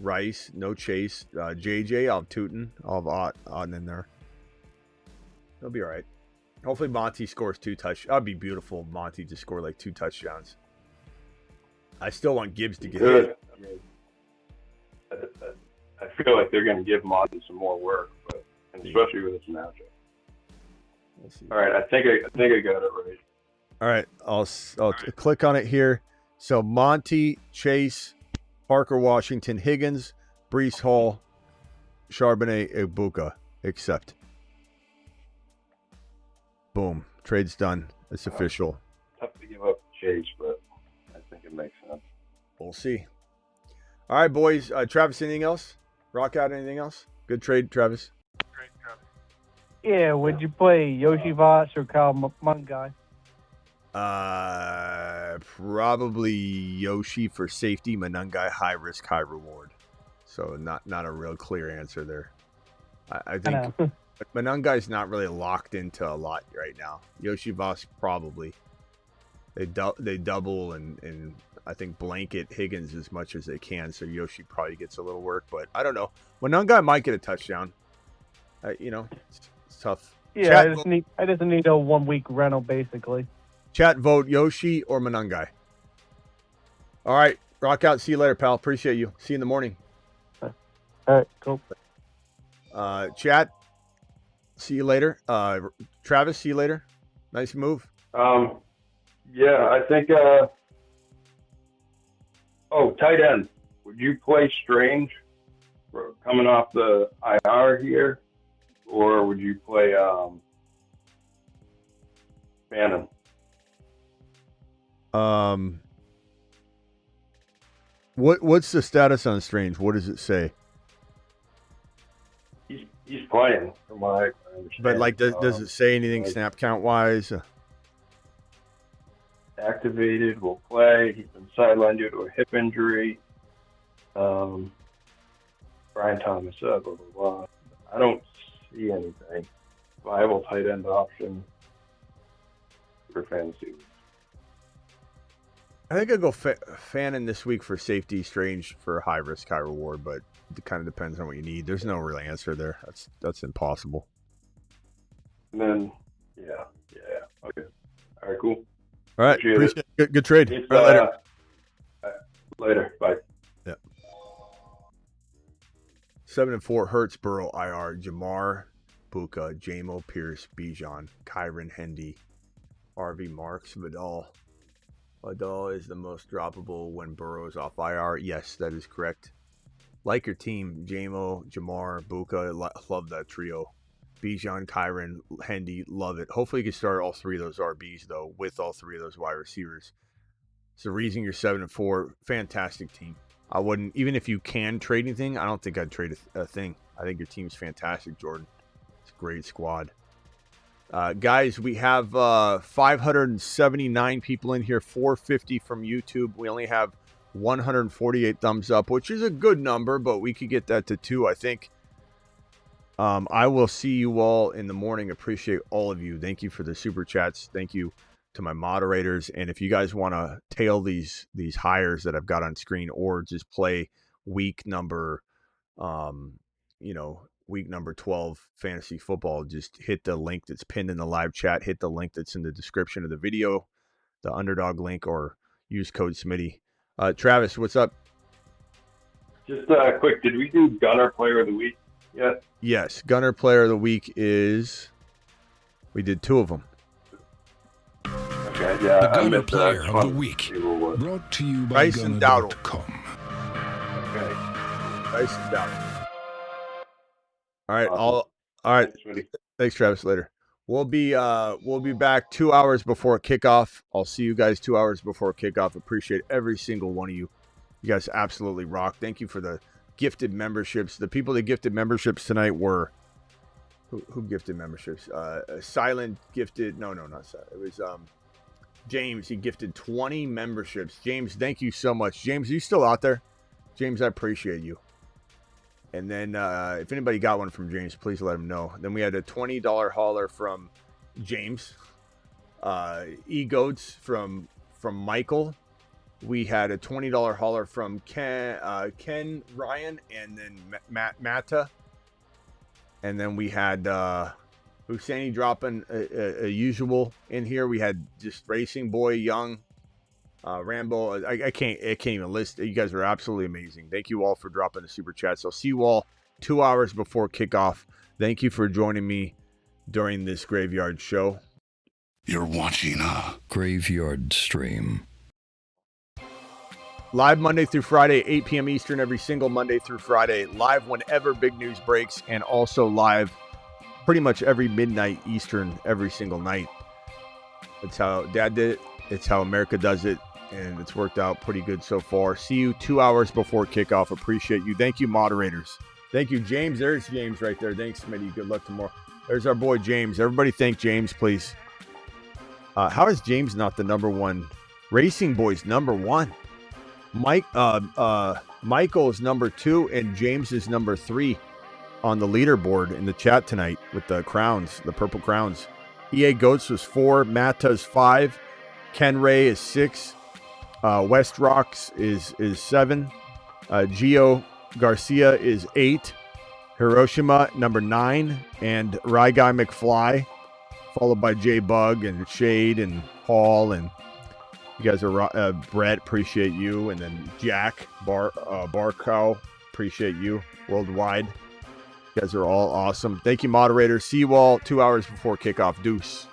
Rice. No Chase. JJ, I'll have Tootin. I'll have Otten in there. It'll be all right. Hopefully Monty scores 2 touchdowns. That'd be beautiful if Monty to score like 2 touchdowns. I still want Gibbs to get hit. I mean, I feel like they're going to give Monty some more work, but especially with this matchup. Let's see. All right, I think I got it right. All right, I'll click on it here. So Monty, Chase, Parker Washington, Higgins, Breece Hall, Charbonnet, Egbuka, accept. Boom. Trade's done. It's official. Tough to give up Chase, but I think it makes sense. We'll see. All right, boys. Travis, anything else? Rock Out, anything else? Good trade, Travis. Yeah, would you play Yoshi Voss or Kyle Mungai? Probably Yoshi for safety. Manungai, high risk, high reward. So not a real clear answer there. I think Monangai's not really locked into a lot right now. Yoshi Voss probably. They double and I think blanket Higgins as much as they can, so Yoshi probably gets a little work. But I don't know. Monangai might get a touchdown. It's tough. Yeah, I just need a 1 week rental basically. Chat vote Yoshi or Monangai. All right, rock out. See you later, pal. Appreciate you. See you in the morning. All right, cool. Chat. See you later. Travis, see you later. Nice move. Yeah, I think. Tight end. Would you play Strange coming off the IR here, or would you play Bannon? What's the status on Strange? What does it say? He's playing, from what I understand. But like, does it say anything snap count wise? Activated, will play. He's been sidelined due to a hip injury. Brian Thomas, blah, blah, blah. I don't see anything. Viable tight end option for fantasy. I think I'd go Fannin this week for safety, Strange for high risk, high reward, but it kind of depends on what you need. There's no real answer there. That's impossible. And then, yeah. Okay. All right, cool. All right, appreciate it. Good trade. All right, later. Later. Bye. Yeah. 7-4 Hertz, Burrow, IR, Jamar, Buka, Jamo, Pierce, Bijan, Kyron, Hendy, RV, Marks, Vidal. Vidal is the most droppable when Burrow's off IR. Yes, that is correct. Like your team, Jamo, Jamar, Buka, love that trio. Bijan, Kyron, Hendy, love it. Hopefully you can start all three of those RBs, though, with all three of those wide receivers. So the reason you're 7-4, fantastic team. I wouldn't, even if you can trade anything, I don't think I'd trade a thing. I think your team's fantastic, Jordan. It's a great squad. Guys, we have 579 people in here, 450 from YouTube. We only have 148 thumbs up, which is a good number, but we could get that to 2, I think. I will see you all in the morning. Appreciate all of you. Thank you for the super chats. Thank you to my moderators. And if you guys want to tail these hires that I've got on screen, or just play week number 12 fantasy football, just hit the link that's pinned in the live chat. Hit the link that's in the description of the video, the Underdog link, or use code Smitty. Travis, what's up? Just quick, did we do Gunner Player of the Week yet? Yes, Gunner Player of the Week we did 2 of them. Okay, yeah. The Gunner Player of the Week, brought to you by Gunner.com. Okay. Bryson Dowdle. All right, all right. Thanks, Travis. Later. We'll be back 2 hours before kickoff. I'll see you guys 2 hours before kickoff. Appreciate every single one of you. You guys absolutely rock. Thank you for the gifted memberships. The people that gifted memberships tonight were who gifted memberships? Silent gifted. No, not Silent. It was James. He gifted 20 memberships. James, thank you so much. James, are you still out there? James, I appreciate you. And then if anybody got one from James, please let him know. Then we had a $20 hauler from James. E-Goats from Michael. We had a $20 hauler from Ken Ryan, and then Matta. And then we had Husseini dropping a usual in here. We had just Racing Boy, Young, Rambo. I can't even list. You guys are absolutely amazing. Thank you all for dropping the super chats. I'll see you all 2 hours before kickoff. Thank you for joining me during this graveyard show. You're watching a Graveyard Stream. Live Monday through Friday, 8 p.m. Eastern, every single Monday through Friday. Live whenever big news breaks, and also live pretty much every midnight Eastern, every single night. That's how Dad did it. It's how America does it, and it's worked out pretty good so far. See you 2 hours before kickoff. Appreciate you. Thank you, moderators. Thank you, James. There's James right there. Thanks, Smitty. Good luck tomorrow. There's our boy, James. Everybody thank James, please. How is James not the number one? Racing Boys, number one. Mike, Michael is number 2, and James is number 3 on the leaderboard in the chat tonight with the crowns, the purple crowns. EA Goats was 4, Matta is 5, Ken Ray is 6, West Rocks is 7, Gio Garcia is 8, Hiroshima number 9, and Rye Guy McFly, followed by J Bug and Shade and Paul, and you guys are Brett, appreciate you, and then Jack Barcow, appreciate you worldwide. You guys are all awesome. Thank you, moderators. See you all 2 hours before kickoff. Deuce.